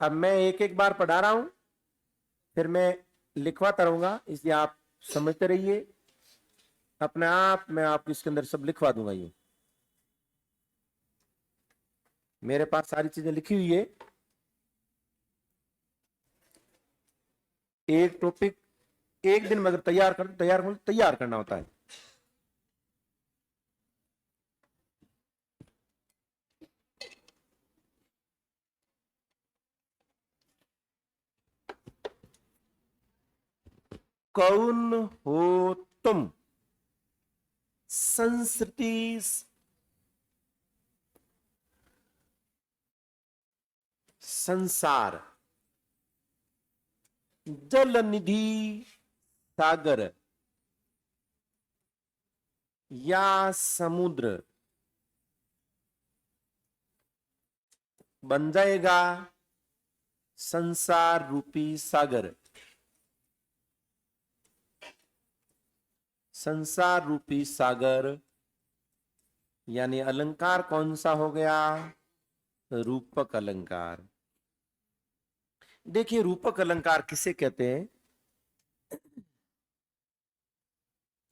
अब मैं एक एक बार पढ़ा रहा हूं, फिर मैं लिखवाता रहूंगा, इसलिए आप समझते रहिए। अपने आप मैं आपको इसके अंदर सब लिखवा दूंगा। ये मेरे पास सारी चीजें लिखी हुई है। एक टॉपिक एक दिन में अगर तैयार करना होता है। कौन हो तुम? संस्कृति संसार, जल निधि सागर या समुद्र बन जाएगा संसार रूपी सागर। संसार रूपी सागर यानी अलंकार कौन सा हो गया? रूपक अलंकार। देखिए रूपक अलंकार किसे कहते हैं?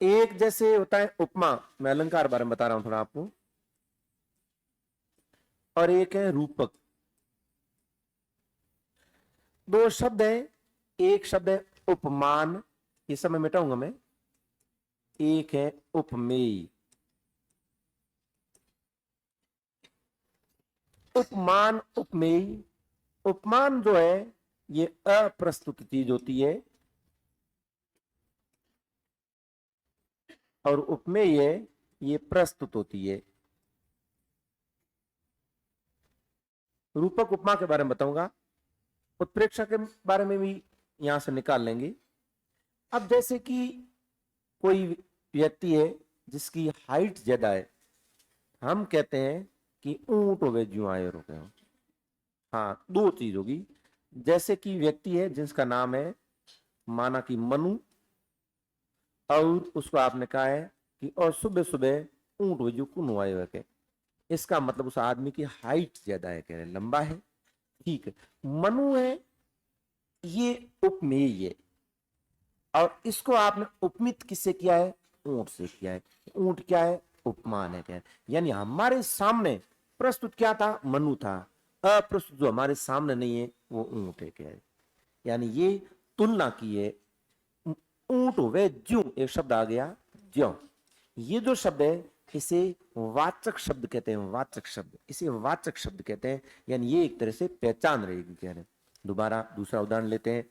एक जैसे होता है उपमा, मैं अलंकार बारे में बता रहा हूं थोड़ा आपको, और एक है रूपक। दो शब्द है, एक शब्द है उपमान, ये सब मैं मिटाऊंगा मैं। एक है उपमेय। उपमान उपमेय। उपमान जो है ये अप्रस्तुत चीज होती है, और उपमेय ये प्रस्तुत होती है। रूपक उपमा के बारे में बताऊंगा, उत्प्रेक्षा के बारे में भी यहां से निकाल लेंगे। अब जैसे कि कोई व्यक्ति है जिसकी हाइट ज्यादा है, हम कहते हैं कि ऊंट हो गए ज्यो आए रुके हो। हाँ, दो चीज होगी। जैसे कि व्यक्ति है जिसका नाम है माना कि मनु, और उसको आपने कहा है कि और सुबह सुबह ऊंट हो जो कुन आए के, इसका मतलब उस आदमी की हाइट ज्यादा है, कह रहे लंबा है। ठीक है, मनु है, ये उपमेय है, और इसको आपने उपमित किससे किया है? ऊंट से किया है। ऊंट क्या है? उपमान है। क्या यानी हमारे सामने प्रस्तुत क्या था? मनु था। अप्रस्तुत जो हमारे सामने नहीं है वो ऊंट है। क्या है? यानी ये तुलना की है। ऊंट हुए ज्यों, एक शब्द आ गया ज्यों। ये जो शब्द है इसे वाचक शब्द कहते हैं। वाचक शब्द, इसे वाचक शब्द कहते हैं, यानी ये एक तरह से पहचान रहेगी। कह रहे दोबारा दूसरा उदाहरण लेते हैं।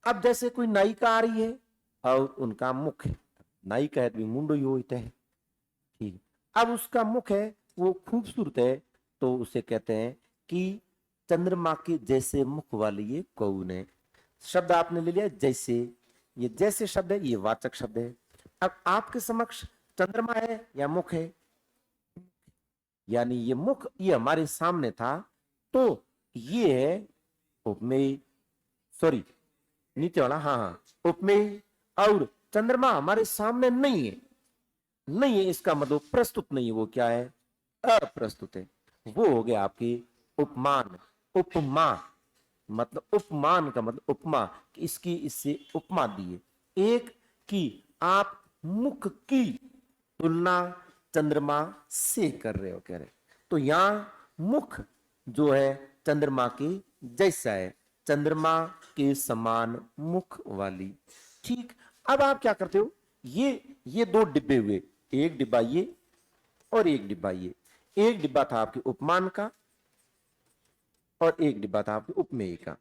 अब जैसे कोई नायिका आ रही है और उनका मुख है, नायिका है तो मुंडो ही होता है। ठीक, अब उसका मुख है वो खूबसूरत है, तो उसे कहते हैं कि चंद्रमा के जैसे मुख वाली ये कौन है। शब्द आपने ले लिया जैसे, ये जैसे शब्द है ये वाचक शब्द है। अब आपके समक्ष चंद्रमा है या मुख है, यानी ये मुख ये हमारे सामने था, तो ये है उपमेय, सॉरी नीचे वाला, हाँ हाँ उपमेय। और चंद्रमा हमारे सामने नहीं है, नहीं है इसका मतलब प्रस्तुत नहीं है, वो क्या है? अप्रस्तुत है। वो हो गया आपकी उपमान। उपमा मतलब उपमान का मतलब उपमा, इसकी इससे उपमा दी है। एक कि आप मुख की तुलना चंद्रमा से कर रहे हो, कह रहे तो यहां मुख जो है चंद्रमा के जैसा है, चंद्रमा के समान मुख वाली। ठीक, अब आप क्या करते हो? ये दो डिब्बे हुए, एक डिब्बा ये और एक डिब्बा ये। एक डिब्बा था आपके उपमान का और एक डिब्बा था आपके उपमेय का।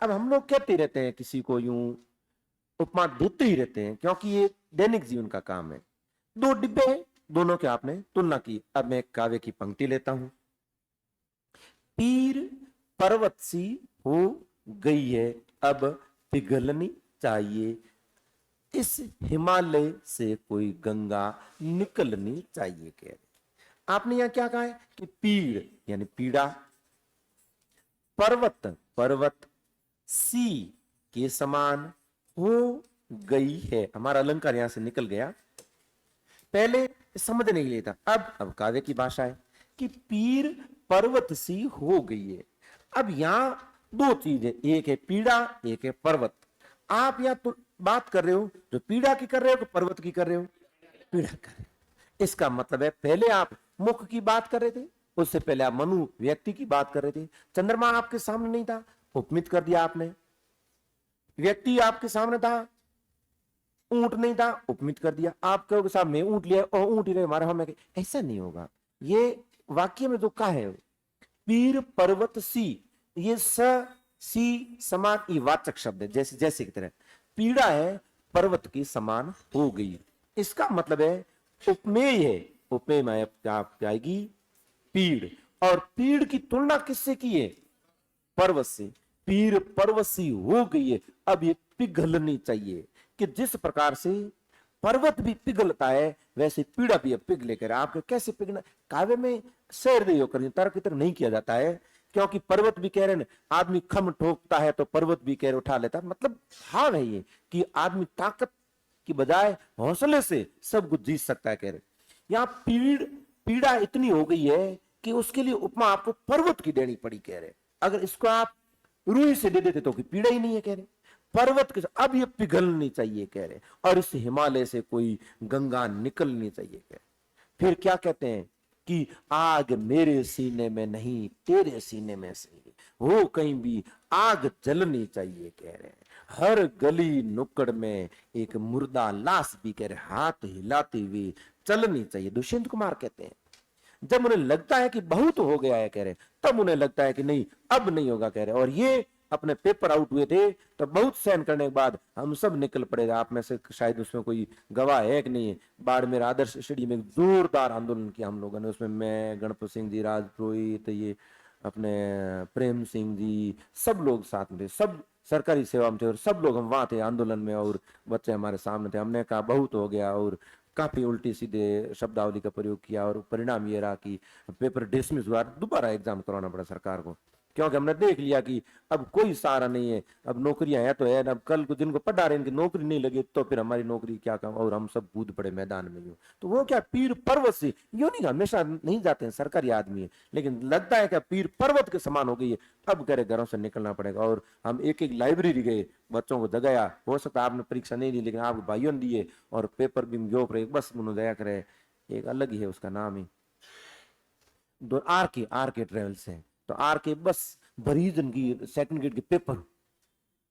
अब हम लोग कहते रहते हैं किसी को यूं उपमा देते ही रहते हैं, क्योंकि ये दैनिक जीवन का काम है। दो डिब्बे हैं, दोनों के आपने तुलना की। अब मैं काव्य की पंक्ति लेता हूं। पीर पर्वत सी हो गई है, अब पिघलनी चाहिए, इस हिमालय से कोई गंगा निकलनी चाहिए। कह रहे आपने यहां क्या कहा है कि पीड़ यानी पीड़ा, पर्वत पर्वत, सी के समान, हो गई है, हमारा अलंकार यहां से निकल गया। पहले समझने के लिए था, अब काव्य की भाषा है कि पीर पर्वत सी हो गई है। अब यहां दो चीजें, एक है पीड़ा, एक है पर्वत। आप यहां तो बात कर रहे हो, जो पीड़ा की कर रहे हो कि पर्वत की कर रहे हो? पीड़ा कर रहे हो। इसका मतलब है पहले आप मुख की बात कर रहे थे, उससे पहले आप मनु व्यक्ति की बात कर रहे थे। चंद्रमा आपके सामने नहीं था, उपमित कर दिया आपने। व्यक्ति आपके सामने था, ऊंट नहीं था, उपमित कर दिया। आप कहोगे साहब मैं ऊंट लिया और ऊंट ही हमारा हम, ऐसा नहीं होगा। ये वाक्य में जो कहा है पीर पर्वत सी, ये स सी समान वाचक शब्द है, जैसे जैसे की तरह पीड़ा है पर्वत की समान हो गई। इसका मतलब है उपमेय है, उपमेय में आप आएगी पीड़, और पीड़ की तुलना किससे की है? पर्वत से। पीर पर्वत सी हो गई है, अब ये पिघलनी चाहिए। कि जिस प्रकार से पर्वत भी पिघलता है वैसे पीड़ा भी अब पिघले कर। आपके कैसे पिघलना, काव्य में शेर नहीं होकर तर्क इतर नहीं किया जाता है, क्योंकि पर्वत भी कह रहे हैं, आदमी खम ठोकता है तो पर्वत भी कह रहे उठा लेता है। मतलब भाव है ये कि आदमी ताकत की बजाय हौसले से सब कुछ जीत सकता है, कह रहे। यहाँ पीड़ा इतनी हो गई है कि उसके लिए उपमा आपको पर्वत की देनी पड़ी, कह रहे। अगर इसको आप रूई से दे देते तो पीड़ा ही नहीं है, कह रहे। पर्वत के अब ये पिघलनी चाहिए, कह रहे, और इस हिमालय से कोई गंगा निकलनी चाहिए, कह रहे। फिर क्या कहते हैं कि आग मेरे सीने में नहीं तेरे सीने में से हो कहीं भी आग जलनी चाहिए, कह रहे हैं। हर गली नुक्कड़ में एक मुर्दा लाश भी, कह रहे, हाथ हिलाते हुए चलनी चाहिए। दुष्यंत कुमार कहते हैं जब उन्हें लगता है कि बहुत हो गया है, कह रहे, तब उन्हें लगता है कि नहीं अब नहीं होगा, कह रहे। और ये अपने पेपर आउट हुए थे तो बहुत सहन करने के बाद हम सब निकल पड़े। आप में से शायद उसमें कोई गवाह है कि नहीं, बाड़मेर आदर्श स्टेडियम में जोरदार आंदोलन किया हम लोगों ने। उसमें मैं, गणपत सिंह जी, राजपुरोहित, ये अपने प्रेम सिंह जी, सब लोग साथ में थे, सब सरकारी सेवा में थे, और सब लोग हम वहां थे आंदोलन में, और बच्चे हमारे सामने थे। हमने कहा बहुत हो गया, और काफी उल्टी सीधे शब्दावली का प्रयोग किया, और परिणाम ये रहा कि पेपर डिसमिस हुआ, दोबारा एग्जाम करवाना पड़ा सरकार को, क्योंकि हमने देख लिया कि अब कोई सहारा नहीं है। अब नौकरियां हैं तो है, अब कल को जिनको पढ़ा रहे हैं इनकी नौकरी नहीं लगे तो फिर हमारी नौकरी क्या काम, और हम सब कूद पड़े मैदान में। यूं तो वो क्या पीर पर्वत से, यूं नहीं, हमेशा नहीं जाते हैं, सरकारी आदमी है, लेकिन लगता है कि पीर पर्वत के समान हो गई है। अब करे घरों से निकलना पड़ेगा, और हम एक एक लाइब्रेरी गए, बच्चों को जगाया। हो सकता है आपने परीक्षा नहीं दी, लेकिन आप भाइयों ने दिए, और पेपर भी जो बस मुझे दया करे, एक अलग ही है उसका नाम ही, आर के ट्रेवल्स है। तो आर के बस भरीजन की सेकंड ग्रेड के पेपर,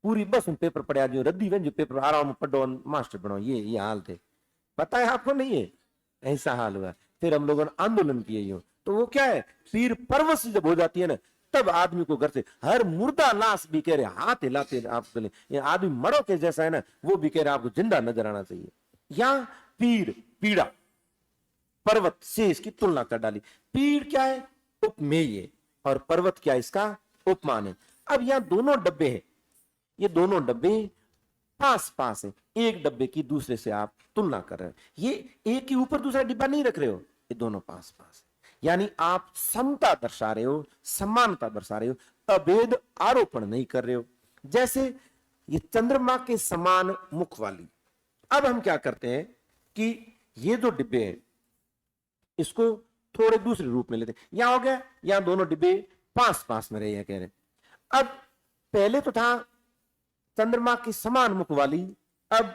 पूरी बस में पेपर पड़े, जो रद्दी वे जो पेपर आराम में पढ़ो मास्टर बनो, ये हाल थे। पता है आपको? नहीं है, ऐसा हाल हुआ। फिर हम लोगों ने आंदोलन किए यूं। तो वो क्या है, पीर पर्वत से जब हो जाती है ना, तब आदमी को घर से हर मुर्दा लाश भी, कह रहे, हाथ हिलाते आपके लिए, ये आदमी मरो के जैसा है ना, वो भी कह रहे आपको जिंदा नजर आना चाहिए। या पीर पीड़ा पर्वत से इसकी तुलना कर डाली। पीड़ क्या है? उपमेय, और पर्वत क्या है? इसका उपमान है। अब यहां दोनों डब्बे हैं, ये दोनों डब्बे पास पास है, एक डब्बे की दूसरे से आप तुलना कर रहे हो। ये एक के ऊपर दूसरा डिब्बा नहीं रख रहे हो, ये दोनों पास पास है, यानी आप समता दर्शा रहे हो, समानता दर्शा रहे हो, अभेद आरोपण नहीं कर रहे हो। जैसे ये चंद्रमा के समान मुख वाली। अब हम क्या करते हैं कि ये जो डिब्बे हैं इसको थोड़े दूसरे रूप में लेते हैं। यहां हो गया, यहां दोनों डिब्बे पास पास में रहे हैं, कह रहे। अब पहले तो था चंद्रमा की समान मुख वाली, अब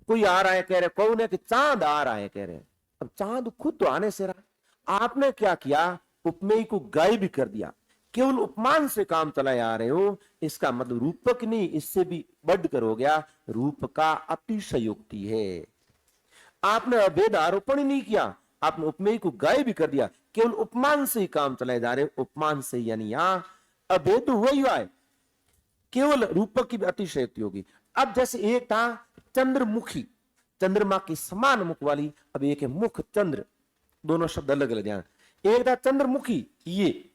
कोई आ रहा है, कह रहे कौन है कि चांद आ रहा है, कह रहे। अब चांद खुद तो आने से रहा, आपने क्या किया, उपमेय को गायब कर दिया, केवल उपमान से काम चलाए आ रहे हो। इसका मतलब रूपक नहीं, इससे भी बढ़कर हो गया, रूप का अतिशयोक्ति है। आपने अभेद आरोपण ही नहीं किया, आपने उपमेय को गायब भी कर दिया, केवल उपमान से ही काम चलाए जा रहे हो। उपमान से यानी यहां अभेद हुआ ही हुआ है, केवल रूपक की भी अतिशयोक्ति होगी। अब जैसे एक था चंद्रमुखी, चंद्रमा की समान मुख वाली, अब एक है मुख चंद्र, दोनों शब्द अलग अलग। ध्यान, एक था चंद्रमुखी, ये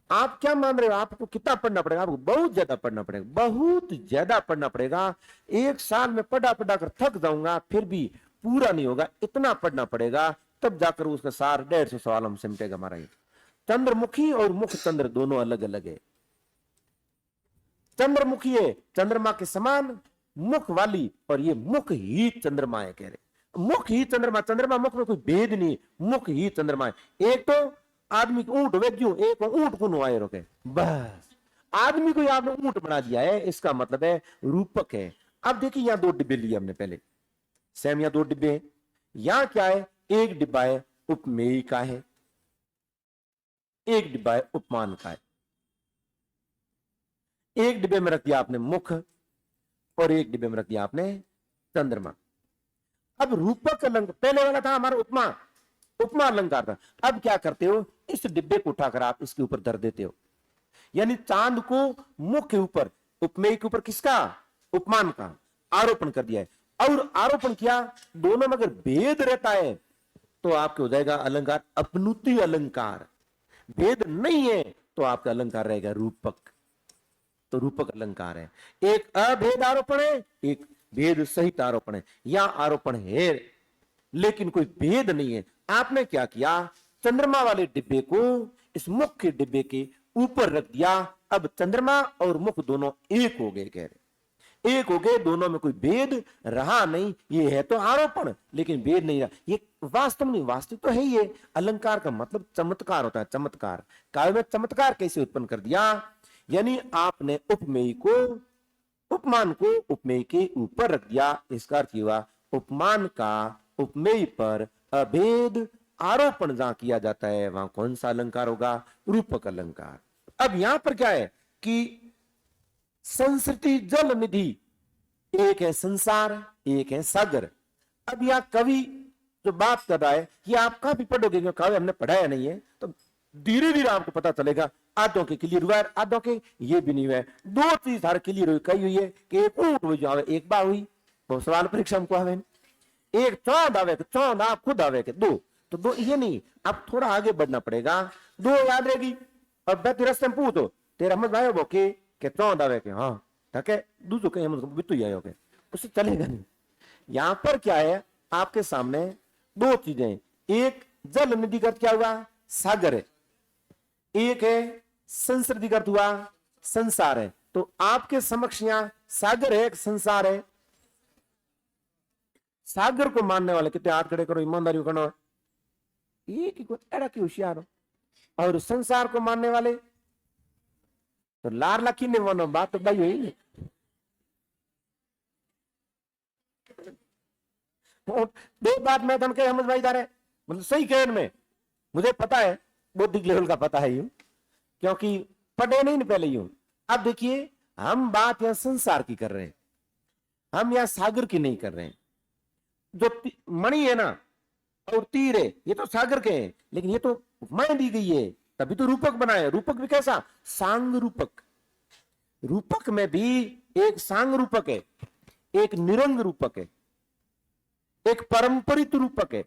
आप क्या मान रहे हो? आपको कितना पढ़ना पड़ेगा? आपको बहुत ज्यादा पढ़ना पड़ेगा, बहुत ज्यादा पढ़ना पड़ेगा। एक साल में पढ़ा पढ़ा कर थक जाऊंगा, फिर भी पूरा नहीं होगा, इतना पढ़ना पड़ेगा, तब जाकर उसका सार 150 सवाल हम सिमटेगा हमारा। ये चंद्रमुखी और मुख चंद्र दोनों अलग अलग है। चंद्रमुखी है चंद्रमा के समान मुख वाली, और ये मुख ही चंद्रमा है, कह रहे। मुख ही चंद्रमा, चंद्रमा मुख में कोई भेद नहीं, मुख ही चंद्रमा है। एक तो आदमी को ऊंट वेज्यू, एक ऊंट को नुआए रोके, बस आदमी को आपने ऊंट बना दिया है, इसका मतलब है रूपक है। अब देखिए यहां दो डिब्बे लिए हमने पहले, सेम यहां दो डिब्बे हैं। यहां क्या है, एक डिब्बा है उपमेय का है, एक डिब्बा है उपमान का है। एक डिब्बे में रख दिया आपने मुख और एक डिब्बे में रख दिया आपने चंद्रमा। अब रूपक अलंकार, पहले वाला था हमारा उपमा, उपमा अलंकार था। अब क्या करते हो, इस डिब्बे को उठाकर आप इसके ऊपर धर देते हो, यानी चांद को मुख के ऊपर, उपमेय के ऊपर किसका, उपमान का आरोपण कर दिया है। और आरोपण किया, दोनों में अगर भेद रहता है तो आपके हो जाएगा अलंकार अपनुति अलंकार, भेद नहीं है तो आपका अलंकार रहेगा रूपक। तो रूपक अलंकार है, एक अभेद आरोपण है, एक भेद सहित आरोपण है। या आरोपण है लेकिन कोई भेद नहीं है। आपने क्या किया, चंद्रमा वाले डिब्बे को इस मुख के डिब्बे के ऊपर रख दिया। अब चंद्रमा और मुख दोनों एक हो गए, कह रहे एक हो गए, दोनों में कोई भेद रहा नहीं। ये है तो आरोपण लेकिन भेद नहीं रहा, ये वास्तव नहीं, वास्तव तो है ये। अलंकार का मतलब चमत्कार होता है, चमत्कार। काव्य में चमत्कार कैसे उत्पन्न कर दिया, यानी आपने उपमेय को, उपमान को उपमेय के ऊपर रख दिया, इसका अर्थ हुआ उपमान का उपमेय पर अभेद आरोपण जहां किया जाता है वहां कौन सा अलंकार होगा, रूपक अलंकार। अब यहां पर क्या है कि संस्कृति जल निधि, एक है संसार, एक है सागर। अब यह कवि जो बात कर रहा है, ये आप काफी पढ़ोगे क्योंकि काव्य हमने पढ़ाया नहीं है, तो धीरे धीरे आपको पता चलेगा। आधों के क्लियर हुआ है, आधों के ये भी नहीं हुआ है। दो चीज हर क्लियर हुई, कही हुई है कि एक ऊंट हुई जो आवे, एक बा हुई, वो सवाल परीक्षा हमको आवे। एक चौंद आवे, चौंद आप खुद आवे के दो, तो दो ये नहीं, अब थोड़ा आगे बढ़ना पड़ेगा, दो याद रहेगी। और बैठे रस्ते में पूछो तेरा मत भाई बोके के चौंद आवे के, हाँ ठके दूसरो के हम बितु जाए होके, उससे चलेगा नहीं। यहां पर क्या है, आपके सामने दो चीजें, एक जल निधि का क्या हुआ, सागर है, एक है संस्कृति का हुआ संसार है। तो आपके समक्ष यहां सागर है, एक संसार है। सागर को मानने वाले कितने हाथ खड़े करो, ईमानदारी करना, एक ही एड़ा की होशियार हो। और संसार को मानने वाले तो लार लाखी ने मानो, बात तो भाई हुई। दो बात मैं तो अहमद भाई है, मतलब सही कहने में मुझे पता है, बौद्धिक लेवल का पता है यूं, क्योंकि पढ़े नहीं पहले यूं। अब देखिए हम बात यहां संसार की कर रहे हैं, हम यहां सागर की नहीं कर रहे हैं। जो मणि है ना और तीर है, ये तो सागर के हैं, लेकिन ये तो उपमाएं दी गई है, तभी तो रूपक बना है। रूपक भी कैसा, सांग रूपक। रूपक में भी एक सांग रूपक है, एक निरंग रूपक है, एक परंपरित रूपक है।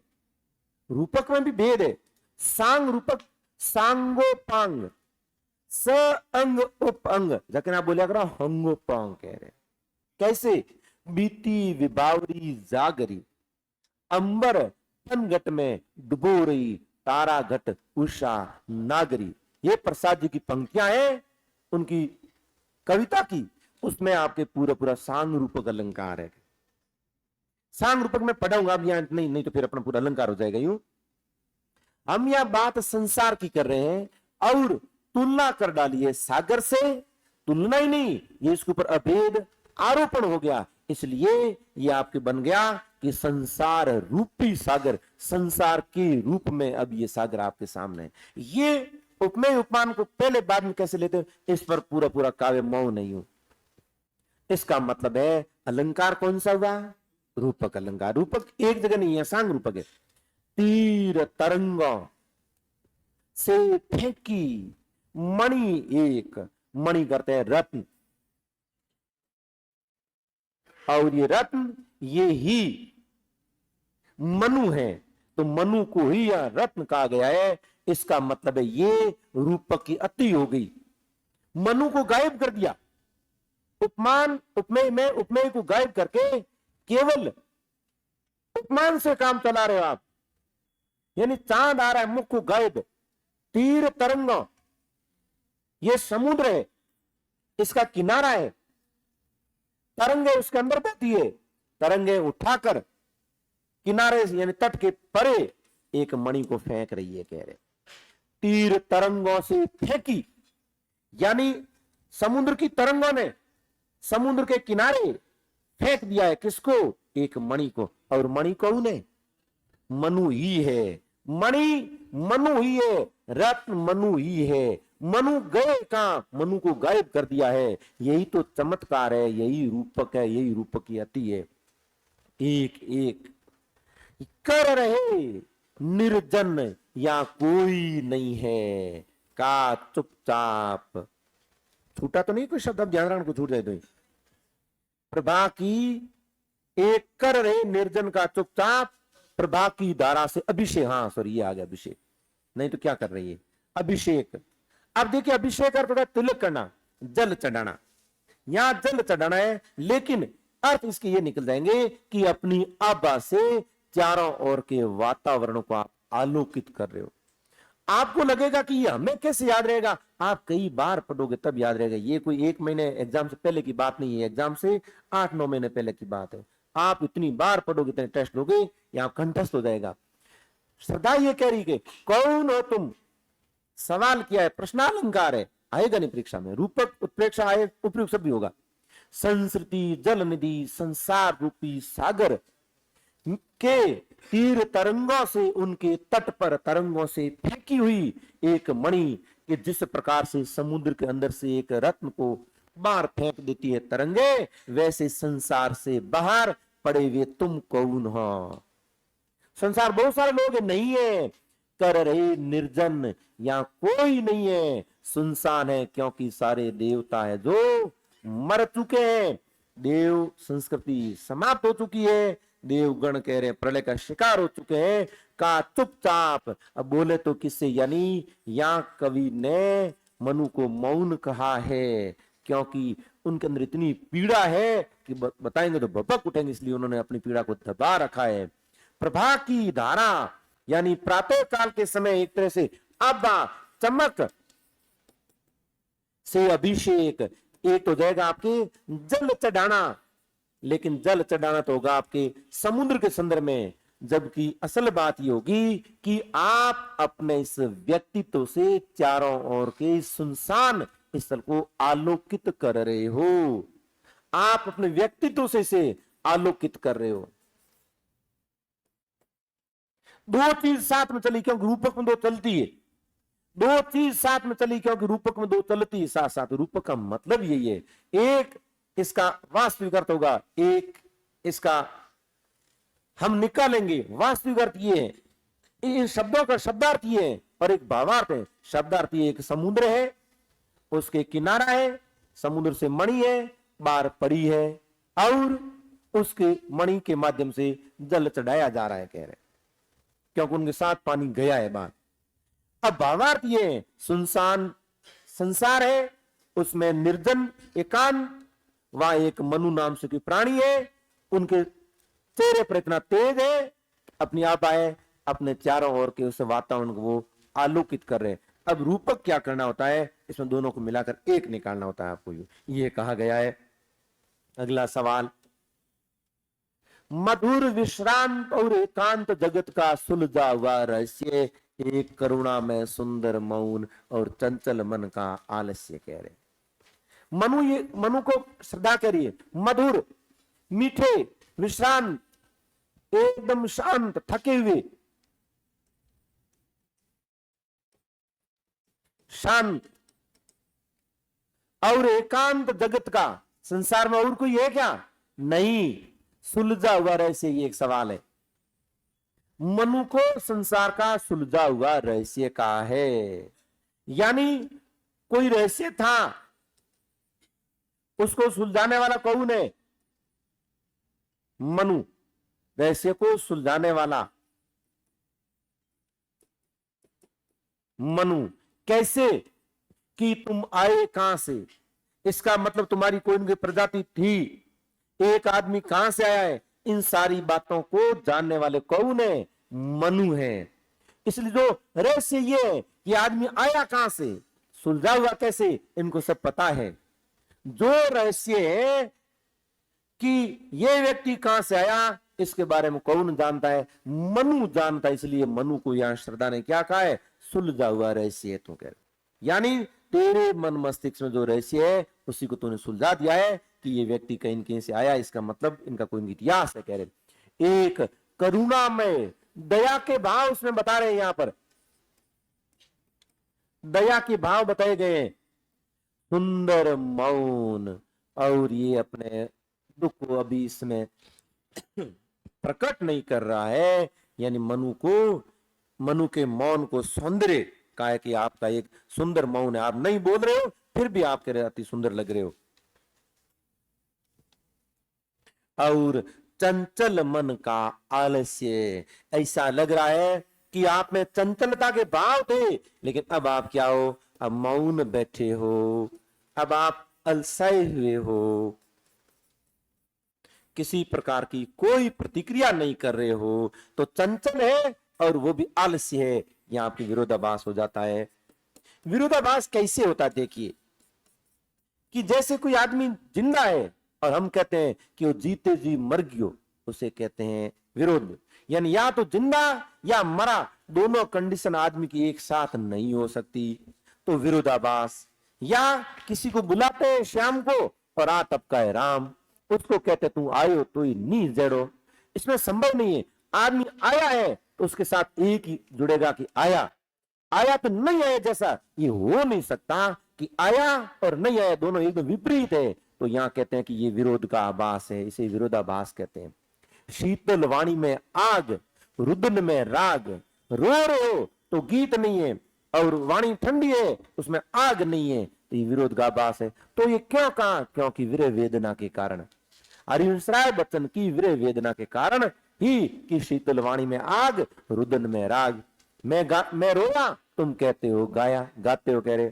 रूपक में भी भेद है। सांग रूपक, सांगोपांग, स अंग उप अंग, जबकि आप बोलिया करो हंगोपांग कह रहे। कैसे, बीती विबावरी जागरी, अंबर पनघट में डुबो रही, तारा घट उषा नागरी। ये प्रसाद जी की पंक्तियां हैं उनकी कविता की, उसमें आपके पूरा पूरा सांग रूपक अलंकार है। सांग रूपक में पढ़ाऊंगा, अब यहां नहीं तो फिर अपना पूरा अलंकार हो जाएगा यूं। हम यह बात संसार की कर रहे हैं और तुलना कर डाली है सागर से। तुलना ही नहीं, ये इसके ऊपर अभेद आरोपण हो गया, इसलिए ये आपके बन गया कि संसार रूपी सागर, संसार के रूप में अब ये सागर आपके सामने है। ये उपमेय उपमान को पहले बाद में कैसे लेते हो, इस पर पूरा पूरा काव्य मौन नहीं हो। इसका मतलब है अलंकार कौन सा हुआ, रूपक अलंकार। रूपक एक जगह नहीं है, सांग रूपक है। तीर तरंगों से फेंकी मणि एक, मणि करते हैं रत्न, और ये रत्न ये ही मनु है, तो मनु को ही यह रत्न कहा गया है। इसका मतलब है ये रूपक की अति हो गई, मनु को गायब कर दिया। उपमान उपमेय में उपमेय को गायब करके केवल उपमान से काम चला रहे हो आप, यानी चांद आ रहा है, मुख को गायब। तीर तरंग, ये समुद्र है, इसका किनारा है, तरंगे उसके अंदर बहती है, तरंगे उठाकर किनारे से यानी तट के परे एक मणि को फेंक रही है, कह रहे तीर तरंगों से फेंकी, यानी समुद्र की तरंगों ने समुद्र के किनारे फेंक दिया है किसको? एक मणि को। और मणि कौन है? मनु ही है। मणि मनु ही है, रत्न मनु ही है। मनु गए कहां? मनु को गायब कर दिया है। यही तो चमत्कार है, यही रूपक है, यही रूपक की अति है। एक एक कर रहे निर्जन या कोई नहीं है का चुपचाप। छूटा तो नहीं कोई शब्द? अब ध्यान को छूट जाए तो प्रभा की एक कर रहे निर्जन का चुपचाप, प्रभा की धारा से अभिषेक। हाँ सॉरी, ये आ गया अभिषेक, नहीं तो क्या कर रही है? अभिषेक। अब देखिए अभिषेक अर्थ होता है तिलक करना, जल चढ़ाना। यहां जल चढ़ाना है, लेकिन अर्थ इसके ये निकल जाएंगे कि अपनी आभा से चारों ओर के वातावरण को आप आलोकित कर रहे हो। आपको लगेगा कि ये हमें कैसे याद रहेगा? आप कई बार पढ़ोगे तब याद रहेगा। ये कोई एक महीने एग्जाम से पहले की बात नहीं है, एग्जाम से 8-9 महीने पहले की बात है। आप इतनी बार पढ़ोगे, इतने टेस्ट दोगे, यहां कंठस्थ हो जाएगा। श्रद्धा ये कह रही कि कौन हो तुम? सवाल किया है, प्रश्नालंकार है, आएगा नहीं परीक्षा में। रूपक उत्प्रेक्षा आए, उपयुक्त सब भी होगा। संस्कृति जल निधि संसार रूपी सागर के तीर तरंगों से उनके तट पर तरंगों से फेंकी हुई एक मणि कि जिस प्रकार से समुद्र के अंदर से एक रत्न को बाहर फेंक देती है तरंगे, वैसे संसार से बाहर पड़े हुए तुम कौन हो? संसार बहुत सारे लोग है, नहीं है। कर रहे निर्जन या कोई नहीं है, सुनसान है, क्योंकि सारे देवता है जो मर चुके हैं। देव संस्कृति समाप्त हो चुकी है। देवगण कह रहे हैं प्रलय का शिकार हो चुके हैं का चुपचाप। अब बोले तो किससे? यानी या कवि ने मनु को मौन कहा है, क्योंकि उनके अंदर इतनी पीड़ा है कि बताएंगे तो भपक उठेंगे, इसलिए उन्होंने अपनी पीड़ा को दबा रखा है। प्रभा की धारा यानी प्रातः काल के समय एक तरह से आभा चमक से अभिषेक एक तो जाएगा आपके जल चढ़ाना, लेकिन जल चढ़ाना तो होगा आपके समुद्र के संदर्भ में, जबकि असल बात ये होगी कि आप अपने इस व्यक्तित्व से चारों ओर के सुनसान स्थल को आलोकित कर रहे हो। आप अपने व्यक्तित्व से इसे आलोकित कर रहे हो। दो चीज साथ में चली, क्योंकि रूपक में दो चलती है। दो चीज साथ में चली, क्योंकि रूपक में दो चलती है साथ साथ। रूपक का मतलब यही है, एक इसका वास्तविक अर्थ होगा, एक इसका हम निकालेंगे वास्तविक अर्थ ये है। इन शब्दों का शब्दार्थ ये है और एक भावार्थ है। शब्दार्थ ये एक समुद्र है, उसके किनारा है, समुद्र से मणि है, बार पड़ी है और उसके मणि के माध्यम से जल चढ़ाया जा रहा है, कह रहे, क्योंकि उनके साथ पानी गया है बाहर। अब भावार्थ ये है, सुनसान संसार है, उसमें निर्जन एकांत, वहां एक मनु नाम से कोई प्राणी है, उनके चेहरे पर इतना तेज है, अपनी आभा है, अपने चारों ओर के उस वातावरण को वो आलोकित कर रहे हैं। अब रूपक क्या करना होता है? इसमें दोनों को मिलाकर एक निकालना होता है आपको, ये कहा गया है। अगला सवाल, मधुर विश्रांत और एकांत जगत का सुलझा हुआ रहस्य, एक करुणा में सुंदर मौन और चंचल मन का आलस्य, कह रहे मनु को श्रद्धा करिए। मधुर मीठे विश्रांत, एकदम शांत, थके हुए शांत और एकांत जगत का, संसार में और कोई है क्या? नहीं, सुलझा हुआ रहस्य, ये एक सवाल है। मनु को संसार का सुलझा हुआ रहस्य का है, यानी कोई रहस्य था, उसको सुलझाने वाला कौन है? मनु, रहस्य को सुलझाने वाला मनु। कैसे? कि तुम आए कहां से, इसका मतलब तुम्हारी कोई न प्रजाति थी, एक आदमी कहां से आया है, इन सारी बातों को जानने वाले कौन है? मनु है। इसलिए जो रहस्य ये है कि आदमी आया कहां से, सुलझा हुआ कैसे, इनको सब पता है। जो रहस्य है कि ये व्यक्ति कहां से आया, इसके बारे में कौन जानता है? मनु जानता है। इसलिए मनु को यहां श्रद्धा ने क्या कहा है? सुलझा हुआ रहस्य है तू कह रहे, यानी तेरे मन मस्तिष्क में जो रहस्य है उसी को तूने सुलझा दिया है कि ये व्यक्ति कहीं कहीं से आया, इसका मतलब इनका कोई इतिहास है। कह रहे एक करुणामय दया के भाव उसमें बता रहे हैं, यहां पर दया के भाव बताए गए हैं। सुंदर मौन, और ये अपने दुख को अभी इसमें प्रकट नहीं कर रहा है, यानी मनु के मौन को सौंदर्य का है कि आपका एक सुंदर मौन है, आप नहीं बोल रहे हो फिर भी आप कह रहे अति सुंदर लग रहे हो। और चंचल मन का आलस्य, ऐसा लग रहा है कि आप में चंचलता के भाव थे, लेकिन अब आप क्या हो? अब मौन बैठे हो, अब आप अलसाए हुए हो, किसी प्रकार की कोई प्रतिक्रिया नहीं कर रहे हो, तो चंचल है और वो भी आलस्य है। यहां पे विरोधाभास हो जाता है। विरोधाभास कैसे होता है? देखिए कि जैसे कोई आदमी जिंदा है और हम कहते हैं कि वो जीते जी मर गयो, उसे कहते हैं विरोध। यानी या तो जिंदा या मरा, दोनों कंडीशन आदमी की एक साथ नहीं हो सकती, तो विरोधाभास। या किसी को बुलाते हैं श्याम को और आ तब का है राम, उसको कहते तू आयो तो ही नी जड़ो, इसमें संभव नहीं है। आदमी आया है तो उसके साथ एक ही जुड़ेगा कि आया, आया तो नहीं आया जैसा, ये हो नहीं सकता कि आया और नहीं आया दोनों एकदम विपरीत है। तो यहां कहते हैं कि ये विरोध का आभास है, इसे विरोधाभास कहते हैं। शीतल वाणी में आग, रुदन में राग, रो रहे हो तो गीत नहीं है, और वाणी ठंडी है उसमें आग नहीं है, तो ये विरोध का आभास है। तो ये क्यों कहा? क्योंकि विरह वेदना के कारण, हरिवंशराय बच्चन की विरह वेदना के कारण ही कि शीतल वाणी में आग, रुदन में राग। मैं रोया, तुम कहते हो गाया, गाते हो कह रहे।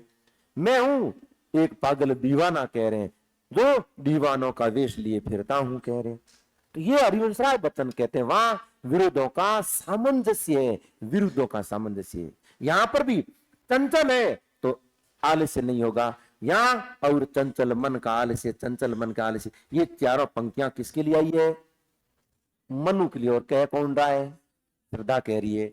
मैं हूं एक पागल दीवाना कह रहे हैं, जो दीवानों का वेश लिए फिरता हूं कह रहे। तो ये हरिवंशराय बच्चन कहते हैं वहां विरोधों का सामंजस्य है, विरुद्धों का सामंजस्य है। यहां पर भी चंचल है तो आलस्य नहीं होगा यहां, और चंचल मन का आलस्य, चंचल मन का आलस्य। ये चारों पंक्तियां किसके लिए आई है? मनु के लिए। और कह कौन रहा है? श्रद्धा कह रही है।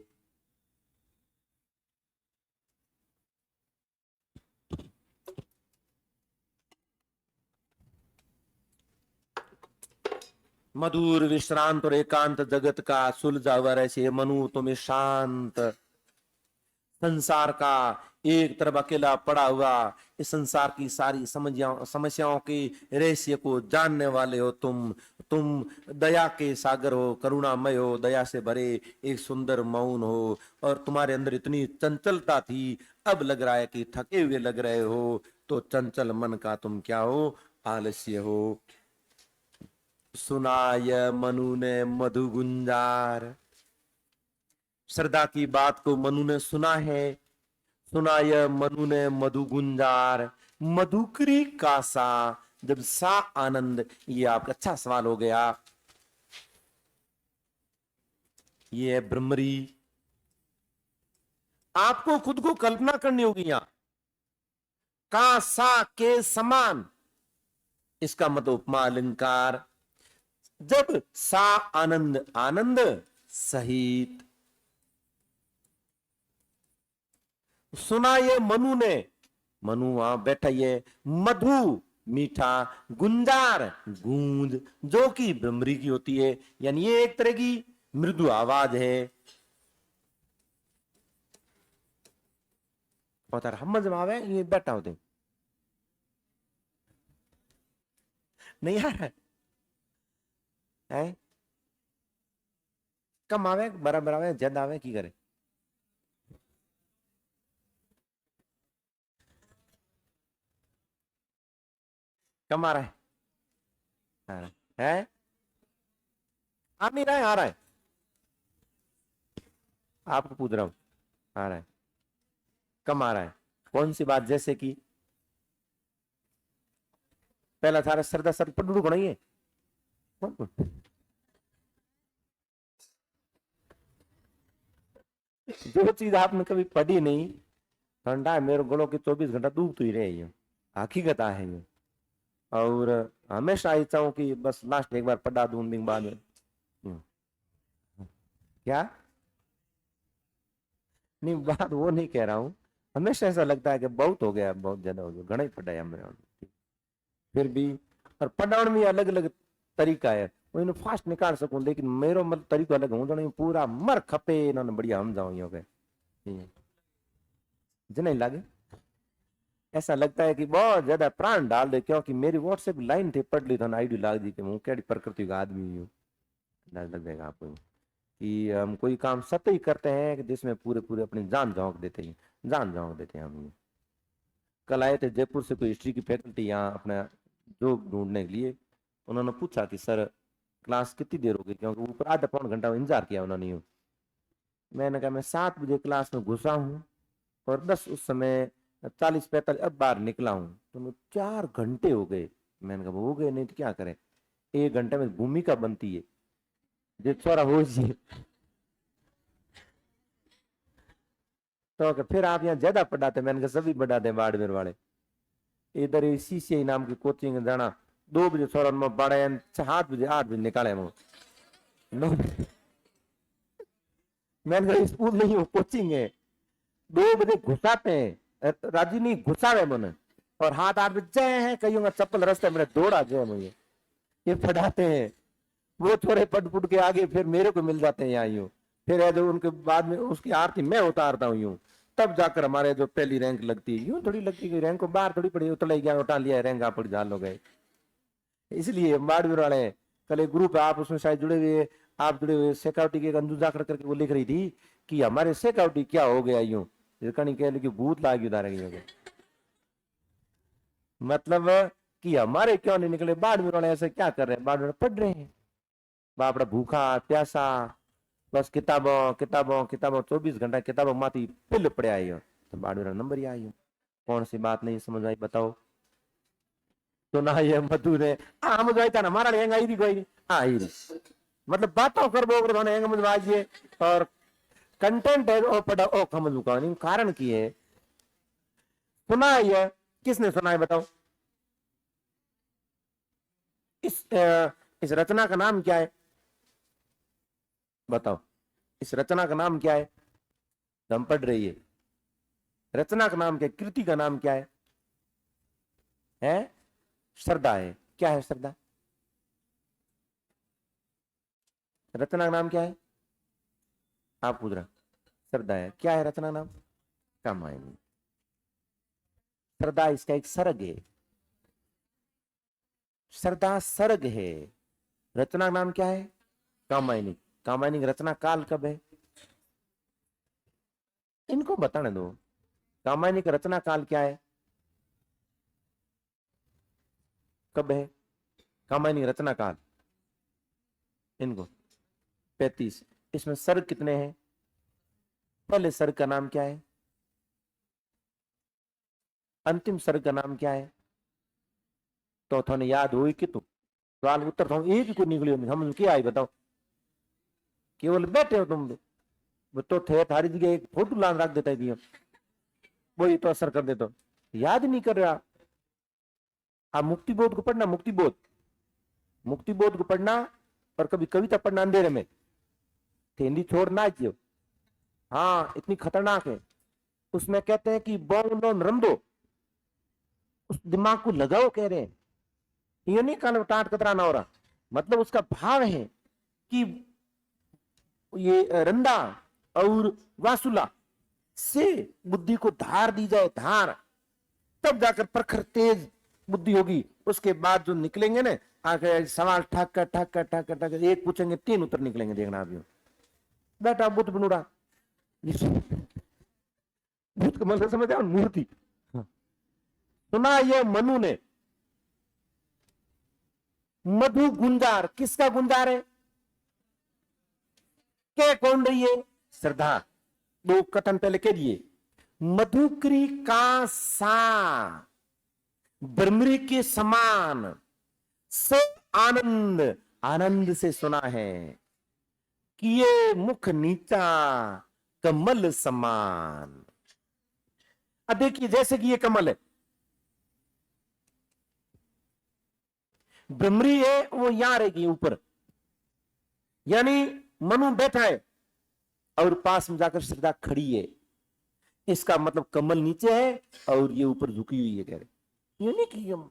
मधुर विश्रांत और एकांत जगत का सुलझा हुआ रहस्य मनु, तुम्हें शांत संसार का एक तरफ अकेला पड़ा हुआ, इस संसार की सारी समस्याओं के रहस्य को जानने वाले हो तुम दया के सागर हो, करुणामय हो, दया से भरे एक सुंदर मौन हो, और तुम्हारे अंदर इतनी चंचलता थी, अब लग रहा है कि थके हुए लग रहे हो, तो चंचल मन का तुम क्या हो? आलस्य हो। सुनाय मनु ने मधु गुंजार, श्रद्धा की बात को मनु ने सुना है। सुनाय मनु ने मधु गुंजार, मधुकरी का सा, जब सा आनंद, ये आपका अच्छा सवाल हो गया। ये है भ्रमरी। आपको खुद को कल्पना करनी होगी यहां, का सा के समान, इसका मतलब उपमा अलंकार। जब सा आनंद, आनंद सहित। सुना ये मनु ने, मनु वहां बैठा, ये मधु मीठा, गुंजार गूंज, जो कि भ्रमरी की होती है, यानी ये एक तरह की मृदु आवाज है। हम जमावे ये बैठा होते नहीं यार है, कम आवे बराबर आवे ज्यादा आवे की करे। कम आ रहा है, आ रहा है, आ नहीं रहा है, आ रहा है, आपको पूछ रहा हूं, आ रहा है, कम आ रहा है। कौन सी बात? जैसे कि पहला थारा सरदा सर पडू बनाइए, जो चीज आपने कभी पढ़ी नहीं, ठंडा है मेरे गोलों की 24 घंटा डूब तो ही रहे, ये हकीकत है ये। और हमेशा इच्छा हूं कि बस लास्ट एक बार पढ़ा दूं, बाद में हम्म, क्या? नहीं, बात वो नहीं कह रहा हूँ। हमेशा ऐसा लगता है कि बहुत हो गया, बहुत ज्यादा हो गया, घना ही पढ़ाया मैंने। फिर भी और पढ़ाने में अलग अलग तरीका है, वो इन्हें फास्ट निकाल सकूं, लेकिन मेरो मतलब तरीको अलग हूं, तो पूरा मर खपे इन्होंने बढ़िया हम जाऊं यो गए नहीं लागे। ऐसा लगता है कि बहुत ज्यादा प्राण डाल दे, क्योंकि मेरी व्हाट्सएप लाइन थे पढ़ ली था आईडी लाग दी कि मैं क्या प्रकृति का आदमी हूँ। लग जाएगा आपको कि हम कोई काम सत्य ही करते हैं कि जिसमें पूरे पूरे अपनी जान झोंक देते हैं, जान झोंक देते हैं हम ये। कल आए थे जयपुर से कोई हिस्ट्री की फैकल्टी यहाँ अपना जॉब ढूंढने के लिए। उन्होंने पूछा कि सर क्लास कितनी देर होगी, क्योंकि ऊपर आधा पौन घंटा इंतजार किया उन्होंने यूं। मैंने कहा मैं 7 बजे क्लास में घुसा हूँ और 10 उस समय 40-45 अब बाहर निकला हूँ, तो मैं 4 घंटे हो गए। मैंने कहा हो गए, नहीं तो क्या करें, 1 घंटे में भूमिका बनती है जो छोरा हो जी। तो फिर आप यहाँ ज्यादा पढ़ाते? मैंने कहा सभी पढ़ाते हैं बाड़मेर वाले। इधर सीसीआई नाम की कोचिंग जाना, 2 बजे छोरा में पढ़े, 7 बजे 8 बजे निकाले मुँह। मैंने कहा स्कूल नहीं हो कोचिंग है। 2 बजे घुसाते हैं, राजी नहीं घुसावे मैंने, और हाथ 8 बजे जय है कहीं चप्पल रास्ते में दौड़ा जय मुझे। ये पढ़ाते हैं, वो थोड़े पट पुट के आगे फिर मेरे को मिल जाते हैं यहाँ यूं। फिर है जो उनके बाद में उसकी आरती मैं उतारता हूँ यूं, तब जाकर हमारे जो पहली रैंक लगती है। यूं थोड़ी लगती है रैंक को बाहर थोड़ी पड़ी, उतले गया उठा लिया रैंक आप झाल हो गए। इसलिए बाड़मेर वाले कल एक ग्रुप है, आप उसमें शायद जुड़े हुए, आप जुड़े हुए सिक्योरिटी के अंजू जाकर करके वो लिख रही थी कि हमारे सिक्योरिटी क्या हो गया यूं, कहीं कह कि भूत लागी उतार गई। मतलब कि हमारे क्यों नहीं निकले, बाड़मेर वाले ऐसे क्या कर रहे हैं, बाड़मेर पढ़ रहे हैं बापड़ा भूखा प्यासा, बस किताबों किताबों किताबों 24 घंटा किताबों माती पिल पड़े आई हो, तो बाड़मेर नंबर ही आई हो। कौन सी बात नहीं समझ आई बताओ? तो ना ये मधु ने हम गए था ना हमारा रहेंगा ही कोई आई नहीं। मतलब बातों कर बोल रहे हैं मुझे बाजिए, और कंटेंट है ओ पढ़ा ओ समझ लूंगा नहीं, कारण की है सुना है ये, किसने सुना है बताओ? इस रचना का नाम क्या है बताओ? इस रचना का नाम क्या है? हम पढ़ रही है, रचना का नाम क्या है, कृति का नाम क्या है? श्रद्धा है। क्या है श्रद्धा? रचना का नाम क्या है? आप पूछ रहा, श्रद्धा है। क्या है रचना नाम? कामायनी। श्रद्धा इसका एक सर्ग है, श्रद्धा सर्ग है। रचना का नाम क्या है? कामायनी। कामायनी की रचना काल कब है? इनको बताने दो, कामायनी का रचना काल क्या है, कब है कामायनी का रचना काल? इनको 35। इसमें सर्ग कितने हैं? पहले सर्ग का नाम क्या है? अंतिम सर्ग का नाम क्या है? तो थाने याद हुई कि तुम सवाल उत्तर था एक ही को निकली हम क्या आई बताओ? केवल बैठे हो तुम तो थे, थारी जगह एक फोटो लान रख देता है, वही तो असर कर देता, याद नहीं कर रहा। आप मुक्ति बोध को पढ़ना, मुक्ति बोध, मुक्ति बोध को पढ़ना, और कभी कविता पढ़ना अंधेरे में, हिंदी छोड़ना क्यों? हाँ इतनी खतरनाक है। उसमें कहते हैं कि बोलो नरंदो, उस दिमाग को लगाओ कह रहे हैं, ये नहीं कान टाट कतरा ना हो रहा। मतलब उसका भाव है कि ये रंदा और वासुला से बुद्धि को धार दी जाए, धार, तब जाकर प्रखर तेज बुद्धि होगी। उसके बाद जो निकलेंगे ना आगे सवाल ठक कर ठक कर ठक कर ठक, एक पूछेंगे 3 उत्तर निकलेंगे, देखना अभी बेटा बुद्ध बनूड़ा। बुद्ध का मतलब समझ मूर्ति सुना ये मनु ने। मधु गुंजार, किसका गुंजार है? के कौन रही है? श्रद्धा। 2 कथन पहले कह दिए, मधुकरी का सा ब्रह्मरी के समान से आनंद, आनंद से सुना है कि ये मुख नीचा कमल समान। अब देखिए जैसे कि ये कमल है, ब्रह्मरी है वो यहां रहेगी ऊपर, यानी मनु बैठा है और पास में जाकर श्रद्धा खड़ी है, इसका मतलब कमल नीचे है और ये ऊपर झुकी हुई है। कह रहे ये नहीं कि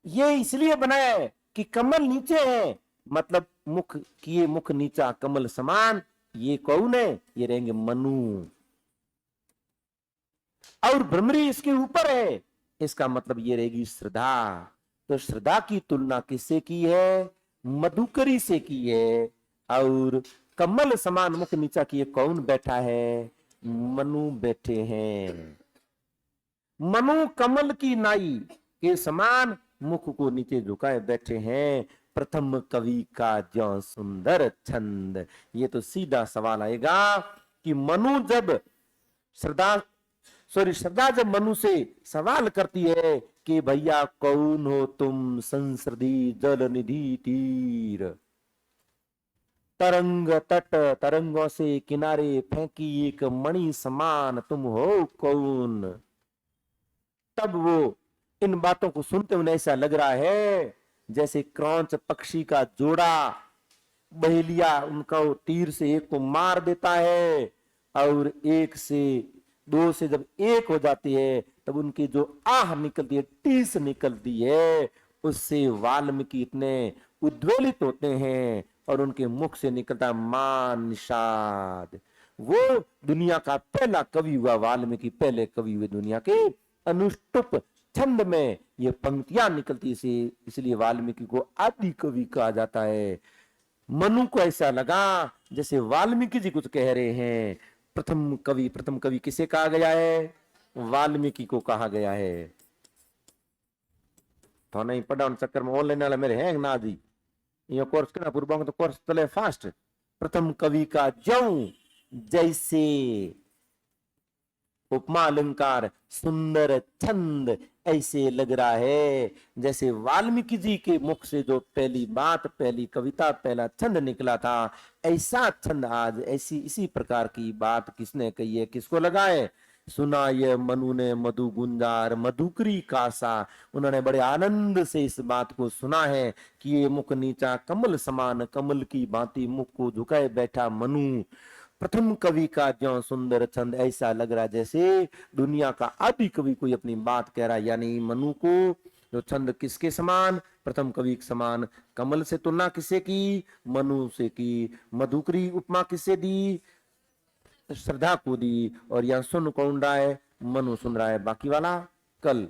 ये इसलिए बनाया है कि कमल नीचे है, मतलब मुख किए मुख नीचा कमल समान। ये कौन है? ये रहेंगे मनु। और भ्रमरी इसके ऊपर है, इसका मतलब ये रहेगी श्रद्धा। तो श्रद्धा की तुलना किससे की है? मधुकरी से की है। और कमल समान मुख नीचा किए कौन बैठा है? मनु बैठे हैं। मनु कमल की नाई के समान मुख को नीचे झुकाए बैठे हैं। प्रथम कवि का ज्यों सुंदर छंद। ये तो सीधा सवाल आएगा कि मनु जब श्रद्धा जब मनु से सवाल करती है कि भैया कौन हो तुम, संसर्दी जल निधि तीर, तरंग तट तरंगों से किनारे फेंकी एक मणि समान तुम हो कौन। तब वो इन बातों को सुनते उन्हें ऐसा लग रहा है जैसे क्रौंच पक्षी का जोड़ा बहेलिया उनका तीर से एक को मार देता है और एक से दो से जब एक हो जाती है तब उनकी जो आह निकलती है, टीस निकलती है, उससे वाल्मीकि इतने उद्वेलित होते हैं और उनके मुख से निकलता मान निषाद। वो दुनिया का पहला कवि हुआ वाल्मीकि, पहले कवि हुए दुनिया के। अनुष्टुप छंद में ये पंक्तियां निकलती से इसलिए वाल्मीकि को आदि कवि कहा जाता है। मनु को ऐसा लगा जैसे वाल्मीकि जी कुछ कह रहे हैं। प्रथम कवि किसे कहा गया है? वाल्मीकि को कहा गया है। तो नहीं पढ़ा उन चक्कर में ऑनलाइन वाला मेरे हैंग ना दी ये कोर्स करना पूर्व तो कोर्स चले फास्ट। प्रथम कवि का ज्यों जैसे उपमा अलंकार सुंदर छंद, ऐसे लग रहा है जैसे वाल्मीकि जी के मुख से जो पहली बात, पहली कविता, पहला छंद निकला था, ऐसा छंद आज ऐसी इसी प्रकार की बात किसने कही है? किसको लगा है? सुना ये मनु ने मधु गुंजार मधुकरी कासा। उन्होंने बड़े आनंद से इस बात को सुना है कि ये मुख नीचा कमल समान, कमल की भांति मुख को झुकाए बैठा मनु। प्रथम कवि का ज्यों सुंदर छंद, ऐसा लग रहा जैसे दुनिया का आदि कवि कोई अपनी बात कह रहा है। यानी मनु को जो छंद किसके समान? प्रथम कवि के समान। कमल से तुलना किसे की? मनु से की। मधुकरी उपमा किसे दी? श्रद्धा को दी। और यहां सुन कौन रहा है? मनु सुन रहा है, बाकी वाला कल।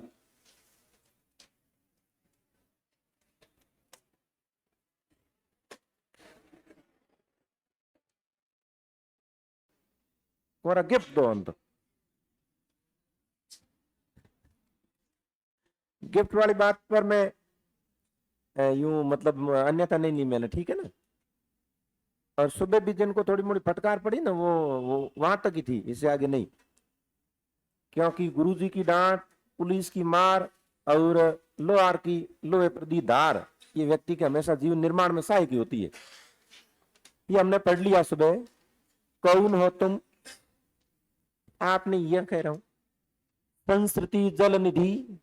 तुम्हारा गिफ्ट दो अंत, गिफ्ट वाली बात पर मैं यूं मतलब अन्यथा नहीं ली मैंने, ठीक है ना। और सुबह भी जिनको थोड़ी मोड़ी फटकार पड़ी ना वो वहां तक ही थी, इससे आगे नहीं। क्योंकि गुरुजी की डांट, पुलिस की मार और लोहे पर दी धार, ये व्यक्ति के हमेशा जीवन निर्माण में सहायक होती है। ये हमने पढ़ लिया सुबह। कौन हो तुम, आपने यह कह रहा हूं, संस्कृति जल निधि।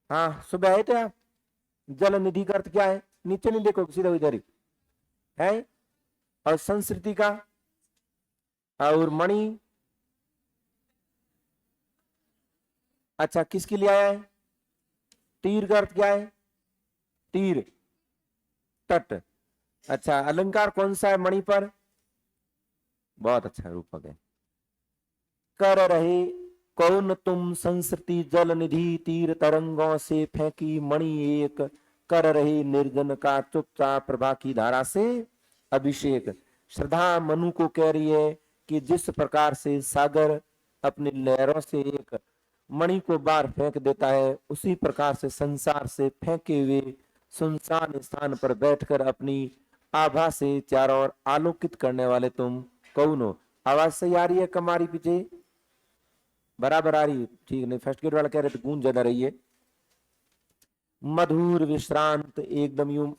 हाँ सुबह आए थे आप। जल निधि का अर्थ क्या है? नीचे नहीं देखो, सीधा इधर ही है। और संस्कृति का और मणि, अच्छा किसके लिए आया है? तीर का अर्थ क्या है? तीर, तट। अच्छा अलंकार कौन सा है मणि पर? बहुत अच्छा रूपक है। कर रहे कौन तुम, संस्कृति जल निधि तीर तरंगों से फेंकी मणि एक, कर रहे निर्जन का चुपचाप प्रभा की धारा से अभिषेक। श्रद्धा मनु को कह रही है कि जिस प्रकार से सागर अपनी लहरों से एक मणि को बाहर फेंक देता है, उसी प्रकार से संसार से फेंके हुए सुनसान स्थान पर बैठकर अपनी आभा से चारों ओर आलोकित करने वाले तुम कौन हो। आवाज सही आ रही है? कमारी पीछे बराबर आ रही है? ठीक नहीं, फर्स्ट ग्रेड वाला कह रहे थे गूंज ज्यादा रही है। मधुर विश्रांत, एकदम यूं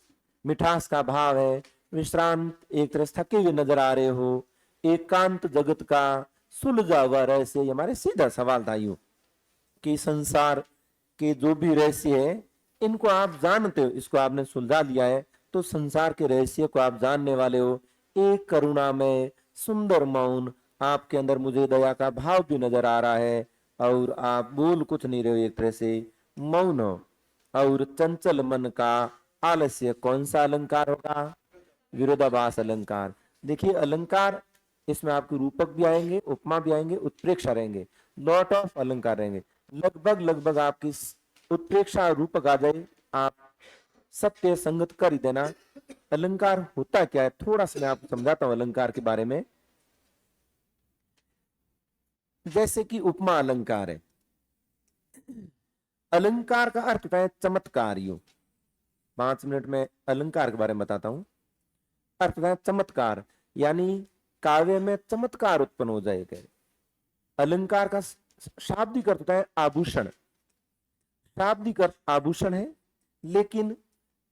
मिठास का भाव है। विश्रांत, एक तरह से थके हुए नजर आ रहे हो। एकांत जगत का सुलझा हुआ रहस्य। हमारे सीधा सवाल था यूं कि संसार के जो भी रहस्य है इनको आप जानते हो, इसको आपने सुलझा लिया है तो संसार के रहस्य को आप जानने वाले हो। एक करुणा में सुंदर मौन, आपके अंदर मुझे दया का भाव भी नजर आ रहा है, और आप बोल कुछ नहीं रहे हो, एक तरह से मौन हो। और चंचल मन का आलस्य कौन सा अलंकार होगा? विरोधाभास अलंकार। देखिए अलंकार, इसमें आपके रूपक भी आएंगे, उपमा भी आएंगे, उत्प्रेक्षा रहेंगे, लॉट ऑफ अलंकार रहेंगे। लगभग लगभग आपकी उत्प्रेक्षा रूपक आ जाए, आप सत्य संगत कर ही देना। अलंकार होता क्या है, थोड़ा सा मैं आपको समझाता हूं अलंकार के बारे में। जैसे कि उपमा अलंकार है, अलंकार का अर्थ होता है चमत्कारियों। 5 मिनट में अलंकार के बारे में बताता हूं। अर्थ होता है चमत्कार, यानी काव्य में चमत्कार उत्पन्न हो जाएगा। अलंकार का शाब्दिक अर्थ होता है आभूषण। शाब्दिक अर्थ आभूषण है, लेकिन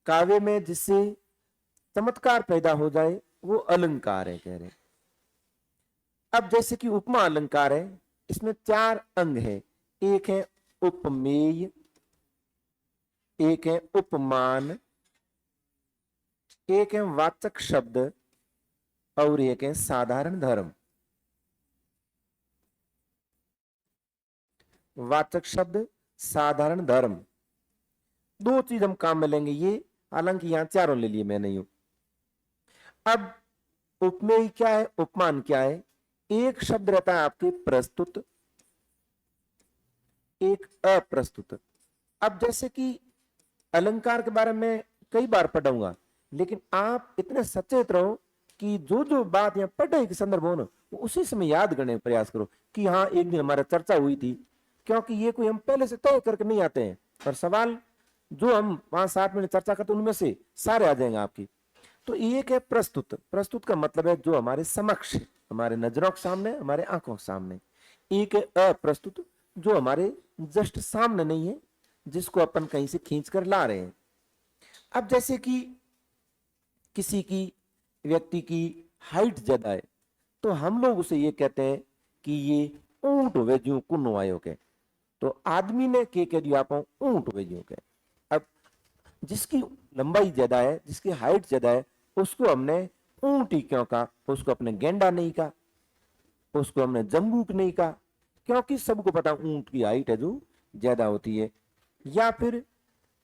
काव्य में जिससे चमत्कार पैदा हो जाए वो अलंकार है, कह रहे। अब जैसे कि उपमा अलंकार है, इसमें 4 अंग है। एक है उपमेय, एक है उपमान, एक है वाचक शब्द, और एक है साधारण धर्म। वाचक शब्द, साधारण धर्म, 2 चीज हम काम में लेंगे ये, हालांकि यहां चारों ले लिए, मैं नहीं हूं। अब उपमेय क्या है, उपमान क्या है? एक शब्द रहता है आपके प्रस्तुत, एक अप्रस्तुत। अब जैसे कि अलंकार के बारे में कई बार पढ़ूंगा, लेकिन आप इतने सचेत रहो कि जो जो बात यहाँ पढ़ने के संदर्भ हो ना, उसी समय याद करने का प्रयास करो कि हाँ एक दिन हमारा चर्चा हुई थी। क्योंकि ये कोई हम पहले से तय करके नहीं आते हैं, और सवाल जो हम 5-7 मिनट चर्चा करते उनमें से सारे आ जाएंगे आपकी। तो एक है प्रस्तुत। प्रस्तुत का मतलब है जो हमारे समक्ष, हमारे नजरों के सामने, हमारे आंखों के सामने। एक है अप्रस्तुत, जो हमारे जस्ट सामने नहीं है, जिसको अपन कहीं से खींच कर ला रहे हैं। अब जैसे कि किसी की व्यक्ति की हाइट ज्यादा है, तो हम लोग उसे ये कहते हैं कि ये ऊंट हुए जो कुनो आयो के। तो आदमी ने के कह दिया आप ऊंट हुए जो के। अब जिसकी लंबाई ज्यादा है, जिसकी हाइट ज्यादा है, उसको हमने ऊंट ही क्यों कहा? उसको अपने गेंडा नहीं कहा, उसको हमने जम्बूक नहीं कहा, क्योंकि सबको पता ऊंट की हाइट है जो ज्यादा होती है। या फिर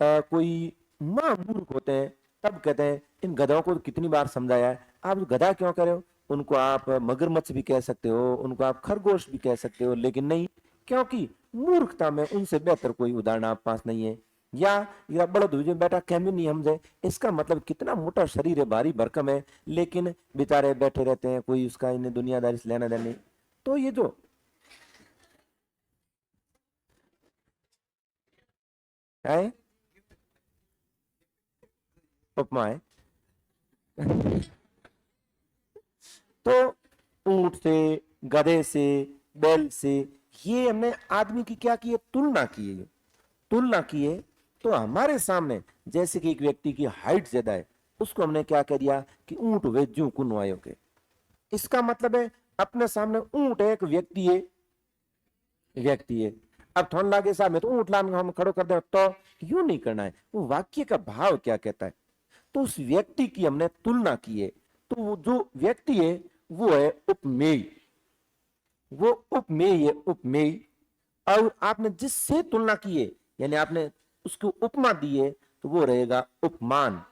कोई महामूर्ख होते हैं, तब कहते हैं इन गधों को कितनी बार समझाया है, आप गधा क्यों कह रहे हो? उनको आप मगरमच्छ भी कह सकते हो, उनको आप खरगोश भी कह सकते हो, लेकिन नहीं, क्योंकि मूर्खता में उनसे बेहतर कोई उदाहरण आप पास नहीं है। या बड़द हुई बेटा कैमी नहीं समझे, इसका मतलब कितना मोटा शरीर है, भारी भरकम है, लेकिन बेचारे बैठे रहते हैं, कोई उसका इन्हें दुनियादारी से लेना देना नहीं। तो ये जो है उपमा है तो ऊंट से, गधे से, बैल से, ये हमने आदमी की क्या की है? तुलना की है। तुलना की है तो हमारे सामने जैसे कि एक व्यक्ति की हाइट ज्यादा है, उसको हमने क्या कह दिया कि ऊंट वे जू कुनवायो के। इसका मतलब है अपने सामने ऊंट है, एक व्यक्ति है, व्यक्ति है। अब थोड़ा लागे साहब में तो ऊंट लान हम खड़ो कर दे, तो यूं नहीं करना है। वो वाक्य का भाव क्या कहता है, तो उस व्यक्ति की हमने तुलना की है। तो वो जो व्यक्ति है वो है उपमेय, वो उपमेय है, उपमेय। और आपने जिससे तुलना की है, यानी आपने उसको उपमा दी है, तो वो रहेगा उपमान।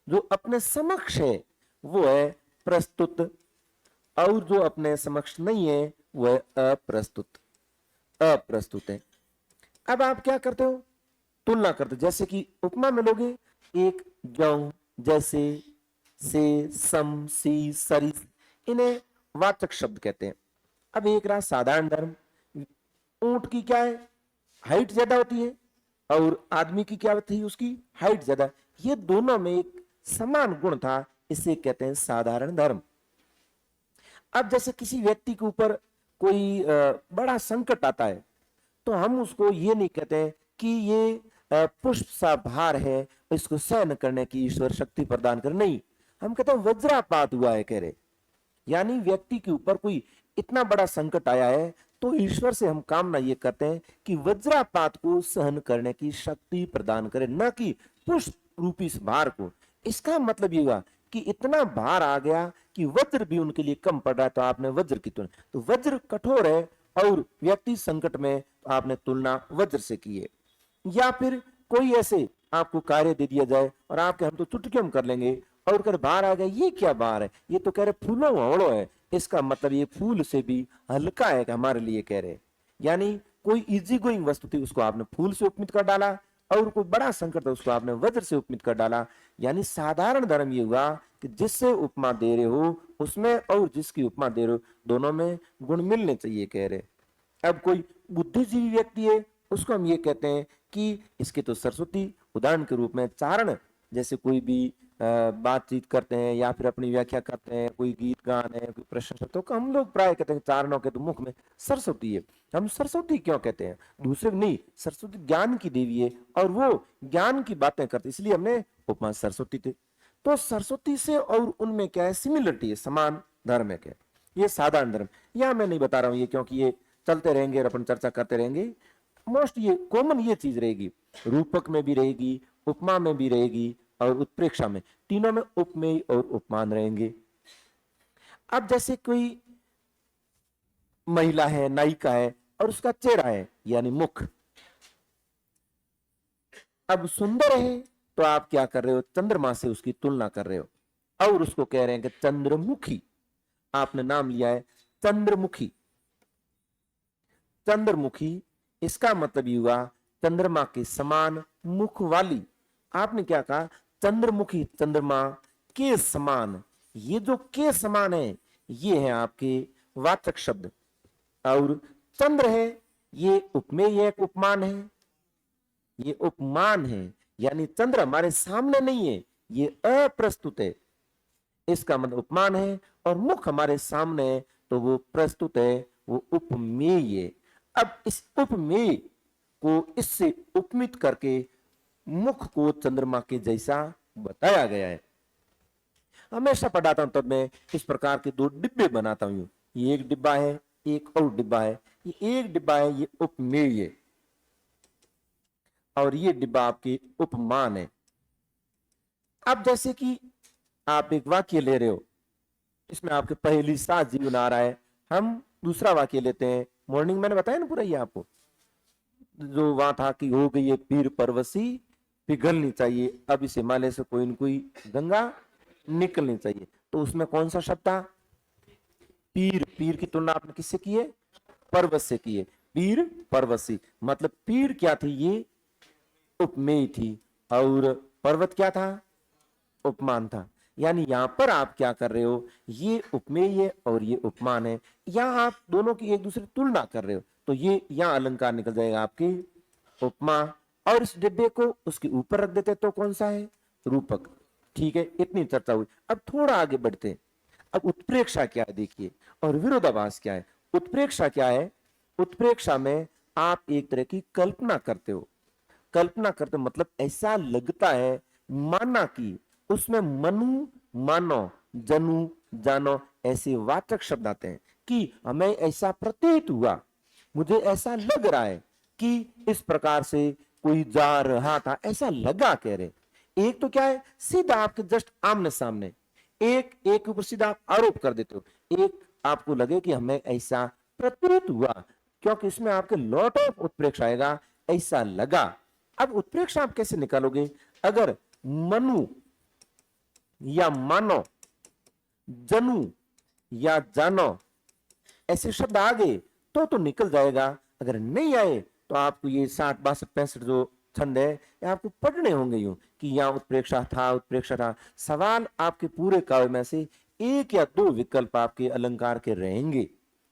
जो अपने समक्ष है वो है प्रस्तुत, और जो अपने समक्ष नहीं है वो है अप्रस्तुत। अप्रस्तुत है। अब आप क्या करते हो? तुलना करते हो। जैसे कि उपमा में लोगे एक गेहूं, जैसे, से, सम, सी, सरी, इन्हें वाचक शब्द कहते हैं। अब एक रहा साधारण धर्म। ऊंट की क्या है? हाइट ज्यादा होती है, और आदमी की क्या होती है? उसकी हाइट ज्यादा। ये दोनों में एक समान गुण था, इसे कहते हैं साधारण धर्म। अब जैसे किसी व्यक्ति के ऊपर कोई बड़ा संकट आता है, तो हम उसको ये नहीं कहते कि ये पुष्प सा भार है, इसको सहन करने की ईश्वर शक्ति प्रदान कर, नहीं, हम कहते हैं वज्रापात हुआ है, कह रहे। यानी व्यक्ति के ऊपर कोई इतना बड़ा संकट आया है, तो ईश्वर से हम कामना ये करते हैं कि वज्रापात को सहन करने की शक्ति प्रदान करे, न कि पुष्प रूपी इस भार को। इसका मतलब ये हुआ कि इतना भार आ गया कि वज्र भी उनके लिए कम पड़ रहा है, तो आपने वज्र की तुलना, तो वज्र कठोर है और व्यक्ति संकट में, आपने तुलना वज्र से की है। या फिर कोई ऐसे आपको कार्य दे दिया जाए और आपके हम तो चुटकियों में कर लेंगे, और कर बाहर आ गया, ये क्या बाहर है, ये तो कह रहे फूलों ओढ़ो है, इसका मतलब ये फूल से भी हल्का है कि हमारे लिए कह रहे। यानी कोई इजी गोइंग वस्तु थी, उसको आपने फूल से उपमित कर डाला, और कोई बड़ा संकट था, उसको आपने वज्र से उपमित कर डाला। यानी साधारण धर्म ये हुआ कि जिससे उपमा दे रहे हो उसमें और जिसकी उपमा दे रहे हो दोनों में गुण मिलने चाहिए, कह रहे। अब कोई बुद्धिजीवी व्यक्ति है, उसको हम ये कहते हैं कि इसके तो सरस्वती उदाहरण के रूप में चारण, जैसे कोई भी बातचीत करते हैं या फिर अपनी व्याख्या करते हैं, कोई गीत गान है, कोई प्रश्न, तो हम लोग प्राय कहते हैं चारणों के तो मुख में सरस्वती है। हम सरस्वती क्यों कहते हैं, दूसरे नहीं, सरस्वती ज्ञान की देवी है और वो ज्ञान की बातें करती, इसलिए हमने उपमा सरस्वती थे। तो सरस्वती से और उनमें क्या है, सिमिलरिटी है, समान धर्म है क्या, ये साधारण धर्म। या मैं नहीं बता रहा हूं ये, क्योंकि ये चलते रहेंगे और अपन चर्चा करते रहेंगे। मोस्ट ये कॉमन ये चीज रहेगी, रूपक में भी रहेगी, उपमा में भी रहेगी और उत्प्रेक्षा में, तीनों में उपमेय और उपमान रहेंगे। अब जैसे कोई महिला है, नायिका है, और उसका चेहरा है यानी मुख, अब सुंदर है, तो आप क्या कर रहे हो, चंद्रमा से उसकी तुलना कर रहे हो और उसको कह रहे हैं कि चंद्रमुखी, आपने नाम लिया है चंद्रमुखी। चंद्रमुखी इसका मतलब ये हुआ चंद्रमा के समान मुख वाली। आपने क्या कहा, चंद्रमुखी, चंद्रमा के समान। ये जो के समान है ये है आपके वाचक शब्द, और चंद्र है ये उपमेय है, उपमान है, ये उपमान है। यानी चंद्र हमारे सामने नहीं है, ये अप्रस्तुत है, इसका मतलब उपमान है। और मुख हमारे सामने है तो वो प्रस्तुत है, वो उपमेय है। अब इस उपमेय को इससे उपमित करके मुख को चंद्रमा के जैसा बताया गया है। हमेशा पढ़ाता हूं तब मैं इस प्रकार के दो डिब्बे बनाता हूं, ये एक डिब्बा है, एक और डिब्बा है, ये एक डिब्बा है, ये उपमेय है, और ये डिब्बा आपके उपमान है। अब जैसे कि आप एक वाक्य ले रहे हो, इसमें आपके पहली सात जीवन आ रहा है, हम दूसरा वाक्य लेते हैं। मॉर्निंग मैंने बताया ना पूरा ये आपको, जो वहां था कि हो गई है पीर परवसी, पिघलनी चाहिए, अब इस हिमालय से कोई न कोई गंगा निकलनी चाहिए। तो उसमें कौन सा शब्द था, पीर। पीर की तुलना आपने किससे की है, पर्वत से की है, पीर परवसी। मतलब पीर क्या थी, ये उपमेय थी, और पर्वत क्या था, उपमान था। यानी यहां पर आप क्या कर रहे हो, ये उपमेय है और ये उपमान है, यहां आप दोनों की एक दूसरे तुलना कर रहे हो, तो ये यहां अलंकार निकल जाएगा आपकी उपमा। और इस डिब्बे को उसके ऊपर रख देते तो कौन सा है, रूपक। ठीक है, इतनी चर्चा हुई। अब थोड़ा आगे बढ़ते हैं। अब उत्प्रेक्षा क्या है देखिए, और विरोधाभास क्या है। उत्प्रेक्षा क्या है, उत्प्रेक्षा में आप एक तरह की कल्पना करते हो। कल्पना करते मतलब ऐसा लगता है माना कि उसमें मनु, मानो, जनु, जानो ऐसे वाचक शब्द आते हैं कि हमें ऐसा प्रतीत हुआ, मुझे ऐसा लग रहा है कि इस प्रकार से कोई जा रहा था, ऐसा लगा, कह रहे। एक तो क्या है, सीधा आपके जस्ट आमने सामने, एक ऊपर सीधा आप आरोप कर देते हो, एक आपको लगे कि हमें ऐसा प्रतीत हुआ, क्योंकि इसमें आपके लॉट ऑफ उत्प्रेक्षा आएगा, ऐसा लगा। अब उत्प्रेक्षा आप कैसे निकालोगे, अगर मनु या मानो, जनु या जानो ऐसे शब्द आ गए तो निकल जाएगा। अगर नहीं आए तो आपको ये 60, 62, 65 जो छंद है ये आपको पढ़ने होंगे यूं कि यहाँ उत्प्रेक्षा था, उत्प्रेक्षा था। सवाल आपके पूरे काव्य में से एक या दो विकल्प आपके अलंकार के रहेंगे,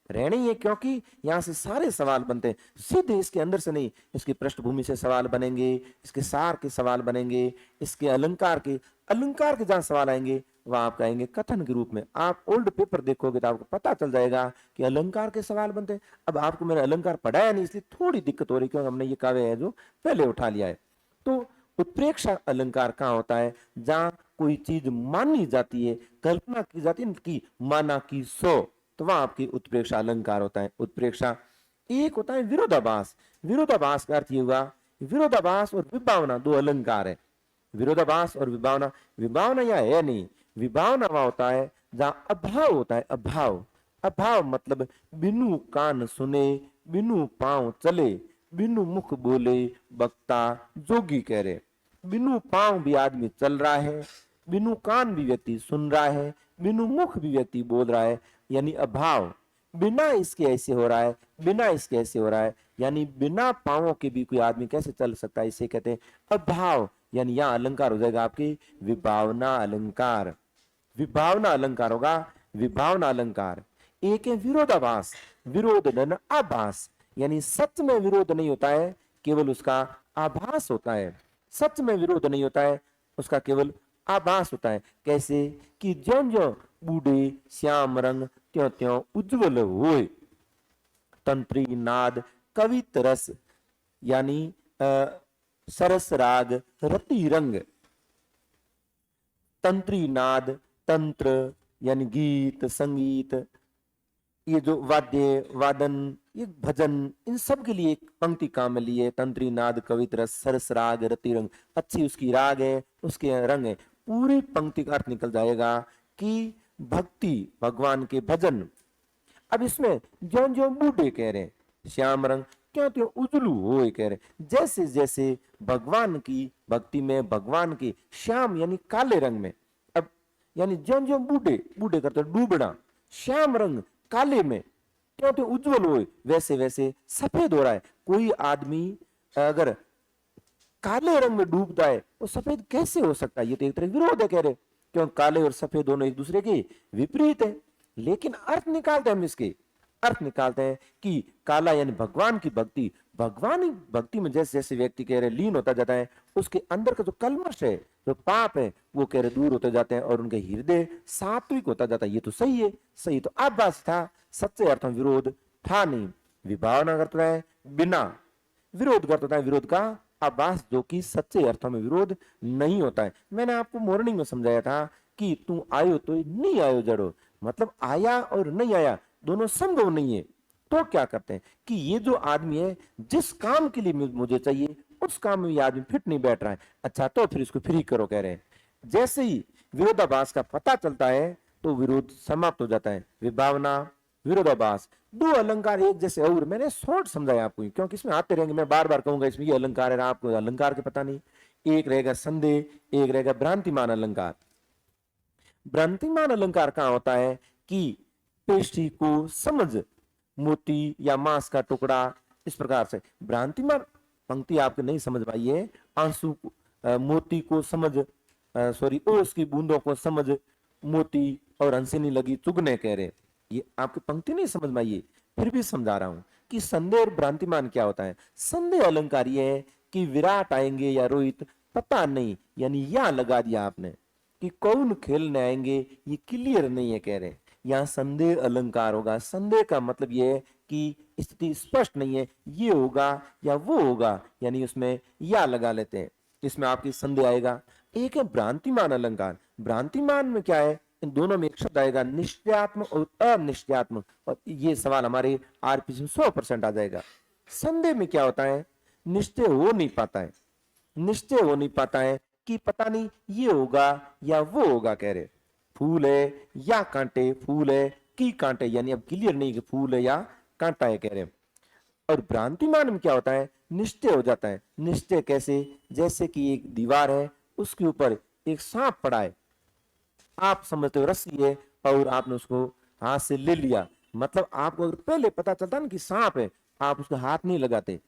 रहने ही है, क्योंकि यहां से सारे सवाल बनते हैं, सीधे इसके अंदर से नहीं, इसकी पृष्ठभूमि से सवाल बनेंगे, इसके सार के सवाल बनेंगे, इसके अलंकार के जहां सवाल आएंगे वहां आप कहेंगे कथन के रूप में। आप ओल्ड पेपर देखोगे तो आपको पता चल जाएगा कि अलंकार के सवाल बनते हैं। अब आपको मैंने अलंकार पढ़ाया नहीं, इसलिए थोड़ी दिक्कत हो रही, क्योंकि हमने ये काव्य है जो पहले उठा लिया है। तो उत्प्रेक्षा अलंकार कहाँ होता है, जहां कोई चीज मानी जाती है, कल्पना की जाती है कि माना की सो, तो वहां आपकी उत्प्रेक्षा अलंकार होता है। उत्प्रेक्षा एक होता है विरोधाभास। विरोधाभास का अर्थ ये हुआ, विरोधाभास और विभावना दो अलंकार है। विरोधाभास और विभावना, विभावना या है नहीं, विभावना वहां होता है जहां अभाव होता है। अभाव, अभाव मतलब बिनु कान सुने, बिनु पांव चले, बिनु मुख बोले वक्ता जोगी कह रहे। बिनु पांव भी आदमी चल रहा है, बिनु कान भी व्यक्ति सुन रहा है, बिनु मुख भी व्यक्ति बोल रहा है, यानी अभाव। बिना इसके ऐसे हो रहा है, बिना इसके ऐसे हो रहा है, यानी बिना पांवों के भी कोई आदमी कैसे चल सकता है, इसे कहते हैं अभाव। यानी यहां अलंकार हो जाएगा आपकी विभावना अलंकार। विभावना अलंकार होगा, विभावना अलंकार। एक है विरोधाभास, विरोध न आभास, यानी सच में विरोध नहीं होता है, केवल उसका आभास होता है। सच में विरोध नहीं होता है, उसका केवल आभास होता है। कैसे कि ज्यो ज्यो बूढ़े श्याम रंग त्यों त्यों उज्जवल होए, तंत्री नाद कवित रस, यानी सरस राग रति रंग। तंत्री नाद, तंत्र यानी गीत संगीत, ये जो वाद्य वादन, ये भजन, इन सब के लिए एक पंक्ति काम में लिए। तंत्री नाद कवित रस सरस राग रति रंग, अच्छी उसकी राग है, उसके रंग है। पूरी पंक्ति का अर्थ निकल जाएगा कि भक्ति, भगवान के भजन। अब इसमें जो जो बूढ़े कह रहे हैं श्याम रंग क्यों त्यों उजलू हो कह रहे, जैसे जैसे भगवान की भक्ति में, भगवान के श्याम यानी काले रंग में। अब यानी जो जो बूढ़े, बूढ़े करते डूबना, श्याम रंग काले में, क्यों त्यों उज्जवल हो, वैसे वैसे सफेद हो रहा है। कोई आदमी अगर काले रंग में डूबता है वो सफेद कैसे हो सकता है, ये तो एक तरह विरोध है कह रहे, क्यों काले और सफेद दोनों एक दूसरे के विपरीत है। लेकिन अर्थ निकालते हैं हम इसके, अर्थ निकालते हैं कि काला यानी भगवान की भक्ति, भगवान भक्ति में जैसे जैसे व्यक्ति कह रहे लीन होता जाता है, उसके अंदर का जो कल्मश है, जो पाप है, वो कह रहे दूर होते जाते हैं और उनके हृदय सात्विक होता जाता है। ये तो सही है, सही तो आभास था, सच्चे अर्थ में विरोध था नहीं। विभावना करता है बिना, विरोध करता है विरोध का आभास, जो कि सच्चे अर्थों में विरोध नहीं होता है। मैंने आपको मॉर्निंग में समझाया था कि तू आयो तो नहीं आयो जड़ो, मतलब आया और नहीं आया दोनों संभव नहीं है। तो क्या करते हैं कि ये जो आदमी है, जिस काम के लिए मुझे चाहिए उस काम में ये आदमी फिट नहीं बैठ रहा है, अच्छा तो फिर इसको फ्री करो कह रहे हैं। जैसे ही विरोधाभास का पता चलता है तो विरोध समाप्त हो जाता है। विभावना विरोधाभास दो अलंकार एक जैसे, और मैंने शॉर्ट समझाया आपको क्योंकि इसमें आते रहेंगे, मैं बार बार कहूंगा इसमें ये अलंकार है, आपको अलंकार के पता नहीं। एक रहेगा संदेह, एक रहेगा भ्रांतिमान अलंकार। भ्रांतिमान अलंकार कहां होता है कि पेशी को समझ, मोती या मांस का टुकड़ा, इस प्रकार से। भ्रांतिमान पंक्ति आपको नहीं समझ पाई है, आंसू मोती को समझ, सॉरी ओस की बूंदों को समझ, मोती और हंसनी लगी चुगने कह रहे, ये आपकी पंक्ति नहीं समझ में आई, फिर भी समझा रहा हूं कि संदेह और भ्रांतिमान क्या होता है। संदेह अलंकार ये है कि विराट आएंगे या रोहित पता नहीं, यानी यहां लगा दिया आपने कि कौन खेलने आएंगे ये क्लियर नहीं है कह रहे, यहाँ संदेह अलंकार होगा। संदेह का मतलब ये है कि स्थिति स्पष्ट नहीं है, ये होगा या वो होगा, यानी उसमें या लगा लेते हैं, इसमें आपकी संदेह आएगा। एक है भ्रांतिमान अलंकार। भ्रांतिमान में क्या है, इन दोनों में एक शब्द आएगा निश्चयात्मक और अनिश्चयात्मक, और ये सवाल हमारे आरपीसी में 100% आ जाएगा। संदेह में क्या होता है, निश्चय हो नहीं पाता है, निश्चय हो नहीं पाता है कि पता नहीं ये होगा या वो होगा कह रहे, फूल है या कांटे, फूल है कि कांटे, यानी अब क्लियर नहीं कि फूल है या कांटा है कह रहे। और भ्रांतिमान में क्या होता है, निश्चय हो जाता है। निश्चय कैसे, जैसे कि एक दीवार है उसके ऊपर एक सांप पड़ा है, आप समझते हो रस्सी है और आपने उसको हाथ से ले लिया, मतलब आपको अगर पहले पता चलता ना कि सांप है, आप उसको हाथ नहीं लगाते,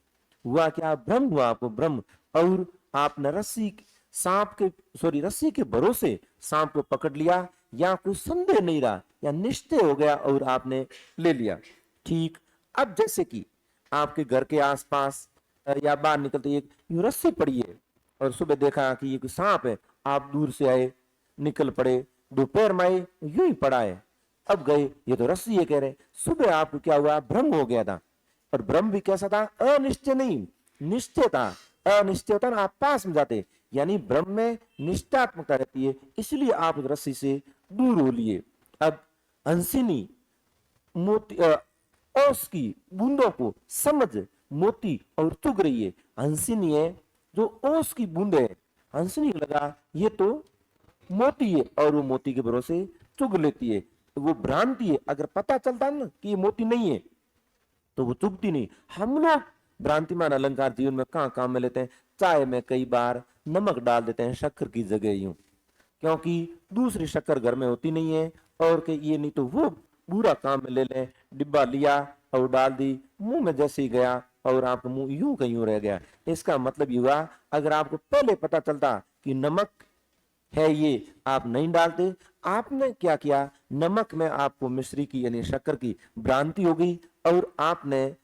हुआ क्या, भ्रम हुआ आपको, भ्रम, और आपने रस्सी सांप के सॉरी रस्सी के भरोसे सांप को पकड़ लिया, या कोई संदेह नहीं रहा, या निश्चय हो गया और आपने ले लिया। ठीक, अब जैसे कि आपके घर के आसपास या बाहर निकलते एक यूं रस्सी पड़ी है और सुबह देखा कि ये कोई सांप है, आप दूर से आए, निकल पड़े, दोपहर में आए यूं ही पड़ा है, अब गए ये तो रस्सी है कह रहे। सुबह आपको क्या हुआ, भ्रम हो गया था, और भ्रम भी कैसा था, अनिश्चय नहीं निश्चय था। अनिश्चय होता ना आप पास में जाते, यानी भ्रम में निष्ठात्मकता रहती है, इसलिए आप रस्सी से दूर हो लिए। अब हंसिनी मोती ओस की बूंदों को समझ मोती और चुग रही है। हंसिनी है जो ओस की बूंदे है, हंसिनी को लगा ये तो मोती है और वो मोती के भरोसे चुग लेती है। तो वो भ्रांति है, अगर पता चलता ना कि ये मोती नहीं है तो वो चुगती नहीं। हम लोग भ्रांतिमान अलंकार जीवन में कहाँ काम में लेते हैं? चाय में कई बार नमक डाल देते हैं शक्कर की जगह यूं, क्योंकि दूसरी शक्कर घर में होती नहीं है, और के ये नहीं तो वो बुरा काम में ले लें, डिब्बा लिया और डाल दी, मुंह में जैसे ही गया और आपका मुंह यूं का यूं रह गया। इसका मतलब ये हुआ, अगर आपको पहले पता चलता कि नमक है ये आप नहीं डालते। आपने क्या किया, नमक में आपको मिश्री की यानी शक्कर की भ्रांति हो गई और आपने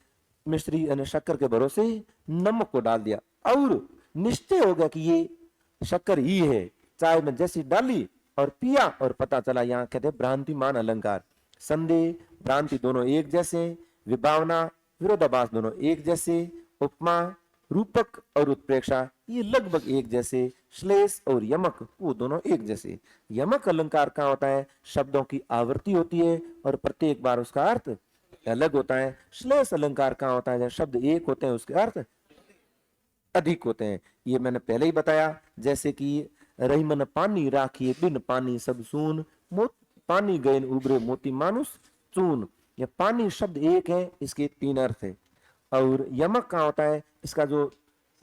मिश्री यानी शक्कर के भरोसे नमक को डाल दिया और निश्चय हो गया कि ये शक्कर ही है। चाय में जैसी डाली और पिया और पता चला, यहाँ कहते हैं भ्रांतिमान अलंकार। संदेह भ्रांति दोनों एक जैसे, विभावना विरोधाभास दोनों एक जैसे, उपमा रूपक और उत्प्रेक्षा ये लगभग एक जैसे, श्लेष और यमक वो दोनों एक जैसे। यमक अलंकार कहाँ होता है? शब्दों की आवृत्ति होती है और प्रत्येक बार उसका अर्थ अलग होता है। श्लेष अलंकार कहाँ होता है? जब शब्द एक होते हैं उसके अर्थ अधिक होते हैं। ये मैंने पहले ही बताया, जैसे कि रही मन पानी राखिए बिन पानी सब सून, पानी गए उबरे मोती मानुस चून। ये पानी शब्द एक है, इसके तीन अर्थ है। और यमक कहाँ होता है? इसका जो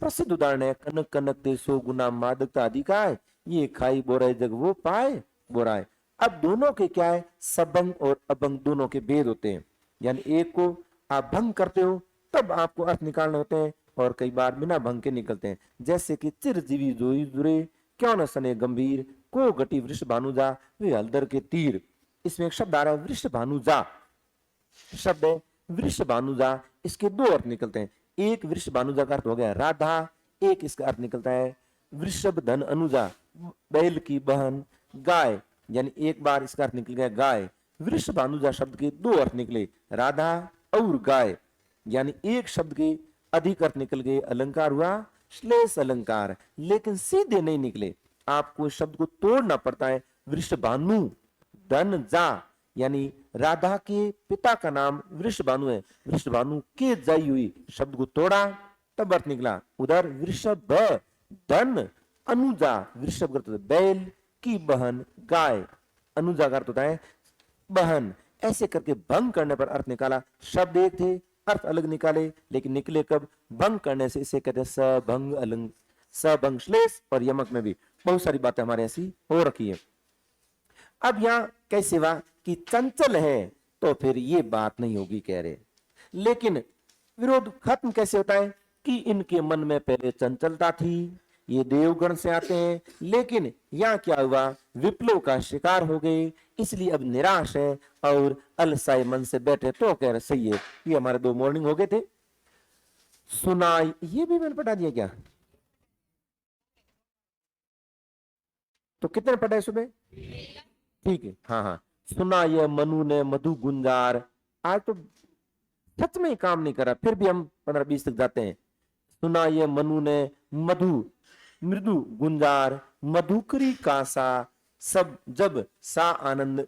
प्रसिद्ध उदाहरण है, कनक कनक ते सो गुना मादकता अधिकार, ये खाई बोराए जग वो पाए बोराए। अब दोनों के क्या है? सबंग और अभंग दोनों के भेद होते हैं। यानी एक को आप भंग करते हो तब आपको अर्थ निकालने होते हैं, और कई बार बिना भंग के निकलते हैं। जैसे कि चिरजीवी जोई जुरे क्यों न सने गंभीर, को घटी वृष भानुजा वे हलदर के तीर। इसमें एक शब्द आ रहा है वृष भानुजा, शब्द है वृष भानुजा, इसके दो अर्थ निकलते हैं। एक वृष भानुजा का अर्थ हो गया राधा, एक इसका अर्थ निकलता है वृषभ धन अनुजा, बैल की बहन गाय। यानी एक बार इसका अर्थ निकल गया गाय। वृष भानुजा शब्द के दो अर्थ निकले, राधा और गाय, यानी एक शब्द के अधिक अर्थ निकल गए। अलंकार हुआ श्लेष अलंकार, लेकिन सीधे नहीं निकले, आपको शब्द को तोड़ना पड़ता है। वृषभानु धन जा, यानी राधा के पिता का नाम वृषभानु है, वृषभानु के जाई हुई, शब्द को तोड़ा तब अर्थ निकला। उधर वृषभ धन अनुजा, वृषभ का बैल की बहन गाय, अनुजा का अर्थ होता है बहन। ऐसे करके भंग करने पर अर्थ निकाला। शब्द एक थे, अर्थ अलग निकाले, लेकिन निकले कब? भंग करने से। इसे कहते हैं सबंग अलंग, सबंग श्लेष। और यमक में भी बहुत सारी बातें हमारे ऐसी हो रखी है। अब यहाँ कैसे हुआ कि चंचल है तो फिर ये बात नहीं होगी कह रहे, लेकिन विरोध खत्म कैसे होता है कि इनके मन में पहले चंचलता थी, ये देवगण से आते हैं, लेकिन यहाँ क्या हुआ? विप्लव का शिकार हो गए, इसलिए अब निराश है और अलसाए मन से बैठे। तो कह रहे सही है, ये हमारे 2 मॉर्निंग हो गए थे। सुना, ये भी मैंने पढ़ा दिया क्या? तो कितने पढ़े सुबह? ठीक है, हाँ हाँ। सुना ये मनु ने मधु गुंजार, आज तो सच में ही काम नहीं करा, फिर भी हम 15-20 तक जाते हैं। सुना ये मनु ने मधु मृदु गुंजार, मधुकरी का सा सब जब सा आनंद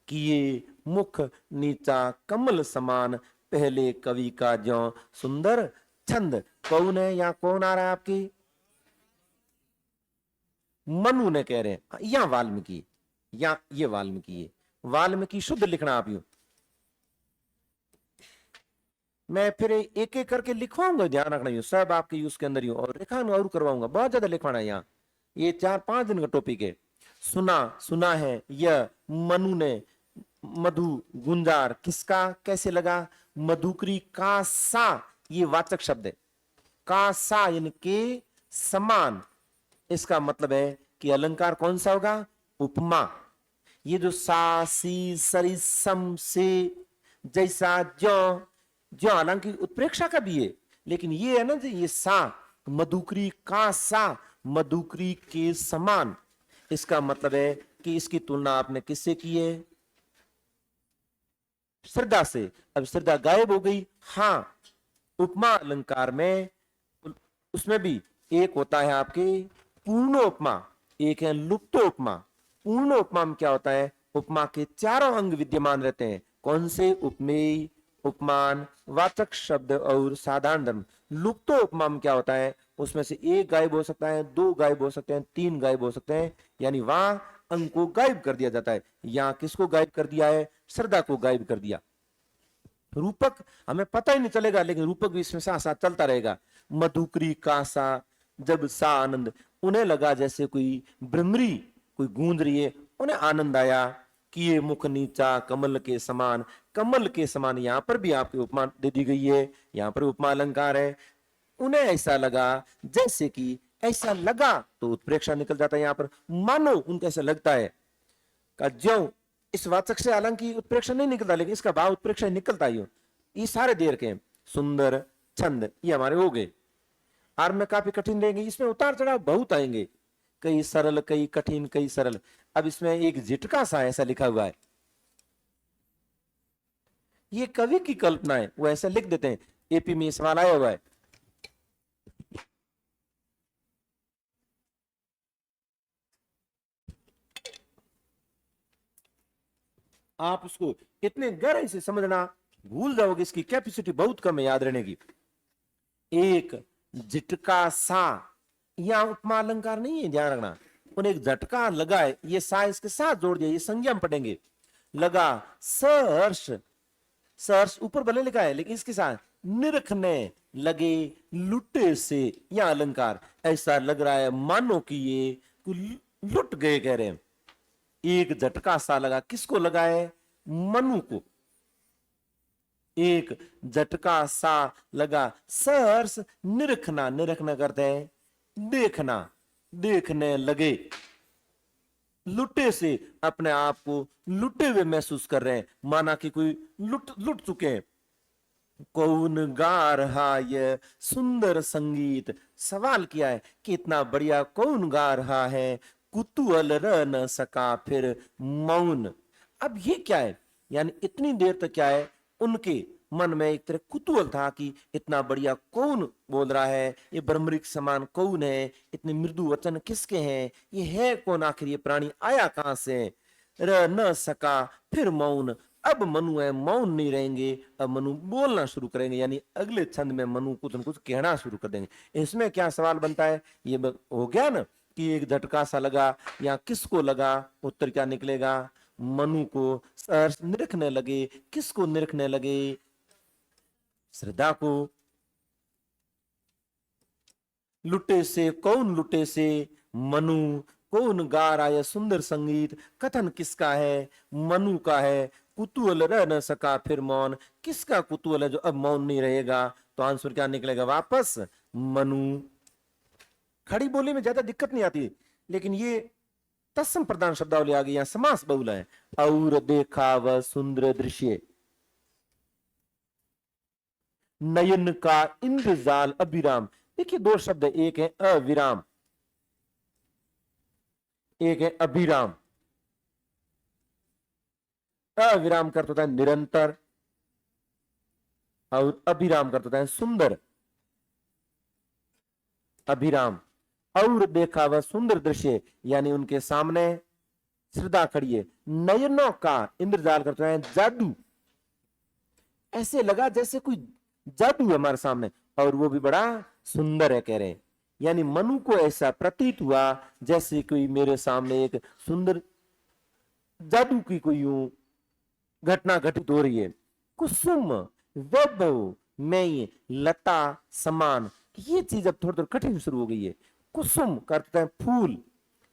किए, मुख नीचा कमल समान, पहले कवि का ज्यों सुंदर छंद। कौन है या कौन आ रहा है आपकी? मनु ने कह रहे हैं, या वाल्मीकि, या ये वाल्मीकि है। वाल्मीकि शुद्ध लिखना आप यूं, मैं फिर एक एक करके लिखवाऊंगा, ध्यान रखना, यूं सब आपके यूज के अंदर यूं, और रेखा और करवाऊंगा, बहुत ज्यादा लिखवाना है यहाँ। ये 4-5 दिन का टॉपिक है। सुना है यह मनु ने मधु गुंजार, किसका कैसे लगा? मधुकरी का सा, ये वाचक शब्द है, का सा यानी के समान। इसका मतलब है कि अलंकार कौन सा होगा? उपमा। ये जो सा सी सरी सम से जैसा ज्यों, ज्यों हालांकि उत्प्रेक्षा का भी है, लेकिन ये है ना ये सा, मधुकरी का सा, मधुकरी के समान। इसका मतलब है कि इसकी तुलना आपने किससे की है? श्रद्धा से। अब श्रद्धा गायब हो गई। हाँ, उपमा अलंकार में उसमें भी एक होता है आपके पूर्णोपमा, एक है लुप्तोपमा। पूर्णोपमा में क्या होता है? उपमा के चारों अंग विद्यमान रहते हैं। कौन से? उपमेय, उपमान, वाचक शब्द और साधारण धर्म। लुप्तो उपमा में क्या होता है, उसमें से एक गायब हो सकता है, दो गायब हो सकते हैं, तीन गायब हो सकते हैं, यानी वहां अंग को गायब कर दिया जाता है। यहाँ किसको गायब कर दिया है, श्रद्धा को गायब कर दिया। रूपक हमें पता ही नहीं चलेगा, लेकिन रूपक भी इसमें साथ साथ चलता रहेगा। मधुकरी कासा जब सा आनंद, उन्हें लगा जैसे कोई भ्रमरी कोई गूंज रही है, उन्हें आनंद आया कि ये मुख नीचा कमल के समान। कमल के समान यहां पर भी आपकी उपमा दे दी गई है, यहां पर उपमा अलंकार है। उन्हें ऐसा लगा जैसे कि, ऐसा लगा तो उत्प्रेक्षा निकल जाता है यहां पर, मानो उनको ऐसा लगता है का ज्यों। इस वाचक से हालांकि उत्प्रेक्षा नहीं निकलता, लेकिन इसका भाव उत्प्रेक्षा निकलता ही हो। ये सारे देर के सुंदर छंद ये हमारे हो गए। आर में काफी कठिन रहेंगे, इसमें उतार चढ़ाव बहुत आएंगे, कई सरल कई कठिन कई सरल। अब इसमें एक झिटका सा ऐसा लिखा हुआ है, ये कवि की कल्पना है, वो ऐसा लिख देते हैं। एपी में सवाल आया हुआ है, आप उसको इतने गहराई से समझना, भूल जाओगे, इसकी कैपेसिटी बहुत कम है याद रहने की। एक झटका सा, यहां उपमा अलंकार नहीं है, ध्यान रखना। उन्हें एक झटका लगा है, ये सा इसके साथ जोड़ दिया, ये संज्ञा में पढ़ेंगे। लगा सहर्ष, सहर्ष ऊपर भले लिखा है लेकिन इसके साथ निरखने लगे लुटे से, यह अलंकार ऐसा लग रहा है मानो कि ये लुट गए, कह रहे हैं। एक झटका सा लगा, किसको लगा है, मनु को। एक झटका सा लगा, सहर्ष निरखना, निरखना करते हैं देखना, देखने लगे, लुटे से अपने आप को लुटे हुए महसूस कर रहे हैं, माना कि कोई लुट चुके हैं। कौन गा रहा ये सुंदर संगीत, सवाल किया है कि इतना बढ़िया कौन गा रहा है, कुतूहल रह न सका फिर मौन। अब ये क्या है, यानी इतनी देर तक क्या है, उनके मन में एक तरह कुतूहल था कि इतना बढ़िया कौन बोल रहा है, ये ब्रह्मरिक समान कौन है, इतने मृदु वचन किसके हैं, ये है कौन, आखिर ये प्राणी आया कहां से। रह न सका फिर मौन, अब मनु है मौन नहीं रहेंगे, अब मनु बोलना शुरू करेंगे, यानी अगले छंद में मनु कुछ न कुछ कहना शुरू कर देंगे। इसमें क्या सवाल बनता है, ये हो गया ना कि एक झटका सा लगा, या किसको लगा, उत्तर क्या निकलेगा, मनु को। निरखने लगे, किसको निरखने लगे, श्रद्धा को। लुटे से, कौन लुटे से, मनु। कौन गा रहा है सुंदर संगीत, कथन किसका है, मनु का है। कुतूहल रह न सका फिर मौन, किसका कुतूहल है जो अब मौन नहीं रहेगा, तो आंसर क्या निकलेगा वापस, मनु। खड़ी बोली में ज्यादा दिक्कत नहीं आती, लेकिन ये तत्सम प्रधान शब्दावली आ गई, यहां समास बहुल है। और देखा वह सुंदर दृश्य, नयन का इंद्रजाल अभिराम। देखिए दो शब्द है, एक है अविराम, एक है अभिराम। अविराम करता होता है निरंतर, और अभिराम करता होता है सुंदर। अभिराम, और देखा वह सुंदर दृश्य, यानी उनके सामने श्रद्धा खड़ी है। नयनों का इंद्रजाल करता है जादू, ऐसे लगा जैसे कोई जादू है हमारे सामने, और वो भी बड़ा सुंदर है, कह रहे हैं। यानी मनु को ऐसा प्रतीत हुआ जैसे कोई मेरे सामने एक सुंदर जादू की कोई यूं घटना घटित हो रही है। कुसुम वैभव में लता समान, ये चीज अब थोड़ी थोड़ी कठिन शुरू हो गई है। कुसुम करते हैं फूल,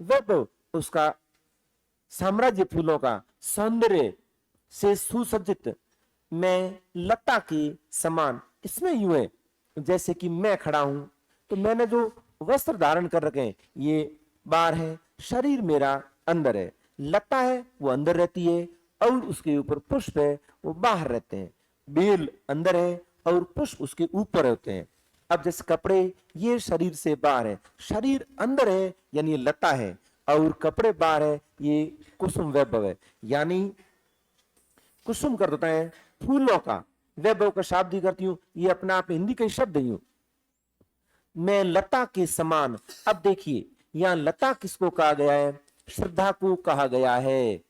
वैभव उसका साम्राज्य फूलों का, सौंदर्य से सुसज्जित, मैं लता के समान। इसमें यूं है जैसे कि मैं खड़ा हूं, तो मैंने जो वस्त्र धारण कर रखे हैं ये बाहर है, शरीर मेरा अंदर है, लता है वो अंदर रहती है, और उसके ऊपर पुष्प है वो बाहर रहते हैं। बेल अंदर है और पुष्प उसके ऊपर होते हैं। अब जैसे कपड़े ये शरीर से बाहर है, शरीर अंदर है यानी ये लता है, और कपड़े बाहर है ये कुसुम वैभव है। यानी कुसुम कर देता है फूलों का, वैभव का शाब्दी करती हूं, ये अपने आप हिंदी का शब्द ही हूं, मैं लता के समान। अब देखिए यहां लता किसको कहा गया है, श्रद्धा को कहा गया है।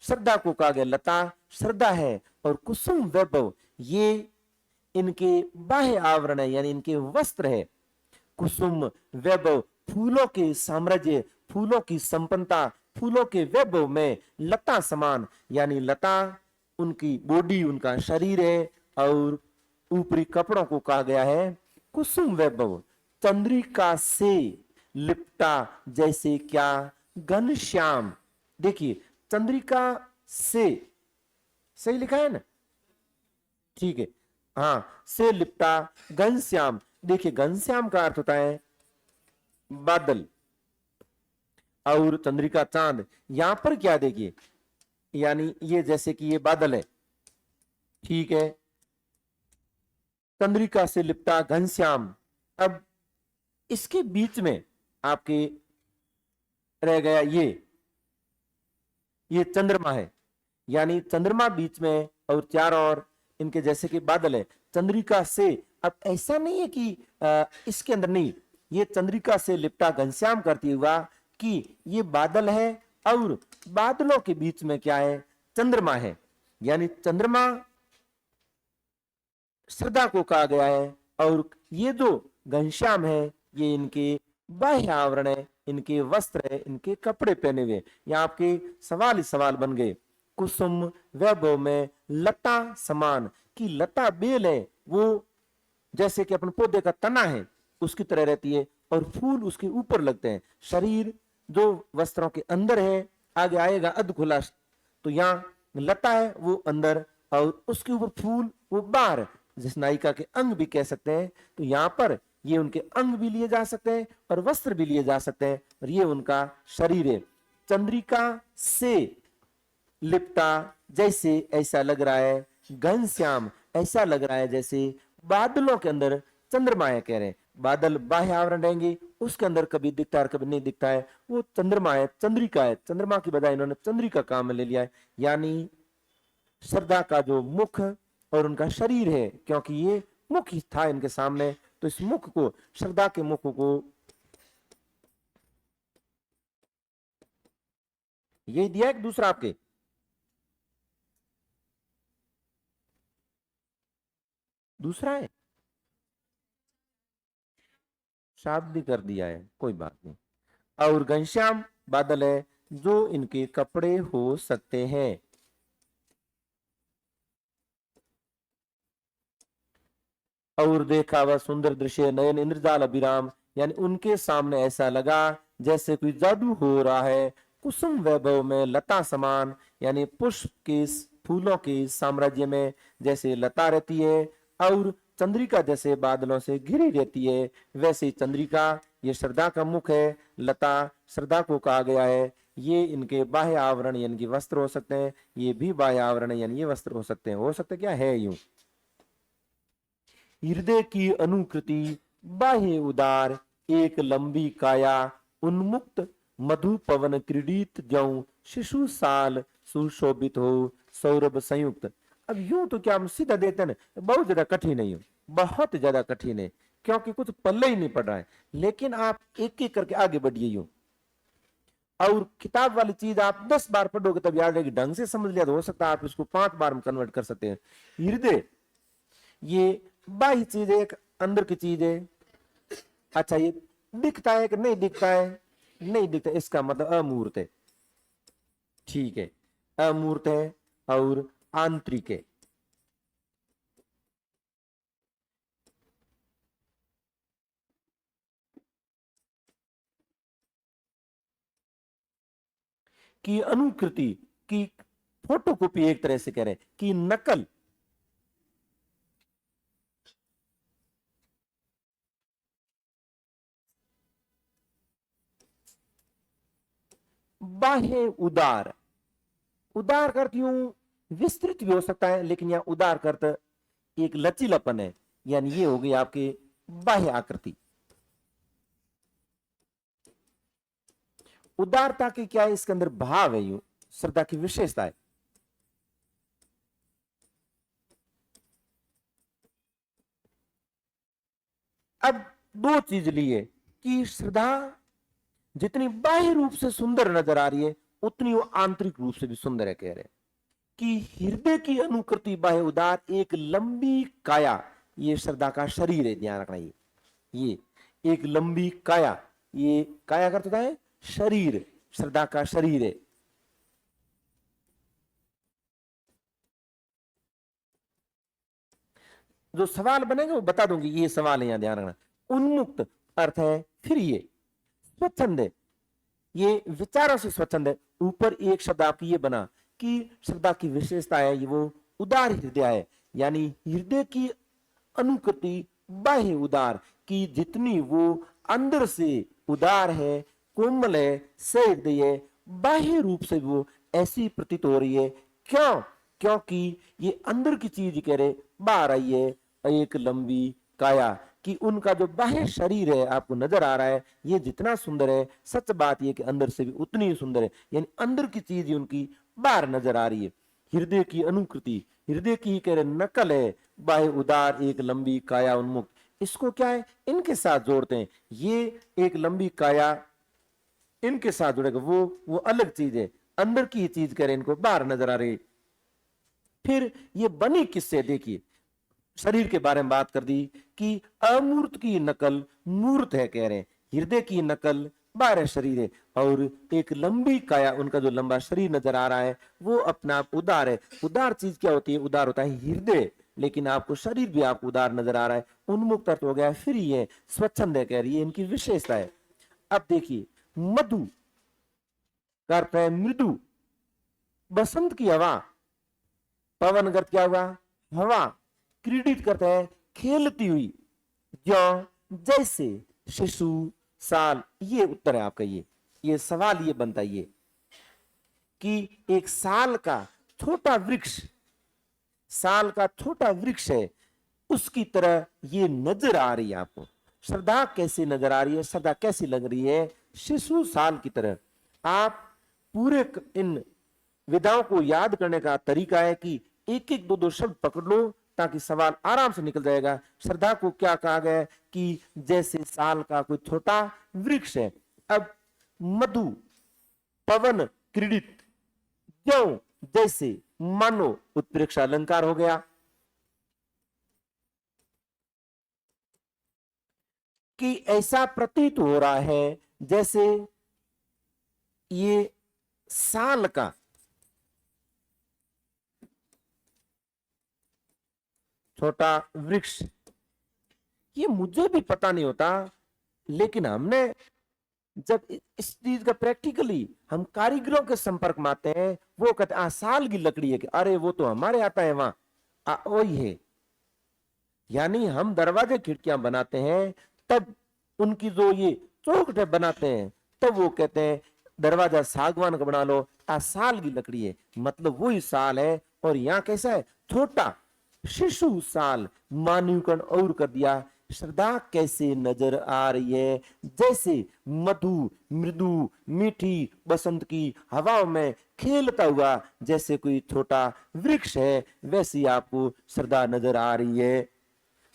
श्रद्धा को कहा गया, लता श्रद्धा है, और कुसुम वैभव ये इनके बाह्य आवरण है, यानी इनके वस्त्र है। कुसुम वैभव फूलों के साम्राज्य, फूलों की संपन्नता, फूलों के वैभव में लता समान, यानी लता उनकी बॉडी, उनका शरीर है, और ऊपरी कपड़ों को कहा गया है कुसुम वैभव। चंद्रिका से लिपटा जैसे क्या घनश्याम। देखिए चंद्रिका से, सही लिखा है ना, ठीक है, हाँ, से लिपटा घनश्याम। देखिए घनश्याम का अर्थ होता है बादल, और चंद्रिका चांद। यहां पर क्या देखिए, यानी ये जैसे कि ये बादल है, ठीक है, चंद्रिका से लिपटा घनश्याम। अब इसके बीच में आपके रह गया ये चंद्रमा है, यानी चंद्रमा बीच में और चारों ओर इनके जैसे कि बादल है। चंद्रिका से, अब ऐसा नहीं है कि इसके अंदर नहीं, ये चंद्रिका से लिपटा घनश्याम करती हुआ कि ये बादल है और बादलों के बीच में क्या है, चंद्रमा है, यानी चंद्रमा श्रद्धा को कहा गया है। और ये जो घनश्याम है ये इनके बाह्य आवरण है, इनके वस्त्र है, इनके कपड़े पहने हुए। यहाँ आपके सवाल ही सवाल बन गए। कुसुम वैभव में लता समान, की लता बेल है वो जैसे कि अपन पौधे का तना है उसकी तरह रहती है, और फूल उसके ऊपर लगते हैं। शरीर जो वस्त्रों के अंदर है, आगे आएगा अध खुला, तो यहाँ लता है वो अंदर और उसके ऊपर फूल वो बाहर, जिस नायिका के अंग भी कह सकते हैं। तो यहाँ पर ये उनके अंग भी लिए जा सकते हैं और वस्त्र भी लिए जा सकते हैं, और ये उनका शरीर है। चंद्रिका से लिपटा जैसे ऐसा लग रहा है घनश्याम, ऐसा लग रहा है जैसे बादलों के अंदर चंद्रमा है। कह रहे हैं बादल बाह्य आवरण रहेंगे, उसके अंदर कभी दिखता है कभी नहीं दिखता है, वो चंद्रमा है, चंद्रिका है। चंद्रमा की बजाय इन्होंने चंद्रिका काम में ले लिया है, यानी श्रद्धा का जो मुख और उनका शरीर है, क्योंकि ये मुख ही था इनके सामने, तो इस मुख को, श्रद्धा के मुख को यही दिया एक दूसरा आपके, दूसरा है, शादी कर दिया है, कोई बात नहीं। और घनश्याम बादल है जो इनके कपड़े हो सकते हैं। और देखा वह सुंदर दृश्य नयन इंद्रजाल अभिराम, यानी उनके सामने ऐसा लगा जैसे कोई जादू हो रहा है। कुसुम वैभव में लता समान, यानी पुष्प के फूलों के साम्राज्य में जैसे लता रहती है, और चंद्रिका जैसे बादलों से घिरी रहती है, वैसे चंद्रिका ये श्रद्धा का मुख है, लता श्रद्धा को कहा गया है। ये इनके बाह्य आवरण यानी कि वस्त्र हो सकते हैं, ये भी बाह्य आवरण यानी ये वस्त्र हो सकते हैं। हो सकते क्या है यूं, हृदय की अनुकृति बाह्य उदार, एक लंबी काया उन्मुक्त मधु पवन क्रीडित जौ शिशु साल सुशोभित हो सौरभ संयुक्त। अब यूं तो क्या हम सीधा देते हैं, बहुत ज्यादा कठिन है, बहुत ज्यादा कठिन है, क्योंकि कुछ पल्ले ही नहीं पड़ रहा है। लेकिन आप एक एक करके आगे बढ़िए यूं, और किताब वाली चीज आप 10 बार पढ़ोगे तब याद रहेगी। ढंग से समझ लिया तो हो सकता है आप इसको 5 बार में कन्वर्ट कर सकते हैं। हृदय ये बाह्य चीज है, एक अंदर की चीज है। अच्छा ये दिखता है कि नहीं दिखता है, नहीं दिखता, इसका मतलब अमूर्त है, ठीक है, अमूर्त है और आंतरिक है। की अनुकृति की फोटोकॉपी, एक तरह से कह रहे हैं कि नकल। बाह्य उदार, उदार का अर्थ यूं विस्तृत भी हो सकता है, लेकिन यहां उदार का अर्थ एक लचीलापन है, यानी ये हो गई आपकी बाह्य आकृति। उदारता की क्या है, इसके अंदर भाव है, यूं श्रद्धा की विशेषता है। अब दो चीज लिए कि श्रद्धा जितनी बाह्य रूप से सुंदर नजर आ रही है, उतनी वो आंतरिक रूप से भी सुंदर है, कह रहे हैं। कि हृदय की अनुकृति बाह्य उदार एक लंबी काया, ये श्रद्धा का शरीर है, ध्यान रखना। ये एक लंबी काया, ये काया का अर्थ होता है शरीर, श्रद्धा का शरीर है। जो सवाल बनेगा वो बता दूंगी, ये सवाल है, यहां ध्यान रखना। उन्मुक्त अर्थ है फिर ये स्वच्छंद है, ये विचारों से स्वच्छंद है। ऊपर एक शब्द आपकी ये बना कि श्रद्धा की विशेषता है ये वो उदार हृदय है, यानी हृदय की अनुकृति बाह्य उदार की जितनी वो अंदर से उदार है, कोमल है, सहृदय है, बाह्य रूप से वो ऐसी प्रतीत हो रही है। क्यों? क्योंकि ये अंदर की चीज कह रहे बाहर आई है। एक लंबी काया कि उनका जो बाह्य शरीर है आपको नजर आ रहा है, ये जितना सुंदर है, सच बात ये कि अंदर से भी उतनी ही सुंदर है, यानी अंदर की चीज उनकी बाहर नजर आ रही है। हृदय की अनुकृति, हृदय की कह रहे नकल है, बाह्य उदार एक लंबी काया उन्मुक्त। इसको क्या है, इनके साथ जोड़ते हैं। ये एक लंबी काया इनके साथ जुड़ेगा, वो अलग चीज है, अंदर की चीज कह रहे इनको बाहर नजर आ रही। फिर ये बनी किससे, देखिए शरीर के बारे में बात कर दी कि अमूर्त की नकल मूर्त है, कह रहे हैं हृदय की नकल बाहर शरीर है, और एक लंबी काया, उनका जो लंबा शरीर नजर आ रहा है वो अपना आप उदार है। उदार चीज क्या होती है, उदार होता है हृदय, लेकिन आपको शरीर भी आपको उदार नजर आ रहा है। उन्मुक्त अर्थ हो गया फिर ये स्वच्छंद है, कह रही है इनकी विशेषता है। अब देखिए मधु का अर्थ है मृदु, बसंत की हवा, पवन गर्त क्या हुआ हवा, क्रीडित करता है खेलती हुई, ज्यों जैसे शिशु साल। ये उत्तर है आपका, ये सवाल ये बनता है ये कि एक साल का छोटा वृक्ष, साल का छोटा वृक्ष है, उसकी तरह ये नजर आ रही है आपको। श्रद्धा कैसे नजर आ रही है, श्रद्धा कैसी लग रही है, शिशु साल की तरह। आप पूरे इन विधाओं को याद करने का तरीका है कि एक एक दो दो शब्द पकड़ लो ताकि सवाल आराम से निकल जाएगा। श्रद्धा को क्या कहा गया है कि जैसे साल का कोई छोटा वृक्ष है। अब मधु, पवन, क्रीडित, ज्यों जैसे, मानो, उत्प्रेक्षा अलंकार हो गया कि ऐसा प्रतीत हो रहा है जैसे ये साल का छोटा वृक्ष। ये मुझे भी पता नहीं होता, लेकिन हमने जब इस चीज का प्रैक्टिकली हम कारीगरों के संपर्क में आते हैं, वो कहते हैं साल की लकड़ी है कि अरे वो तो हमारे आता है वहां वही है। यानी हम दरवाजे खिड़कियां बनाते हैं, तब उनकी जो ये चौखटे बनाते हैं, तब वो कहते हैं दरवाजा सागवान का बना लो, साल की लकड़ी है, मतलब वही साल है। और यहाँ कैसा है, छोटा शिशु साल, मानवीकरण और कर दिया। श्रद्धा कैसे नजर आ रही है, जैसे मधु, मृदु, मीठी बसंत की हवाओं में खेलता हुआ जैसे कोई छोटा वृक्ष है, वैसी आपको श्रद्धा नजर आ रही है।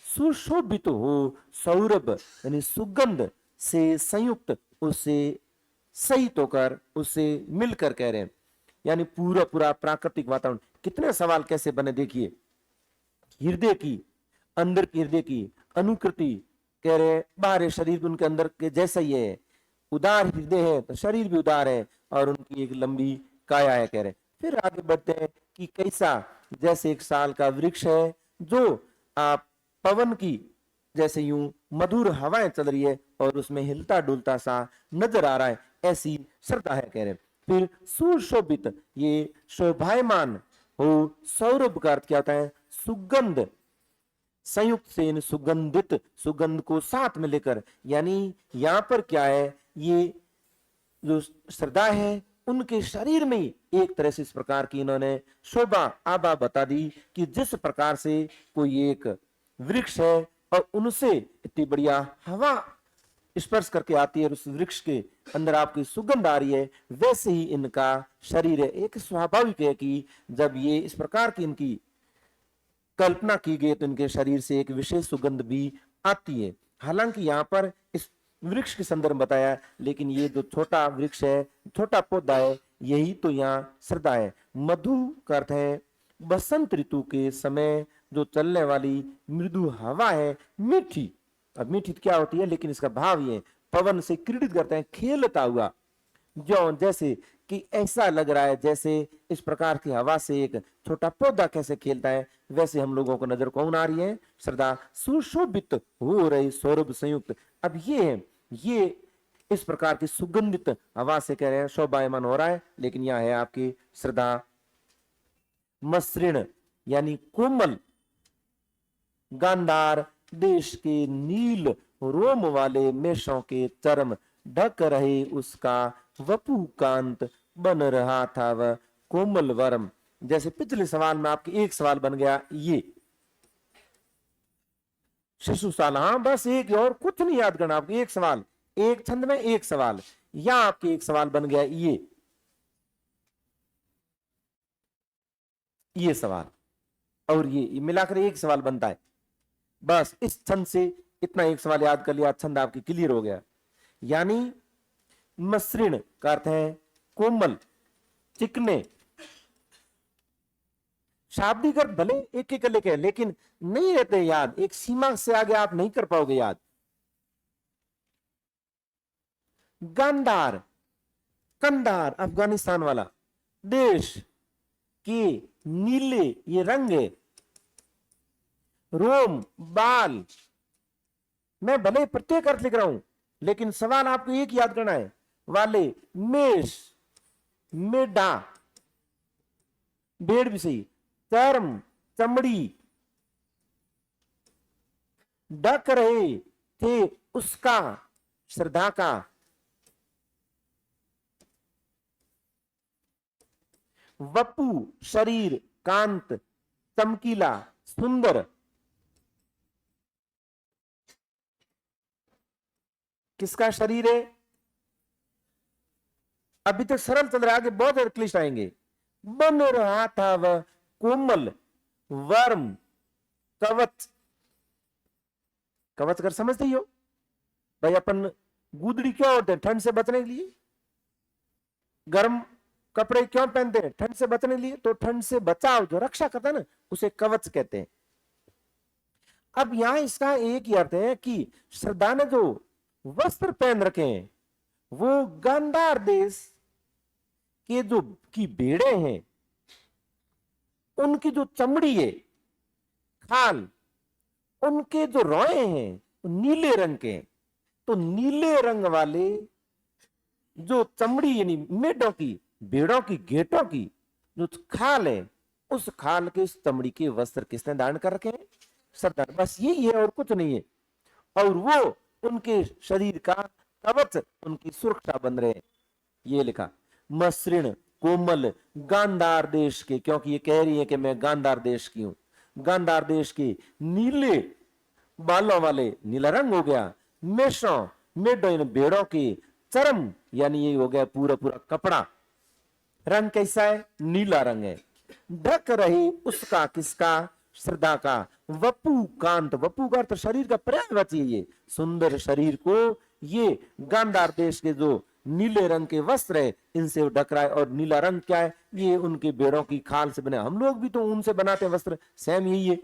सुशोभित हो, सौरभ यानी सुगंध से संयुक्त, उससे सहित होकर, उससे मिलकर, कह रहे हैं यानी पूरा पूरा प्राकृतिक वातावरण। कितने सवाल कैसे बने देखिए। हृदय की, अंदर की हृदय की अनुकृति, कह रहे बाहर शरीर उनके अंदर के जैसा ही है। उदार हृदय है तो शरीर भी उदार है, और उनकी एक लंबी काया है, कह रहे। फिर आगे बढ़ते हैं कि कैसा, जैसे एक साल का वृक्ष है जो आप पवन की जैसे यूं मधुर हवाएं चल रही है और उसमें हिलता डुलता सा नजर आ रहा है, ऐसी श्रद्धा है, कह रहे। फिर सुशोभित, ये शोभायमान हो। सौरभ का अर्थ क्या होता है, सुगंध, संयुक्त से सुगंधित, सुगंध को साथ में लेकर। यानी यहां पर क्या है, ये जो श्रद्धा है उनके शरीर में एक तरह से इस प्रकार की इन्होंने शोभा आभा बता दी कि जिस प्रकार से कोई एक वृक्ष है और उनसे इतनी बढ़िया हवा स्पर्श करके आती है और उस वृक्ष के अंदर आपकी सुगंध आ रही है, वैसे ही इनका शरीर है। एक स्वाभाविक है कि जब ये इस प्रकार की इनकी कल्पना की गई तो इनके शरीर से एक विशेष सुगंध भी आती है। हालांकि यहाँ पर इस वृक्ष के संदर्भ में बताया, लेकिन ये जो छोटा वृक्ष है, छोटा पौधा है, यही तो यहाँ श्रद्धा है। मधु का अर्थ है बसंत ऋतु के समय जो चलने वाली मृदु हवा है, मीठी। अब मीठी क्या होती है, लेकिन इसका भाव ये पवन से क्रीडित करते हैं, खेलता हुआ, जो जैसे कि ऐसा लग रहा है जैसे इस प्रकार की हवा से एक छोटा पौधा कैसे खेलता है, वैसे हम लोगों को नजर कौन आ रही है, श्रद्धा सुशोभित हो रही सौरभ संयुक्त। अब ये इस प्रकार की सुगंधित हवा से कह रहे हैं शोभायमान हो रहा है, लेकिन यह है आपकी श्रद्धा मसृण यानी कोमल, गांधार देश के नील रोम वाले मेषों के चरम ढक रहे उसका वपु कांत बन रहा था वह कोमल वर्म। जैसे पिछले सवाल में आपके एक सवाल बन गया ये शिशुशाला, हाँ बस एक, और कुछ नहीं याद करना आपको, एक सवाल, एक छंद में एक सवाल, या आपके एक सवाल बन गया ये सवाल, और ये मिलाकर एक सवाल बनता है। बस इस छंद से इतना एक सवाल याद कर लिया, छंद आपकी क्लियर हो गया। यानी मसृण का अर्थ है कोमल, चिकने। शाब्दिक अर्थ भले एक एक लेके, लेकिन नहीं रहते याद, एक सीमा से आगे आप नहीं कर पाओगे याद। गांधार, कंधार अफगानिस्तान वाला देश के नीले ये रंग है, रोम बाल। मैं भले प्रत्येक अर्थ लिख रहा हूं, लेकिन सवाल आपको एक याद करना है, वाले मेष, मेढा, भेड़ भी सही, चर्म चमड़ी, ढक रहे थे उसका श्रद्धा का, वपु शरीर, कांत चमकीला सुंदर। किसका शरीर है, अभी तक सरल चल रहा है, आगे बहुत क्लिष्ट आएंगे। बन रहा था वह कोमल वर्म कवच। कवच कर समझते ही हो भाई, अपन गुदड़ी क्यों होते हैं, ठंड से बचने के लिए। गर्म कपड़े क्यों पहनते हैं, ठंड से बचने के लिए। तो ठंड से बचाव जो रक्षा करता है ना, उसे कवच कहते हैं। अब यहां इसका एक ही अर्थ है कि श्रद्धा ने जो वस्त्र पहन रखे हैं वो गांधार देश के जो की भेड़े हैं उनकी जो चमड़ी है, खाल, उनके जो रोए हैं नीले रंग के। तो नीले रंग वाले जो चमड़ी यानी मेढों की, भेड़ों की, गेटों की जो खाल है, उस खाल के इस चमड़ी के वस्त्र किसने धारण कर रखे हैं, श्रद्धा। बस यही है और कुछ नहीं है। और वो उनके शरीर का कवच, उनकी सुरक्षा बन रहे। ये लिखा मसृण कोमल गांधार देश के, क्योंकि ये कह रही है कि मैं गांधार देश की हूं। गांधार देश के नीले बालों वाले, नीला रंग हो गया, मेषों मेढों इन भेड़ों के चरम यानी ये हो गया पूरा पूरा कपड़ा, रंग कैसा है, नीला रंग है। ढक रही उसका किसका, श्रद्धा का वपु कांत। वपु का अर्थ शरीर का पर्यायवाची है, ये सुंदर शरीर को ये गांधार देश के जो नीले रंग के वस्त्र है इनसे ढक रहा है। और नीला रंग क्या है, ये उनके भेड़ों की खाल से बने, हम लोग भी तो उनसे बनाते हैं वस्त्र, सेम यही है।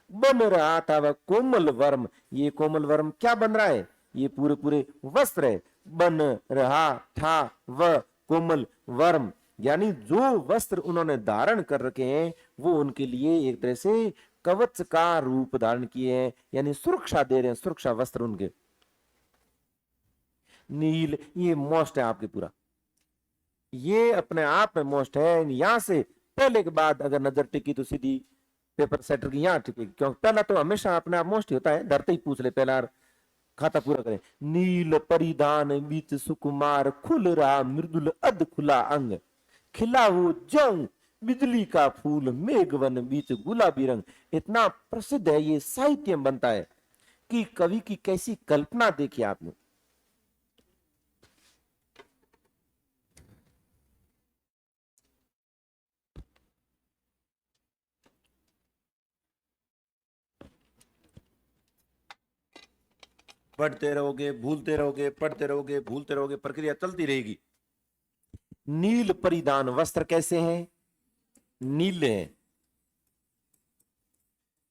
बन रहा था वह कोमल वर्म, ये कोमल वर्म क्या बन रहा है, ये पूरे पूरे वस्त्र है। बन रहा था वह कोमल वर्म, यानी जो वस्त्र उन्होंने धारण कर रखे हैं वो उनके लिए एक तरह से कवच का रूप धारण किए हैं, यानी सुरक्षा दे रहे हैं, सुरक्षा वस्त्र उनके। नील ये मोस्ट है आपके पूरा, ये अपने आप में मोस्ट है। यहां से पहले के बाद अगर नजर टिकी तो सीधी पेपर सेटर की यहां टिकेगी, क्योंकि पहला तो हमेशा अपने आप मोस्ट ही होता है, धरते ही पूछ ले पहला खाता पूरा करें। नील परिधान बीच सुकुमार, खुल रहा मृदुल अध खुला अंग, खिला वो जंग बिजली का फूल, मेघवन बीच गुलाबी रंग। इतना प्रसिद्ध है ये, साहित्य में बनता है कि कवि की कैसी कल्पना देखी आपने। पढ़ते रहोगे भूलते रहोगे, पढ़ते रहोगे भूलते रहोगे, प्रक्रिया चलती रहेगी। नील परिधान वस्त्र कैसे हैं? नीले हैं,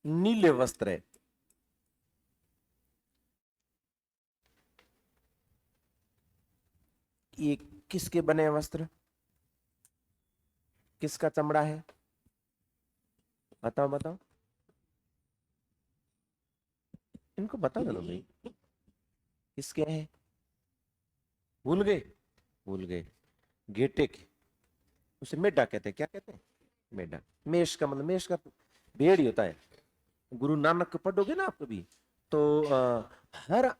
नीले वस्त्र है। ये किसके बने हैं वस्त्र? किसका चमड़ा है? बताओ बताओ, इनको बता दो भाई, किसके हैं? भूल गए? भूल गए। गेटे के, उसे मेढा कहते हैं। क्या कहते हैं? मेढा। मेष का मतलब, मेष का भेड़ ही होता है। गुरु नानक को पढ़ोगे ना आप कभी, तो हर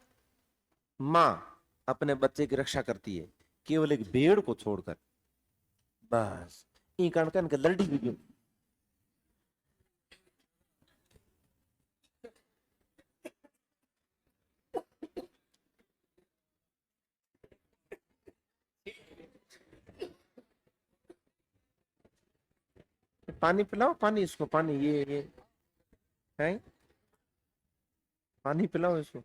माँ अपने बच्चे की रक्षा करती है, केवल एक भेड़ को छोड़कर। बस ई कारण लड़डी भी क्यों। पानी पिलाओ, पानी इसको, पानी ये है, पानी पिलाओ इसको।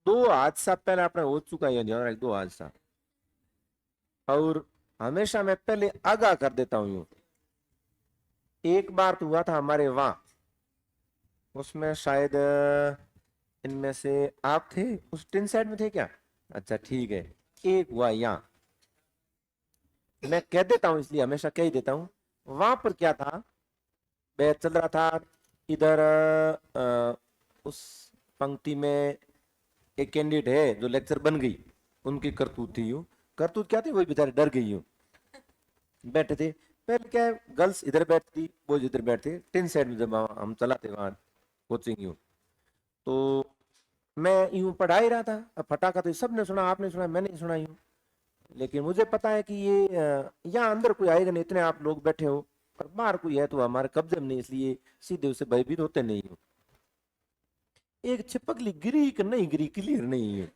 दो हादसा पहले आपने हो चुका है, ध्यान रख, दो हादसा। और हमेशा मैं पहले आगाह कर देता हूं यूं। एक बार तो हुआ था हमारे वहां, उसमें शायद इनमें से आप थे, उस टिन साइड में थे क्या? अच्छा ठीक है। एक हुआ यहाँ, मैं कह देता हूं इसलिए हमेशा कह ही देता हूं। वहां पर क्या था, बैच चल रहा था इधर, उस पंक्ति में एक कैंडिडेट है जो लेक्चर बन गई, उनकी करतूत थी यूं। करतूत क्या थी, वही बेचारे डर गई यूं। बैठे थे, पहले क्या है, गर्ल्स इधर बैठती, बॉयज इधर बैठते, टिन साइड में जब हम चलाते वहां कोचिंग यूं। तो मैं यूं पढ़ा ही रहा था, अब फटाका तो सबने सुना, आपने सुना, मैंने नहीं सुना यूं। लेकिन मुझे पता है कि ये यहाँ अंदर कोई आएगा नहीं, इतने आप लोग बैठे हो, और बाहर कोई है तो हमारे कब्जे में नहीं, इसलिए सीधे उसे भयभीत होते नहीं हो। एक छिपकली गिरी कि नहीं गिरी क्लियर नहीं है,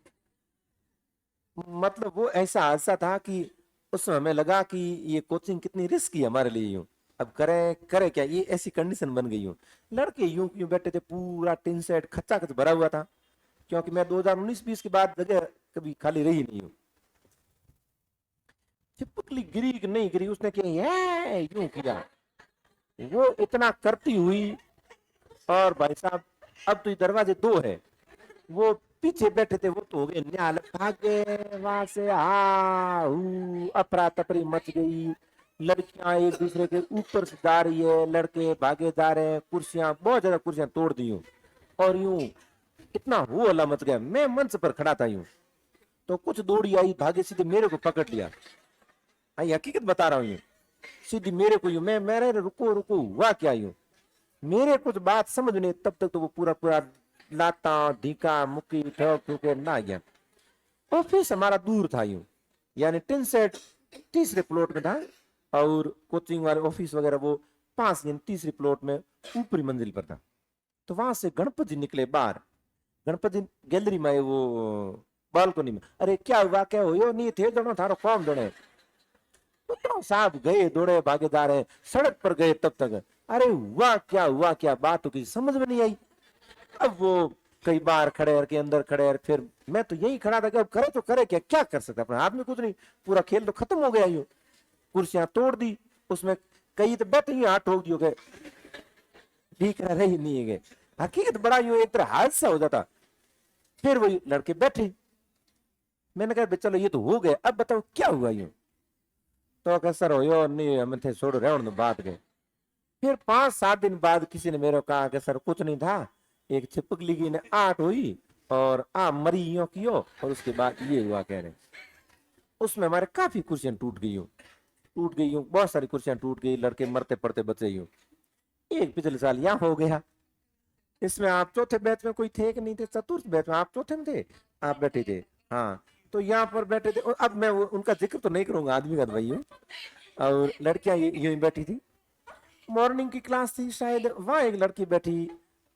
मतलब वो ऐसा हादसा था कि उसमें हमें लगा कि ये कोचिंग कितनी रिस्की है हमारे लिए यूं। अब करें करें क्या, ये ऐसी कंडीशन बन गई यूं। लड़के यूं यूं बैठे थे, पूरा टिन सेट खच्चा खच भरा हुआ था, क्योंकि मैं 2019-20 के बाद जगह कभी खाली रही नहीं हूँ। छिपकली गिरी कि नहीं गिरी, उसने किया यूं किया, वो इतना करती हुई। और भाई साहब, अब तो ये दरवाजे दो है, वो पीछे बैठे थे, वो तो हो गए न्याल, भागे वहां से, अफरा तफरी मच गई। लड़कियां एक दूसरे के ऊपर से जा रही है, लड़के भागे जा रहे हैं, कुर्सियां, बहुत ज्यादा कुर्सियां तोड़ दी हूं। और यूं इतना हो हल्ला मच गया, मैं मंच पर खड़ा था यूं, तो कुछ दौड़ी आई, भागे सीधे मेरे को पकड़ लिया। आई हकीकत बता रहा हूँ यूं, सीधी मेरे को यूं, मैं मेरे रुको रुको, हुआ क्या यूं, मेरे कुछ बात समझ नहीं, तब तक तो वो पूरा पूरा लाता ढीका मुक्की ठोक ठोके ना गया। ऑफिस हमारा दूर था यूं, यानी टिन सेट तीसरे प्लॉट में था, और कोचिंग वाले ऑफिस वगैरह वो पांच, यानी तीसरी प्लॉट में ऊपरी मंजिल पर था। तो वहां से गणपत जी निकले बाहर, गणपत जी गैलरी में, वो बालकोनी में। अरे क्या हुआ, क्या हो नहीं थे दोनों, थारो कौन दोनों, तो साहब गए दौड़े भागे जा रहे, सड़क पर गए तब तक। अरे हुआ क्या बात तो किसी समझ में नहीं आई। अब वो कई बार खड़े के अंदर खड़े, फिर मैं तो यही खड़ा था कि अब करे तो करे क्या, क्या कर सकता, अपने हाथ में कुछ नहीं, पूरा खेल तो खत्म हो गया। यूं कुर्सियां तोड़ दी, उसमें कई तो बैठे ही हाथ ठोक दिए गए, ठीक रहे नहीं गए। हकीकत बड़ा यूं एक तरह हादसा हो जाता। फिर वही लड़के बैठे, मैंने कहा चलो ये तो हो गया, अब बताओ क्या हुआ यूं। तो कहा सर हो नहीं, हम थे छोड़ो रहने दो, बात गए। फिर 5-7 दिन बाद किसी ने मेरे को कहा कि सर कुछ नहीं था, एक छिपकली की ने आठ हुई और आ मरी यो कियो, और उसके बाद ये हुआ कह रहे। उसमें हमारे काफी कुर्सियां टूट गई हूँ, बहुत सारी कुर्सियां टूट गई, लड़के मरते पड़ते बचे यूं। एक पिछले साल यहाँ हो गया, इसमें आप चौथे बैच में कोई थे कि नहीं थे, चतुर्थ बैच में आप चौथे में थे, आप बैठे थे। हाँ, तो यहाँ पर बैठे थे, और अब मैं उनका जिक्र तो नहीं करूंगा, आदमी का भाई हूँ। और लड़कियां यूं ही बैठी थी, मॉर्निंग की क्लास थी शायद, वहां एक लड़की बैठी,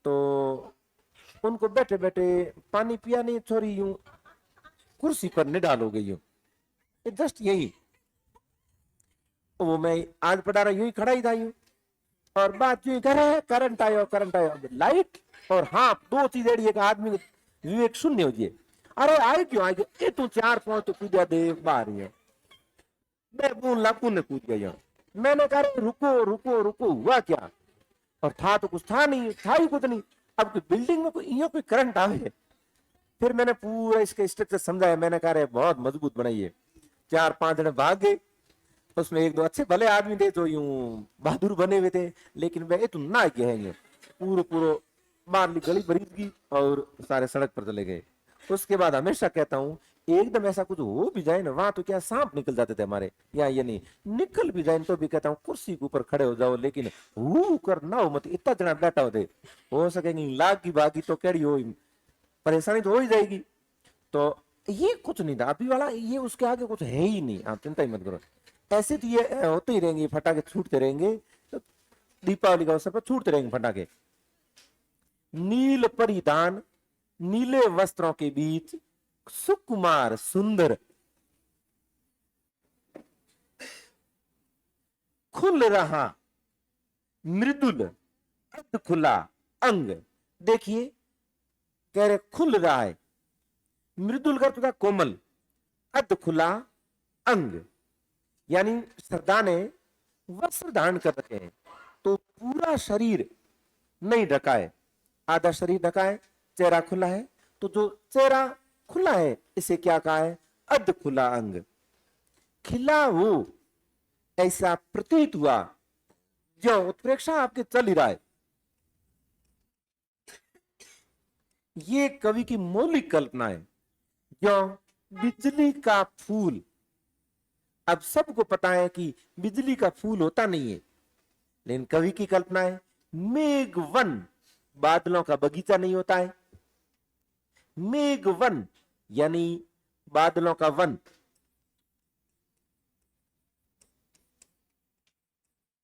तो उनको बैठे बैठे पानी पिया नहीं, छोरी यूं कुर्सी पर निडाल हो गई हूँ, जस्ट यही। वो मैं आज पढ़ा रहा यूं ही खड़ा ही था यूं, और बात यूं कर रहे, करंट आयो लाइट, और हाँ दो चीज एक आदमी विवेक शून्य हो जाए। अरे आए क्यों आए, ये तू 4-5 तो पूजा दे बाहर है, मैं बोलना कूद कूद गया। मैंने कहा रुको रुको रुको, हुआ क्या? और था तो कुछ था नहीं, था ही कुछ नहीं। अब कोई बिल्डिंग में कोई करंट आवे। फिर मैंने पूरा इसका स्ट्रक्चर समझाया। मैंने कहा बहुत मजबूत बनाइए। 4-5 जने भाग गए। उसमें 1-2 अच्छे भले आदमी थे जो यूं बहादुर बने हुए थे, लेकिन वे तो ना कहेंगे। पूरा पूरा मार ली, गली भरी गई और सारे सड़क पर चले गए। उसके बाद हमेशा कहता हूँ, एकदम ऐसा कुछ हो भी जाए ना, वहां तो क्या सांप निकल जाते थे हमारे यहाँ, ये नहीं निकल भी जाए तो भी कहता हूँ कुर्सी के ऊपर खड़े हो जाओ, लेकिन हु कर ना हो मत। इतना जना बैठा होते हो सकेंगे लाग की बागी तो कैडी हो, परेशानी तो हो ही जाएगी। तो ये कुछ नहीं था अभी वाला, ये उसके आगे कुछ है ही नहीं, आप चिंता ही मत करो। ऐसे तो ये होते ही रहेंगे, फटाके छूटते रहेंगे, तो दीपावली का अवसर पर छूटते रहेंगे फटाके। नील परिधान, नीले वस्त्रों के बीच सुकुमार सुंदर, खुल रहा मृदुल अर्ध खुला अंग। देखिए कह रहे खुल रहा है, मृदुल का तो कोमल, अर्ध खुला अंग, यानी श्रद्धा ने वस्त्र धारण कर रखे हैं तो पूरा शरीर नहीं ढका है, आधा शरीर ढका है, चेहरा खुला है। तो जो चेहरा खुला है इसे क्या कहा है? अर्ध खुला अंग। खिला हो ऐसा प्रतीत हुआ जो उत्प्रेक्षा आपके चल ही रहा है। ये कवि की मौलिक कल्पना है। जो बिजली का फूल, अब सबको पता है कि बिजली का फूल होता नहीं है, लेकिन कवि की कल्पना है मेघवन, बादलों का बगीचा नहीं होता है। मेघवन यानी बादलों का वन,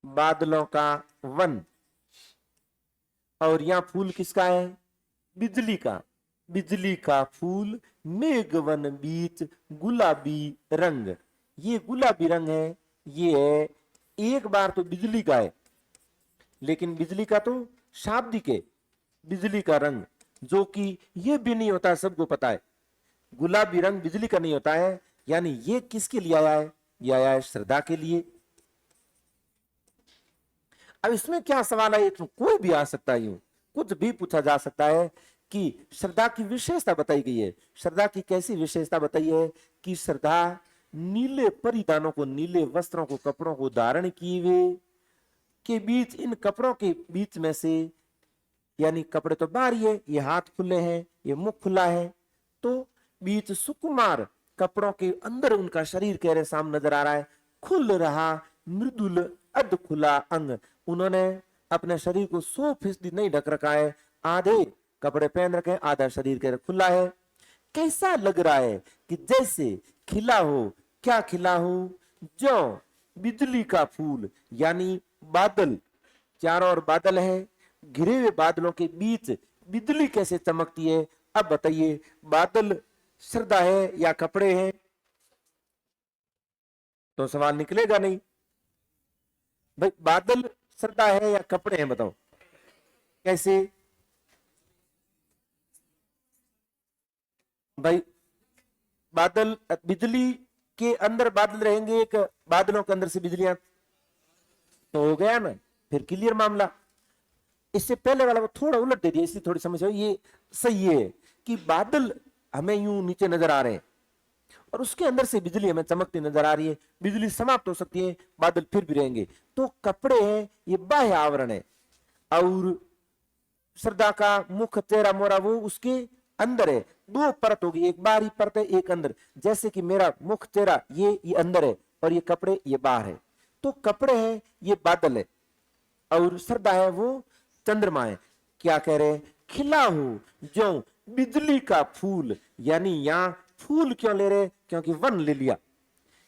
बादलों का वन। और यहां फूल किसका है? बिजली का। बिजली का फूल मेघवन बीच गुलाबी रंग। ये गुलाबी रंग है, ये है एक बार तो बिजली का है, लेकिन बिजली का तो शाब्दिक है, बिजली का रंग, जो कि ये भी नहीं होता, सबको पता है गुलाबी रंग बिजली का नहीं होता है। यानी ये किसके लिए आया है? ये आया है श्रद्धा के लिए। अब इसमें क्या सवाल है? तो कोई भी आ सकता है, यूं कुछ भी पूछा जा सकता है कि श्रद्धा की विशेषता बताई गई है। श्रद्धा की कैसी विशेषता बताई है? कि श्रद्धा नीले परिधानों को, नीले वस्त्रों को, कपड़ों को धारण किए हुए के बीच, इन कपड़ों के बीच में से, यानी कपड़े तो बाहर ही है, ये हाथ खुले हैं, ये मुख खुला है, तो बीच सुकुमार, कपड़ों के अंदर उनका शरीर कह रहे सामने नजर आ रहा है, खुल रहा मृदुल अर्ध खुला अंग। उन्होंने अपने शरीर को 100% नहीं ढक रखा है, आधे कपड़े पहन रखे हैं, आधा शरीर कह रहे खुला है। कैसा लग रहा है? कि जैसे खिला हो। क्या खिला हो? जो बिजली का फूल, यानी बादल, चारों ओर बादल है, घिरे हुए बादलों के बीच बिजली कैसे चमकती है? अब बताइए, बादल श्रद्धा है या कपड़े हैं? तो सवाल निकलेगा नहीं भाई। बादल श्रद्धा है या कपड़े हैं? बताओ कैसे भाई? बादल, बिजली के अंदर बादल रहेंगे, एक बादलों के अंदर से बिजलियां, तो हो गया ना, फिर क्लियर मामला। इससे पहले वाला वो थोड़ा उलट दे दिया, इसलिए थोड़ी समस्या। ये सही है कि बादल हमें यूं नीचे नजर आ रहे हैं और उसके अंदर से बिजली हमें चमकती नजर आ रही है। बिजली समाप्त हो सकती है, बादल फिर भी रहेंगे। तो कपड़े हैं, ये बाह्य आवरण है। और श्रद्धा का मुख, चेहरा मोरा, वो उसके अंदर है। 2 परत होगी, एक बाहरी परत है, एक अंदर। जैसे कि मेरा मुख, चेहरा ये अंदर है और ये कपड़े ये बाहर है। तो कपड़े हैं, ये बादल है, और श्रद्धा है वो चंद्रमा है। क्या कह रहे हैं? खिला हो जो बिजली का फूल, यानी यहां फूल क्यों ले रहे? क्योंकि वन ले लिया।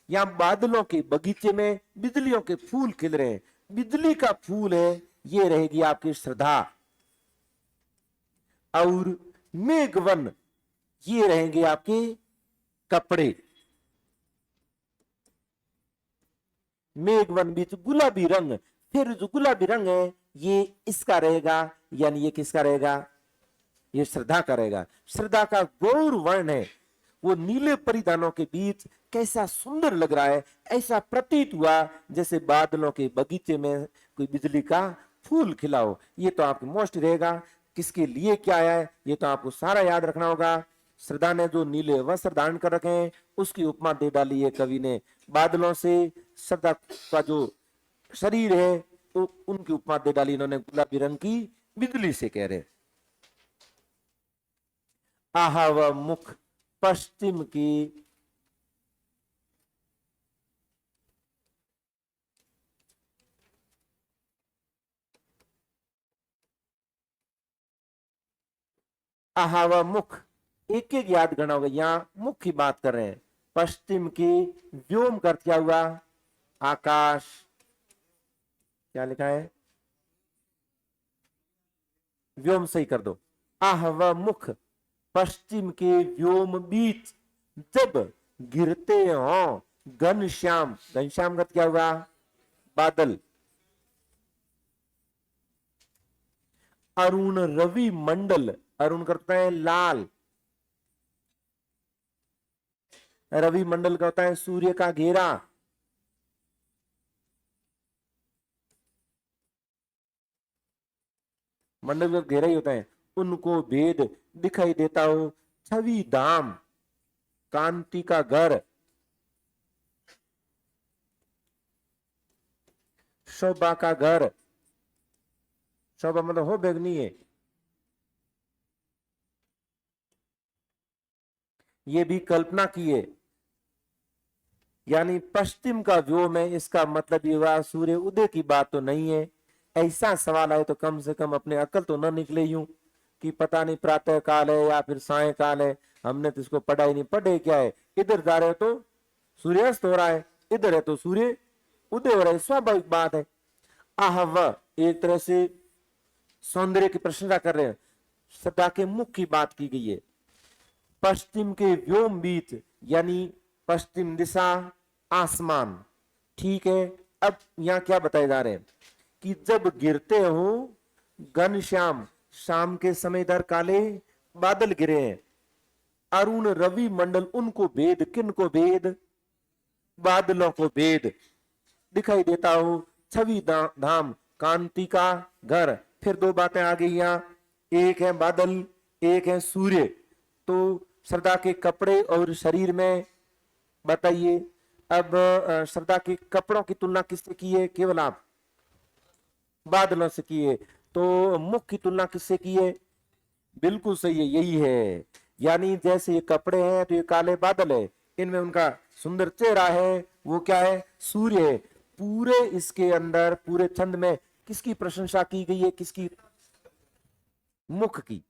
यहां बादलों के बगीचे में बिजलियों के फूल खिल रहे हैं, बिजली का फूल है, ये रहेगी आपकी श्रद्धा। और मेघवन, ये रहेंगे आपके कपड़े। मेघवन बीच गुलाबी रंग, फिर जो गुलाबी रंग है ये इसका रहेगा, यानी ये किसका रहेगा? ये श्रद्धा का रहेगा। श्रद्धा का गौर वर्ण है, वो नीले परिधानों के बीच कैसा सुंदर लग रहा है, ऐसा प्रतीत हुआ जैसे बादलों के बगीचे में कोई बिजली का फूल खिला हो। ये तो आपको मोस्ट रहेगा। किसके लिए क्या है ये तो आपको सारा याद रखना होगा। श्रद्धा ने जो नीले वस्त्र धारण कर रखे हैं उसकी उपमा दे डाली है कवि ने बादलों से। श्रद्धा का जो शरीर है तो उनकी उपमा दे डाली इन्होंने गुलाबी रंग की बिजली से कह रहे। आहा वह मुख पश्चिम की आहा वह मुख एक एक याद करना होगा। यहां मुख की बात कर रहे हैं। पश्चिम की व्योम कर क्या हुआ आकाश। क्या लिखा है व्योम सही कर दो। आह वह मुख पश्चिम के व्योम बीच जब गिरते हो घनश्याम। घनश्याम का क्या हुआ बादल। अरुण रवि मंडल अरुण करता है लाल। रवि मंडल का होता है सूर्य का घेरा। मंडल का घेरा ही होता है। उनको भेद दिखाई देता हो छवि धाम कांति का घर। शोभा का घर। शोभा मतलब हो बेगनी है। ये भी कल्पना की है यानी पश्चिम का व्योम है। इसका मतलब ये हुआ सूर्य उदय की बात तो नहीं है। ऐसा सवाल आए तो कम से कम अपने अकल तो न निकले यूं कि पता नहीं प्रातः काल है या फिर साय काल है। हमने तो इसको पढ़ा ही नहीं। पढ़े क्या है इधर जा रहे हो तो सूर्यास्त हो रहा है इधर है तो सूर्य उदय हो रहा है। स्वाभाविक बात है। आह वह एक तरह से सौंदर्य की प्रशंसा कर रहे हैं। सदा के मुख की बात की गई है। पश्चिम के व्योम बीच यानी पश्चिम दिशा आसमान। ठीक है अब यहां क्या बताए जा रहे हैं कि जब गिरते हो घनश्याम शाम के समय इधर काले बादल गिरे हैं। अरुण रवि मंडल उनको भेद किन को भेद बादलों को भेद दिखाई देता हो छवि धाम कांति का घर। फिर दो बातें आ गई यहां एक है बादल एक है सूर्य। तो श्रद्धा के कपड़े और शरीर में बताइए। अब श्रद्धा के कपड़ों की तुलना किससे की है केवल आप बादलों से की है। तो मुख की तुलना किससे की है बिल्कुल सही है यही है। यानी जैसे ये कपड़े हैं तो ये काले बादल है इनमें उनका सुंदर चेहरा है वो क्या है सूर्य है। पूरे इसके अंदर पूरे छंद में किसकी प्रशंसा की गई है किसकी मुख की।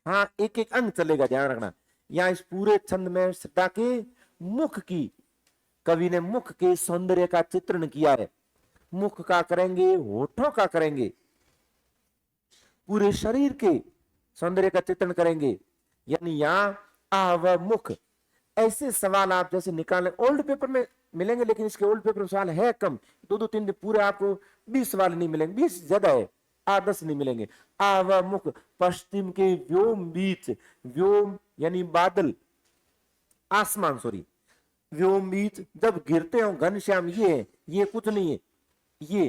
हाँ एक एक अंग चलेगा ध्यान रखना। यहाँ इस पूरे छंद में श्रद्धा के मुख की कवि ने मुख के सौंदर्य का चित्रण किया है। मुख का करेंगे होठों का करेंगे पूरे शरीर के सौंदर्य का चित्रण करेंगे। यानी यहाँ आव मुख ऐसे सवाल आप जैसे निकालें ओल्ड पेपर में मिलेंगे लेकिन इसके ओल्ड पेपर में सवाल है कम। दो तीन दिन पूरे आपको 20 सवाल नहीं मिलेंगे 20 ज्यादा है 8-10 नहीं मिलेंगे। आव मुख पश्चिम के व्योम बीच व्योम यानी बादल आसमान सॉरी व्योम बीच जब गिरते हो घनश्याम ये कुछ नहीं है ये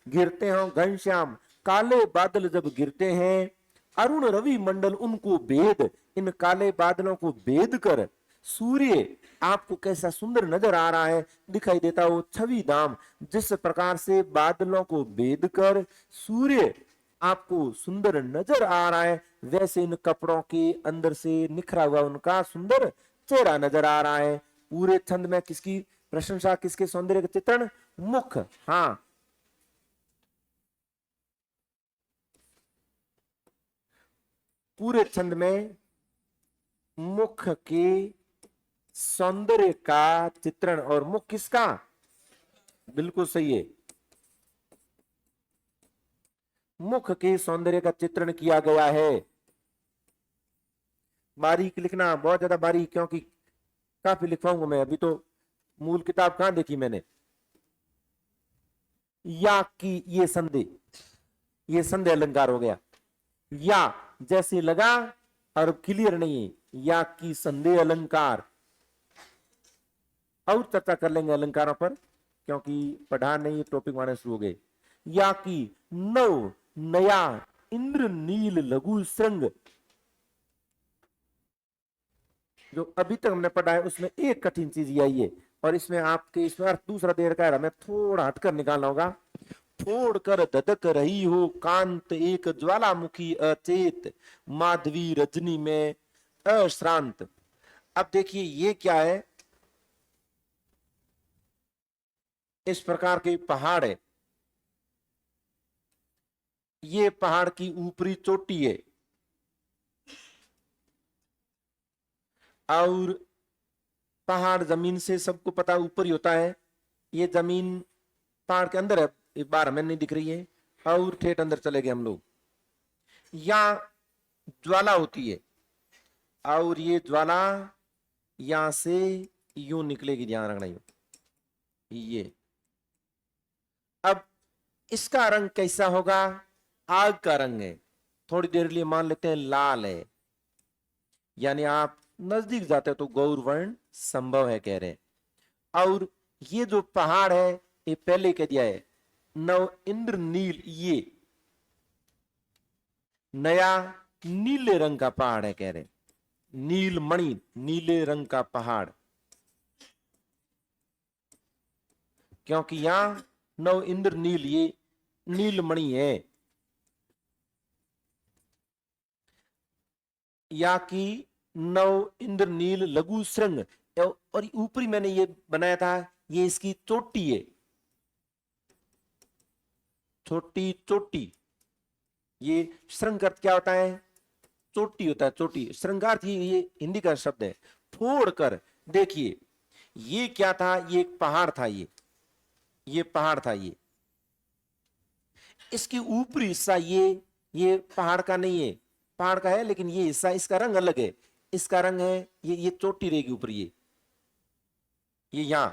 गिरते हो घनश्याम काले बादल जब गिरते हैं अरुण रवि मंडल उनको भेद इन काले बादलों को भेद कर सूर्य आपको कैसा सुंदर नजर आ रहा है दिखाई देता हो छवि धाम। जिस प्रकार से बादलों को भेद कर सूर्य आपको सुंदर नजर आ रहा है वैसे इन कपड़ों के अंदर से निखरा हुआ उनका सुंदर चेहरा नजर आ रहा है। पूरे छंद में किसकी प्रशंसा किसके सौंदर्य का चित्रण मुख। हाँ पूरे छंद में मुख के सौंदर्य का चित्रण और मुख किसका बिल्कुल सही है मुख के सौंदर्य का चित्रण किया गया है। बारीक लिखना बहुत ज्यादा बारीक क्योंकि काफी लिखवाऊंगा मैं अभी तो मूल किताब कहां देखी मैंने। या की ये संधि अलंकार हो गया या जैसे लगा और क्लियर नहीं है या की संदेह अलंकार, और चर्चा कर लेंगे अलंकारों पर, क्योंकि पढ़ा नहीं टॉपिक माने शुरू हो गए। या की नव नया इंद्र नील लघु श्रृंग, जो अभी तक हमने पढ़ा है उसमें एक कठिन चीज यही है, और इसमें आपके इसमें अर्थ दूसरा दे रखा है, हमें थोड़ा हटकर निकालना होगा। फोड़ कर धधक रही हो कांत एक ज्वालामुखी अचेत, माधवी रजनी में अश्रांत। अब देखिए ये क्या है, इस प्रकार के पहाड़ है, ये पहाड़ की ऊपरी चोटी है, और पहाड़ जमीन से सबको पता ऊपर ही होता है, ये जमीन पहाड़ के अंदर है, एक बार हमें नहीं दिख रही है, और ठेठ अंदर चले गए हम लोग। यहां ज्वाला होती है, और ये ज्वाला यहां से यूं निकलेगी, ध्यान रखना ये। अब इसका रंग कैसा होगा, आग का रंग है, थोड़ी देर लिए मान लेते हैं लाल है, यानी आप नजदीक जाते हो तो गौर वर्ण संभव है कह रहे हैं। और ये जो पहाड़ है ये पहले कह दिया है नव इंद्र नील, ये नया नीले रंग का पहाड़ है कह रहे हैं, नीलमणि नीले रंग का पहाड़, क्योंकि यहां नव इंद्र नील ये नीलमणि है। या की नव इंद्र नील लघु श्रृंग, और ऊपरी मैंने ये बनाया था, ये इसकी चोटी है, छोटी चोटी। ये श्रृंग अर्थ क्या होता है, चोटी होता है, चोटी। श्रृंगार ये हिंदी का शब्द है। फोड़ कर देखिए ये क्या था, ये एक पहाड़ था, ये पहाड़ था, ये इसकी ऊपरी हिस्सा ये पहाड़ का नहीं है, पहाड़ का है लेकिन ये हिस्सा इसका रंग अलग है, इसका रंग है ये चोटी रहेगी ऊपर, ये यहां।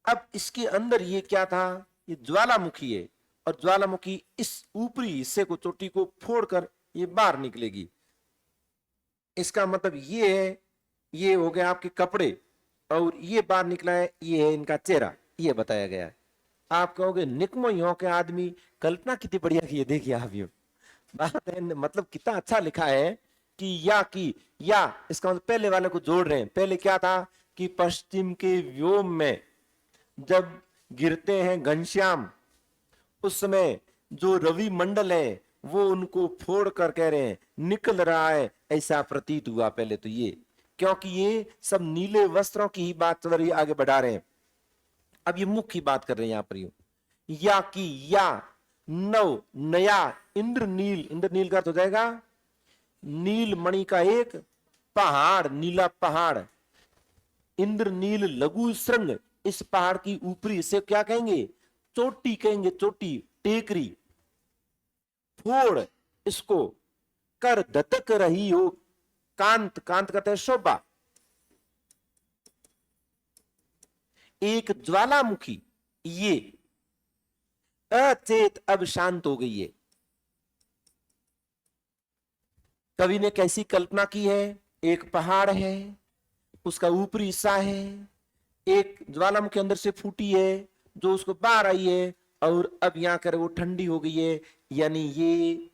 अब इसके अंदर ये क्या था, ये ज्वालामुखी है, और ज्वालामुखी इस ऊपरी हिस्से को चोटी को फोड़कर ये बाहर निकलेगी। इसका मतलब ये है, ये हो गया आपके कपड़े, और ये बाहर निकला है, ये है इनका चेहरा, ये बताया गया है। आप कहोगे निकमो यो के आदमी, कल्पना कितनी बढ़िया की है, देखिए आप ये बात है, मतलब कितना अच्छा लिखा है कि या इसका मतलब पहले वाले को जोड़ रहे हैं। पहले क्या था कि पश्चिम के व्योम में जब गिरते हैं घनश्याम, उस समय जो रवि मंडल है वो उनको फोड़ कर कह रहे हैं निकल रहा है, ऐसा प्रतीत हुआ पहले तो ये, क्योंकि ये सब नीले वस्त्रों की ही बात चल रही है, आगे बढ़ा रहे हैं। अब ये मुख की बात कर रहे हैं यहां पर, या की या नव नया इंद्र नील का अर्थ हो जाएगा नील मणि का एक पहाड़, नीला पहाड़, इंद्र नील लघु श्रृंग, इस पहाड़ की ऊपरी से क्या कहेंगे, चोटी कहेंगे, चोटी टेकरी। फोड़ इसको कर दतक रही हो कांत, कांत कहते हैं शोभा, एक ज्वालामुखी, ये अचेत अब शांत हो गई है। कवि ने कैसी कल्पना की है, एक पहाड़ है, उसका ऊपरी हिस्सा है, एक ज्वालामुखी अंदर से फूटी है जो उसको बाहर आई है, और अब यहां कर वो ठंडी हो गई है, यानी ये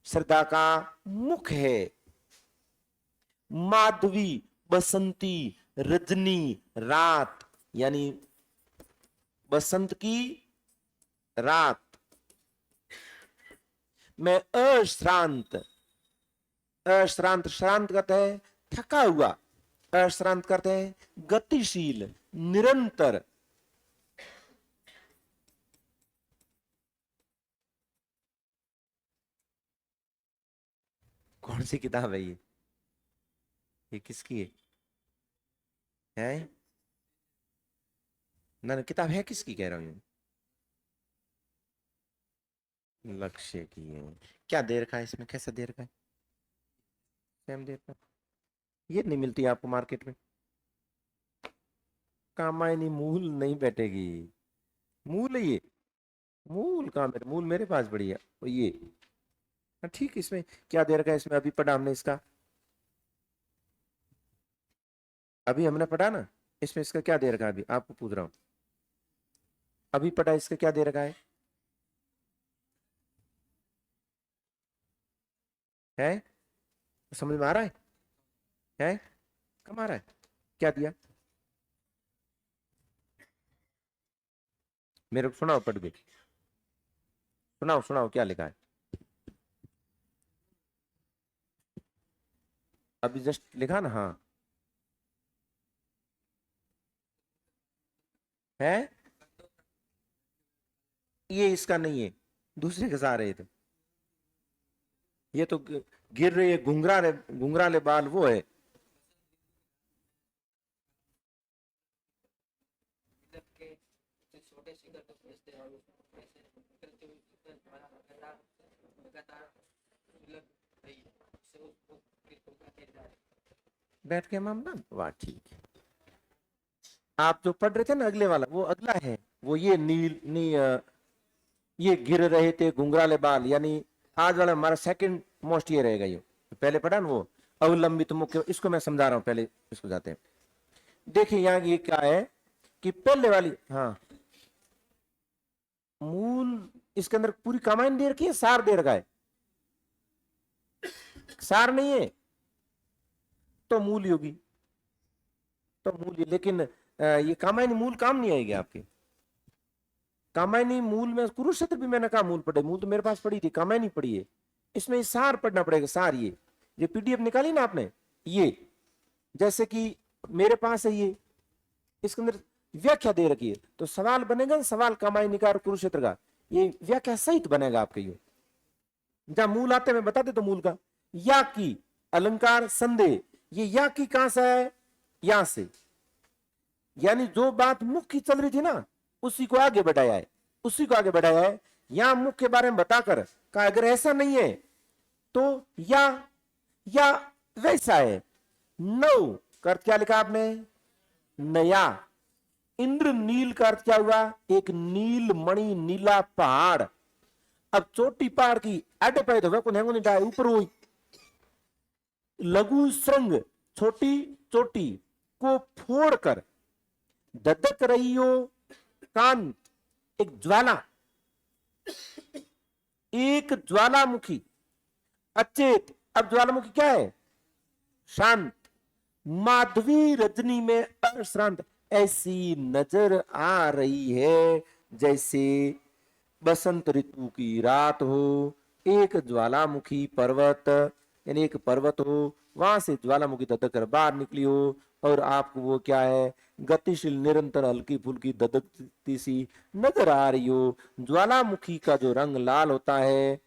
श्रद्धा का मुख है। माधवी बसंती रजनी रात, यानी बसंत की रात में अश्रांत, अश्रांत श्रांत करते हैं थका हुआ, अश्रांत करते हैं गतिशील निरंतर। कौन सी किताब है ये किसकी है ना, किताब है किसकी कह रहा हूं, लक्ष्य की है। क्या दे रखा है इसमें, कैसा दे रखा है, सेम दे रखा है। ये नहीं मिलती आपको मार्केट में, कामायनी मूल नहीं बैठेगी, मूल है ये, मूल कहाँ मेरे, मूल मेरे पास बड़ी है, ये ठीक, इसमें क्या दे रखा है, इसमें अभी पढ़ा हमने इसका, अभी हमने पढ़ा ना, इसमें इसका क्या दे रखा है, अभी आपको पूछ रहा हूं, अभी पढ़ा, इसका क्या दे रखा है समझ में आ रहा है कम आ रहा है, क्या दिया, मेरे को सुनाओ पढ़ के, सुनाओ सुनाओ क्या लिखा है, अभी जस्ट लिखा ना, हाँ है, ये इसका नहीं है, दूसरे के सहारे है, तो ये तो गिर रही है, घुंघराले बाल वो है, बैठ के मामला, वाह ठीक है, आप जो पढ़ रहे थे ना अगले वाला, वो अगला है, वो ये ये गिर रहे थे घुंघराले बाल, यानी आज वाला हमारा सेकंड मोस्ट ये रहेगा, ये पहले पढ़ा ना वो अवलंबित मुख्य, इसको मैं समझा रहा हूं, पहले इसको जाते हैं, देखिए यहाँ ये क्या है कि पहले वाली, हाँ मूल, इसके अंदर पूरी कमांड दे रखी है, सार दे रखा है, सार नहीं है तो मूल होगी, तो मूल, लेकिन ये कामायनी मूल काम नहीं आएगी आपके, कामायनी मूल में कुरुक्षेत्र भी मैंने कहा मूल पढ़े, मूल तो मेरे पास पड़ी थी, कामायनी पढ़ी है, इसमें सार पढ़ना पड़ेगा, सार, ये पीडीएफ निकाली ना आपने, ये जैसे कि मेरे पास है ये, इसके अंदर व्याख्या दे रखी है, तो सवाल बनेगा, सवाल कामायनिकार कुरुक्षेत्र का, ये व्याख्या सहित बनेगा आपके, ये जहां मूल आते मैं बता दे तो मूल का, या की अलंकार संदेह, ये या की कहां से है, यहां से, यानी जो बात मुख की चल रही थी ना, उसी को आगे बढ़ाया है, उसी को आगे बढ़ाया है, यहां मुख के बारे में बताकर कहा अगर ऐसा नहीं है तो या वैसा है, नौ का अर्थ क्या लिखा आपने, नया, इंद्र नील का अर्थ क्या हुआ, एक नील मणि नीला पहाड़, अब चोटी पहाड़ की आटे पे तो को नहीं डाय ऊपर हुई, लघु श्रृंग छोटी चोटी को फोड़कर ददक रही हो कांत, एक ज्वाला, एक ज्वालामुखी, अचेत, अब ज्वालामुखी क्या है, शांत, माधवी रजनी में अश्रांत, ऐसी नजर आ रही है जैसे बसंत ऋतु की रात हो, एक ज्वालामुखी पर्वत, यानी एक पर्वत हो, वहां से ज्वालामुखी ददक कर बाहर निकली हो, और आपको वो क्या है, गतिशील निरंतर हल्की फुल्की ददकती सी नजर आ रही हो, ज्वालामुखी का जो रंग लाल होता है,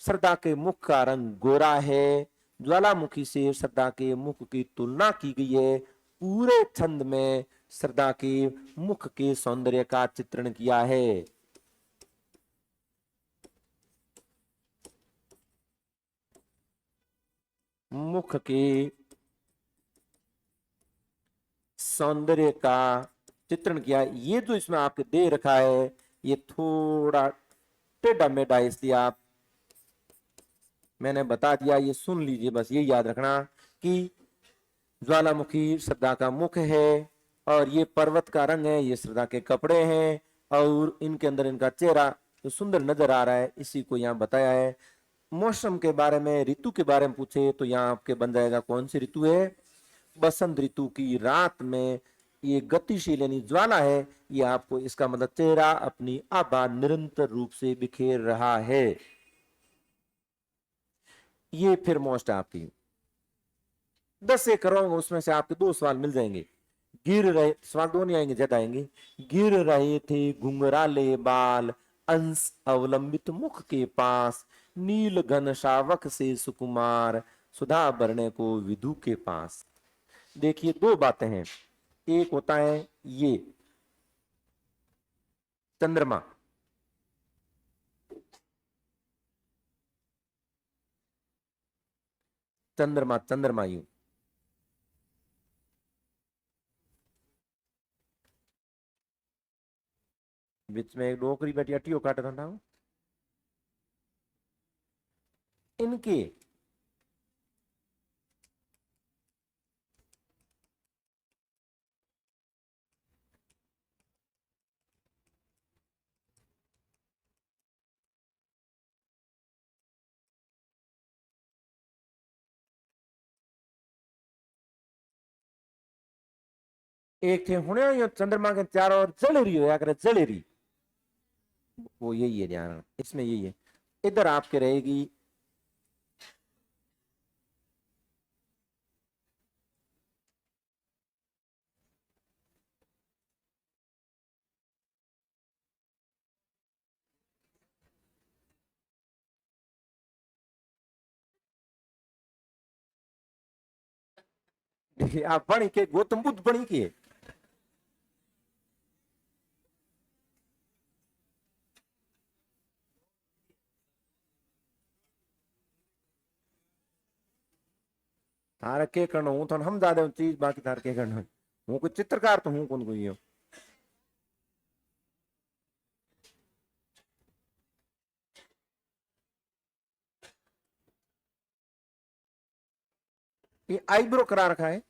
श्रद्धा के मुख का रंग गोरा है, ज्वालामुखी से श्रद्धा के मुख की तुलना की गई है, पूरे छंद में श्रद्धा के मुख के सौंदर्य का चित्रण किया है, मुख के सौंदर्य का चित्रण किया, ये जो इसमें आपके दे रखा है, ये थोड़ा टेढ़ा मेढ़ा, इसलिए आप, मैंने बता दिया, ये सुन लीजिए, बस ये याद रखना कि ज्वालामुखी श्रद्धा का मुख है, और ये पर्वत का रंग है, ये श्रद्धा के कपड़े हैं, और इनके अंदर इनका चेहरा जो सुंदर नजर आ रहा है, इसी को यहाँ बताया है। मौसम के बारे में, ऋतु के बारे में पूछे तो यहाँ आपके बन जाएगा कौन सी ऋतु है, बसंत ऋतु की रात में ये गतिशील यानी ज्वाला है, ये आपको इसका मतलब चेहरा अपनी आभा निरंतर रूप से बिखेर रहा है, ये फिर मोस्ट आपकी 10 से करोगे, उसमें से आपके 2 सवाल मिल जाएंगे, गिर रहे, सवाल 2 नहीं आएंगे, ज्यादा आएंगे, गिर रहे थे घुंघराले बाल अंश अवलंबित मुख के पास, नील घन शावक से सुकुमार सुधा भरने को विधु के पास। देखिए 2 बातें हैं, एक होता है ये चंद्रमा, चंद्रमा चंद्रमा यू, बीच में एक डोकरी बैठी अटियो काट था, इनके एक थे हुने यो चंद्रमा के चारों ओर जल रही हो या करे जल रही, वो यही है ध्यान इसमें, यही है। इधर आपके रहेगी आप बणी के गौतम बुद्ध बणी के थारे के करनो हूं थन हम ज्यादा चीज बाकी थारे के करनो हूं कोई चित्रकार तो हूं कौन कोई हो। ये आईब्रो करा रखा है,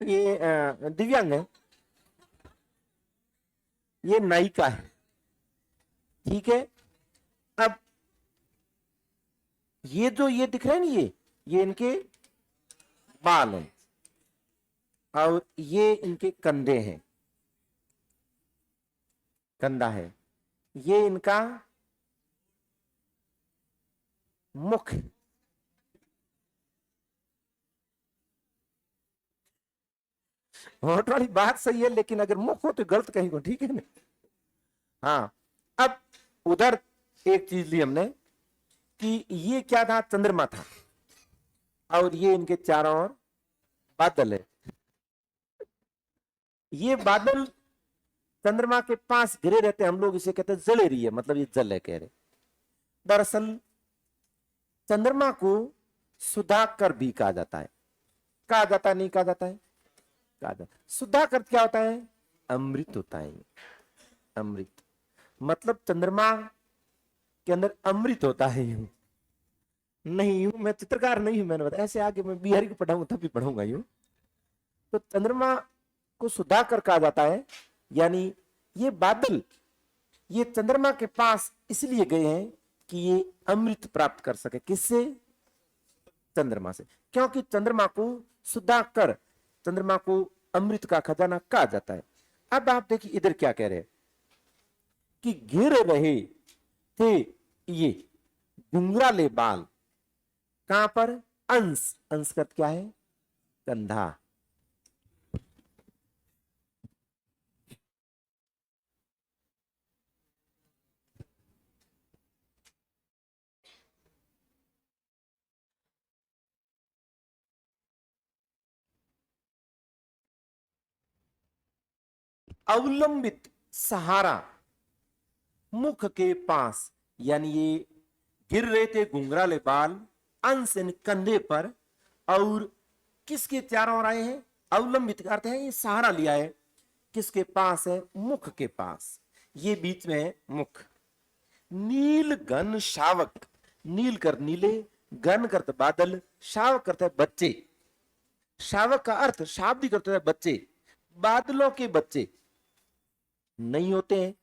ये दिव्यांग है, ये नायिका है, ठीक है। अब ये जो ये दिख रहे हैं ना, ये इनके बाल हैं और ये इनके कंधे हैं, कंधा है, ये इनका मुख है। वाली बात सही है, लेकिन अगर मुख हो तो गलत कहीं को, ठीक है ना। हाँ, अब उधर एक चीज ली हमने कि ये क्या था, चंद्रमा था और ये इनके चारों ओर बादल है। ये बादल चंद्रमा के पास घिरे रहते हैं, हम लोग इसे कहते हैं जलेरी है, मतलब ये जल है कह रहे। दरअसल चंद्रमा को सुधाकर भी कहा जाता है, कहा जाता है नहीं कहा जाता है, कहा जाता है। सुधाकर क्या होता है, अमृत होता है, अमृत, मतलब चंद्रमा के अंदर अमृत होता है। यूं नहीं, यूं मैं चित्रकार नहीं हूं, मैंने बताया, ऐसे आगे मैं बिहारी को पढ़ाऊंगा तब भी पढ़ाऊंगा यूं। तो चंद्रमा को सुधाकर कहा जाता है, यानी ये बादल ये चंद्रमा के पास इसलिए गए हैं कि ये अमृत प्राप्त कर सके, किससे, चंद्रमा से, क्योंकि चंद्रमा को सुधाकर, चंद्रमा को अमृत का खजाना कहा जाता है। अब आप देखिए इधर क्या कह रहे हैं कि घिर रहे थे ये घुंघराले बाल, कहां पर, अंश, अंश का क्या है, कंधा। अवलंबित सहारा मुख के पास, यानी ये गिर रहे थे घुंघराले बाल, अंश कंधे पर, और किसके चारों ओर आए हैं, अवलंबित करते हैं, ये सहारा लिया है, किसके पास है, मुख के पास, ये बीच में है मुख। नील घन शावक, नील कर नीले, घन करते बादल, शावक करते बच्चे। शावक का अर्थ शाब्दिक करते हैं बच्चे, बादलों के बच्चे नहीं होते हैं,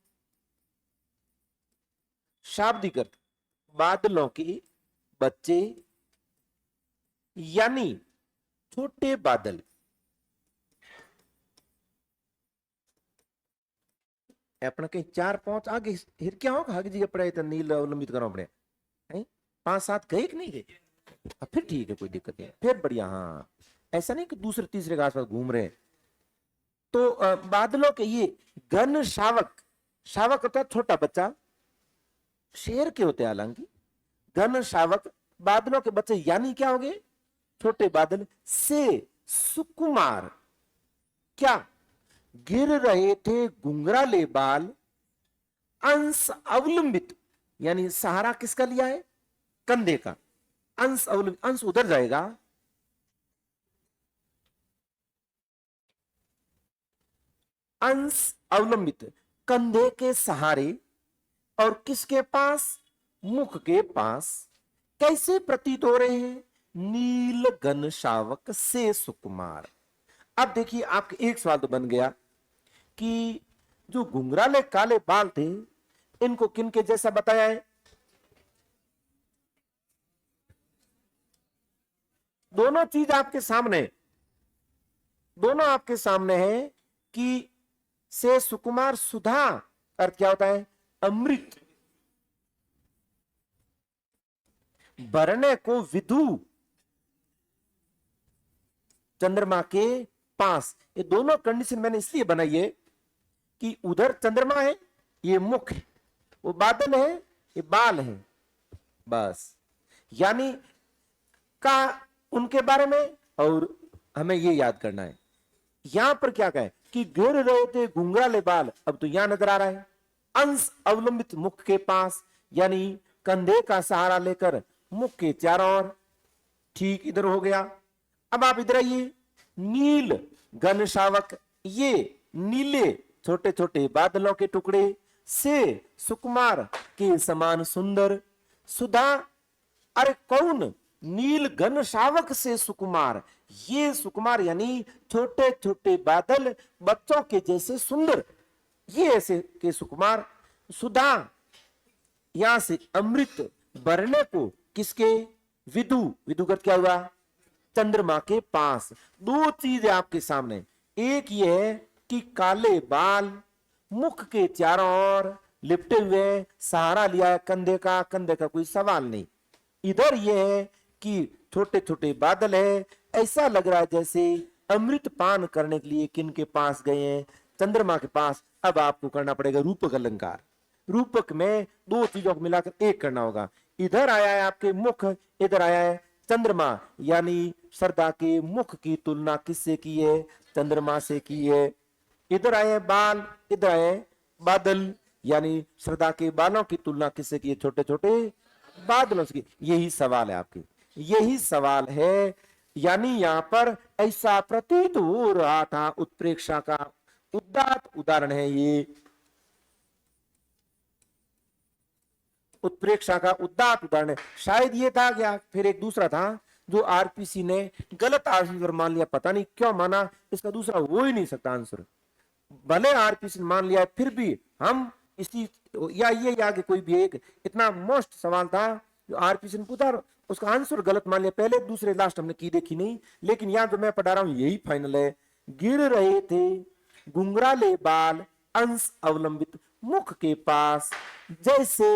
शाब्दिक अर्थ बादलों के बच्चे, यानी छोटे बादल, अपना कहीं 4-5 आगे हिर क्या होगा आगे जी पड़े तो नील अवलंबित करो अपने 5-7 गए कि नहीं गए? फिर ठीक है, कोई दिक्कत नहीं, फिर बढ़िया। हाँ, ऐसा नहीं कि दूसरे तीसरे के आसपास घूम रहे हैं। तो बादलों के ये घन शावक, शावक होता है छोटा बच्चा, शेर के होते हैं हालांकि। घन शावक बादलों के बच्चे यानी क्या हो गए? छोटे बादल से सुकुमार, क्या गिर रहे थे घुंघराले बाल, अंश अवलंबित, यानी सहारा किसका लिया है? कंधे का। अंश अवलंबित, अंश उधर जाएगा, अंश अवलंबित, कंधे के सहारे और किसके पास? मुख के पास। कैसे प्रतीत हो रहे हैं? नील घन शावक से सुकुमार। अब देखिए आपके एक सवाल तो बन गया कि जो घुंघराले काले बाल थे इनको किनके जैसा बताया है? दोनों चीज आपके सामने, दोनों आपके सामने है कि से सुकुमार, सुधा अर्थ क्या होता है? अमृत। भरने को विधु, चंद्रमा के पास। ये दोनों कंडीशन मैंने इसलिए बनाई है कि उधर चंद्रमा है, ये मुख है, वो बादल है, ये बाल है, बस। यानी का उनके बारे में, और हमें ये याद करना है यहां पर क्या कहे कि गिर रहे थे घुंघराले बाल, अब तो यहां नजर आ रहा है अंश अवलंबित मुख के पास, यानी कंधे का सहारा लेकर मुख के चारों ओर। ठीक इधर हो गया। अब आप इधर आइए, नील घन शावक, ये नीले छोटे छोटे बादलों के टुकड़े, से सुकुमार के समान सुंदर, सुधा, अरे कौन? नील घन शावक से सुकुमार, ये सुकुमार यानी छोटे छोटे बादल बच्चों के जैसे सुंदर, ये ऐसे के सुकुमार। सुधा, यहां से अमृत, भरने को किसके? विदु, विदुगत क्या हुआ? चंद्रमा के पास। दो चीज है आपके सामने, एक ये है कि काले बाल, मुख के चारों ओर लिपटे हुए, सहारा लिया है कंधे का, कंधे का कोई सवाल नहीं। इधर यह है कि छोटे छोटे बादल है, ऐसा लग रहा है जैसे अमृत पान करने के लिए किन के पास गए हैं? चंद्रमा के पास। अब आपको करना पड़ेगा रूपक अलंकार। रूपक में दो चीजों को मिलाकर एक करना होगा। इधर आया है आपके मुख, इधर आया है चंद्रमा, यानी श्रद्धा के मुख की तुलना किससे की है? चंद्रमा से की है। इधर आए बाल, इधर आए बादल, यानी श्रद्धा के बालों की तुलना किससे की है? छोटे छोटे बादलों से की। यही सवाल है आपके, यही सवाल है। यानी यहां पर ऐसा प्रतीत हो रहा था, उत्प्रेक्षा का उदात्त उदाहरण है ये, उत्प्रेक्षा का उदात्त उदाहरण है। शायद ये था क्या, फिर एक दूसरा था जो आरपीसी ने गलत आंसर मान लिया, पता नहीं क्यों माना, इसका दूसरा हो ही नहीं सकता आंसर। भले आरपीसी ने मान लिया, फिर भी हम इसी, या ये आगे कोई भी एक इतना मोस्ट सवाल था जो आरपीसी ने पूछा, उसका आंसर गलत मान लिया। पहले दूसरे लास्ट हमने की देखी नहीं, लेकिन यहां जो मैं पढ़ा रहा हूं यही फाइनल है। गिर रहे थे घुंघराले बाल, अंश अवलंबित मुख के पास, जैसे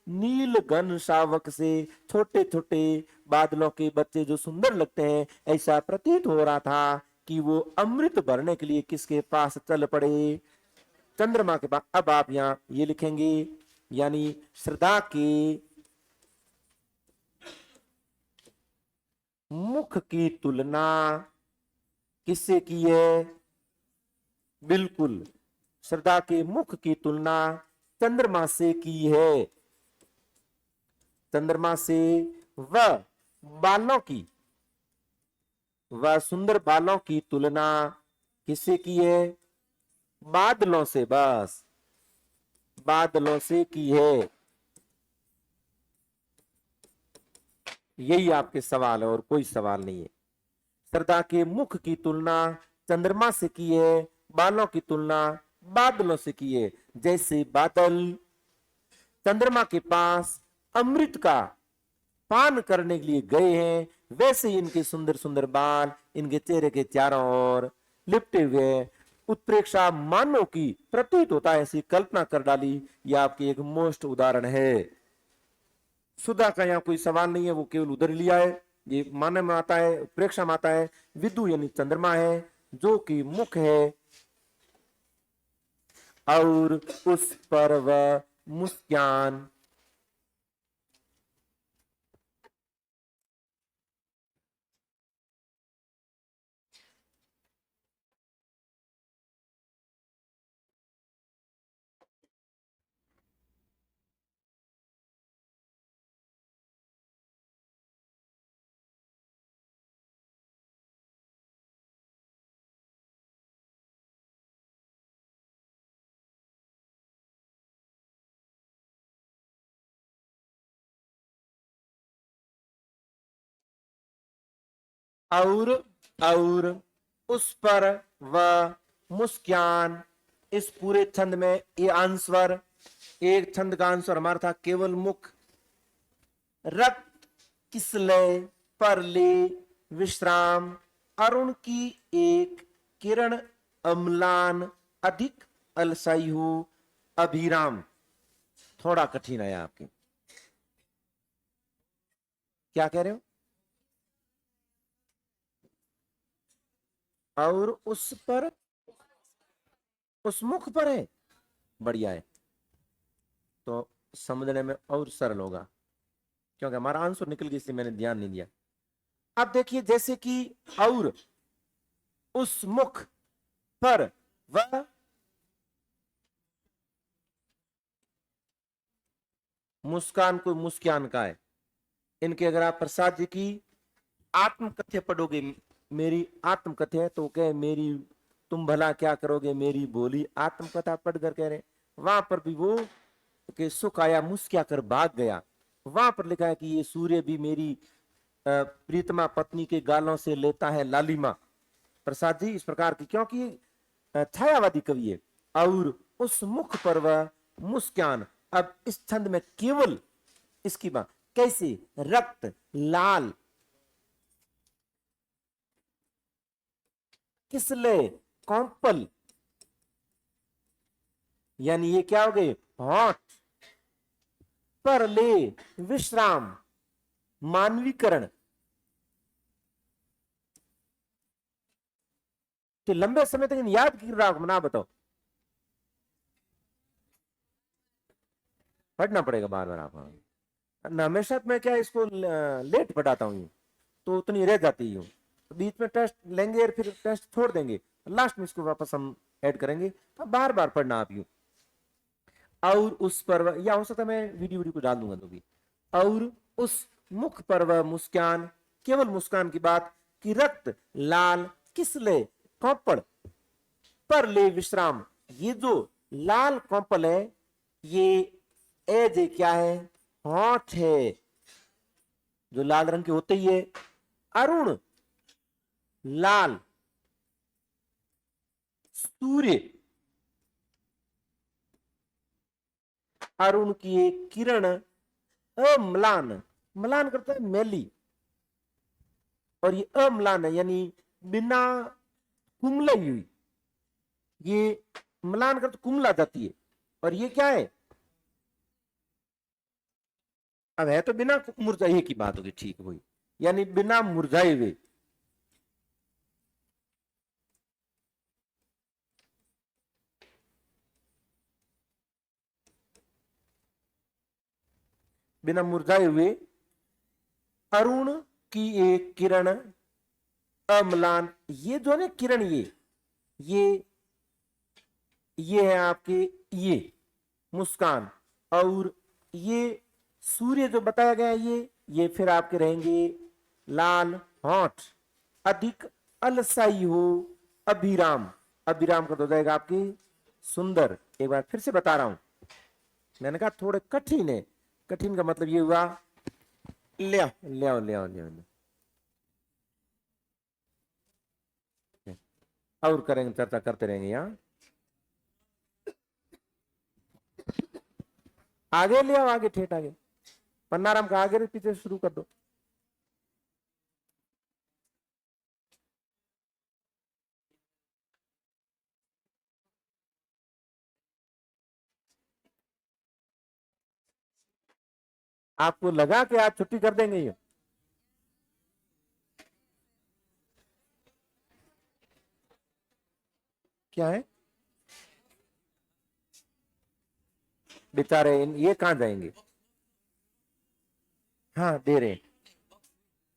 नील घन शावक से छोटे छोटे बादलों के बच्चे जो सुंदर लगते हैं, ऐसा प्रतीत हो रहा था कि वो अमृत भरने के लिए किसके पास चल पड़े? चंद्रमा के पास। अब आप यहां ये लिखेंगे, यानी श्रद्धा के मुख की तुलना किससे की है? बिल्कुल, श्रद्धा के मुख की तुलना चंद्रमा से की है। चंद्रमा से वह बालों की, वह सुंदर बालों की तुलना किससे की है? बादलों से, बस बादलों से की है। यही आपके सवाल है और कोई सवाल नहीं है। श्रद्धा के मुख की तुलना चंद्रमा से की है, बालों की तुलना बादलों से की है। जैसे बादल चंद्रमा के पास अमृत का पान करने के लिए गए हैं, वैसे ही इनके सुंदर सुंदर बाल इनके चेहरे के चारों ओर लिपटे हुए हैं। उत्प्रेक्षा मानव की प्रतीत होता है, ऐसी कल्पना कर डाली। यह आपकी एक मोस्ट उदाहरण है। सुधा का यहाँ कोई सवाल नहीं है, वो केवल उधर लिया है। ये मानव में आता है, प्रेक्षा में आता है। विदु यानी चंद्रमा है, जो कि मुख है और उस पर वह मुस्कान। और और उस पर वह मुस्कान। इस पूरे छंद में ये आंसर, एक छंद का आंसर हमारा था केवल मुख। रक्त, किसलय, परले, विश्राम, अरुण की एक किरण, अम्लान, अधिक, अलसायु, अभिराम। थोड़ा कठिन है आपके, क्या कह रहे हो? और उस पर, उस मुख पर है, बढ़िया है। तो समझने में और सरल होगा, क्योंकि हमारा आंसर निकल गया इसलिए मैंने ध्यान नहीं दिया। अब देखिए, जैसे कि और उस मुख पर वह, मुस्कान को मुस्कान का है। इनके अगर आप प्रसाद जी की आत्मकथ्य पढ़ोगे, मेरी आत्मकथ्य है, तो कहे मेरी तुम भला क्या करोगे मेरी बोली, आत्मकथा पढ़कर कह रहे। वहां पर भी वो कि सुख आया मुस्किया कर भाग गया, वहां पर लिखा है कि ये सूर्य भी मेरी प्रीतमा पत्नी के गालों से लेता है लालिमा। प्रसाद जी इस प्रकार की, क्योंकि छायावादी कवि है। और उस मुख पर वह मुस्कान। अब इस छंद में केवल इसकी बात कैसे, रक्त, लाल, किसले, कॉम्पल, यानी ये क्या हो गए, हॉट, परले, विश्राम, मानवीकरण। तो लंबे समय तक याद कर रहा हूं ना, बताओ। पढ़ना पड़ेगा बार बार आप। हमेशा मैं क्या इसको लेट पढ़ाता हूँ, तो उतनी रह जाती हूँ। तो बीच में टेस्ट लेंगे और फिर टेस्ट छोड़ देंगे, लास्ट में इसको वापस हम ऐड करेंगे। तो बार बार पढ़ना आप यूं। और उस पर, या हो सकता है मैं वीडियो वीडियो को डाल दूंगा तो भी। और उस मुख पर वह मुस्कान, केवल मुस्कान की बात, कि रक्त, लाल, किसले, कॉपड़, पर ले विश्राम। ये जो लाल कॉम्पल है, ये एज क्या है, हॉट है, जो लाल रंग के होते ही है। अरुण, लाल, सूर्य, अरुण की एक किरण, अम्लान, म्लान करता है मैली, और ये अम्लान है यानी बिना कुमलाई हुई, ये म्लान कर तो कुमला जाती है। और ये क्या है, अब है तो बिना मुरझाए की बात होगी, ठीक हुई, यानी बिना मुरझाए हुए। बिना मुरझाए हुए, अरुण की एक किरण, अम्लान, ये जो है ना किरण, ये ये है आपके, ये मुस्कान। और ये सूर्य जो बताया गया है, ये फिर आपके रहेंगे लाल, हॉट, अधिक, अलसाई हो, अभिराम। अभिराम का हो जाएगा आपकी सुंदर। एक बार फिर से बता रहा हूं, मैंने कहा थोड़े कठिन है। कठिन का मतलब ये हुआ, ले आओ ले आओ ले आओ ले आओ, और करेंगे, चर्चा करते रहेंगे यहाँ। आगे ले आओ, आगे ठेठ आगे, पन्नाराम का आगे पीछे शुरू कर दो। आपको लगा कि आज छुट्टी कर देंगे ये? क्या है बेचारे, ये कहाँ जाएंगे? हाँ दे रहे हैं,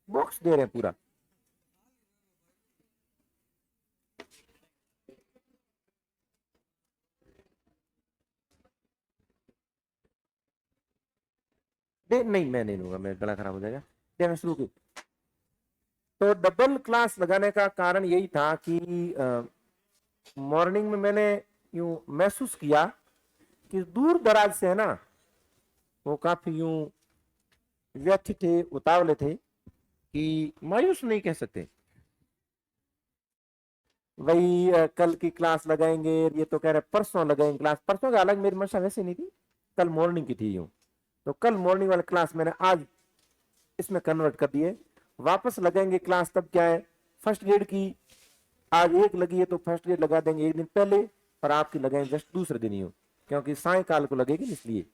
बॉक्स दे रहे हैं पूरा। दे नहीं, मैं नहीं लूंगा, मैं गला खराब हो जाएगा। दे, मैं शुरू की। तो डबल क्लास लगाने का कारण यही था कि मॉर्निंग में मैंने यूं महसूस किया कि दूर दराज से है ना, वो काफी यूं व्यथित थे, उतावले थे, कि मायूस नहीं कह सकते। वही कल की क्लास लगाएंगे, ये तो कह रहे परसों लगाएंगे क्लास। परसों का अलग, मेरी मंशा वैसे नहीं थी, कल मॉर्निंग की थी यूं। तो कल मॉर्निंग वाली क्लास मैंने आज इसमें कन्वर्ट कर दिए। वापस लगाएंगे क्लास तब क्या है, फर्स्ट ग्रेड की आज एक लगी है तो फर्स्ट ग्रेड लगा देंगे एक दिन पहले, और आपकी लगाएंगे जस्ट दूसरे दिन ही हो, क्योंकि सायकाल को लगेगी इसलिए।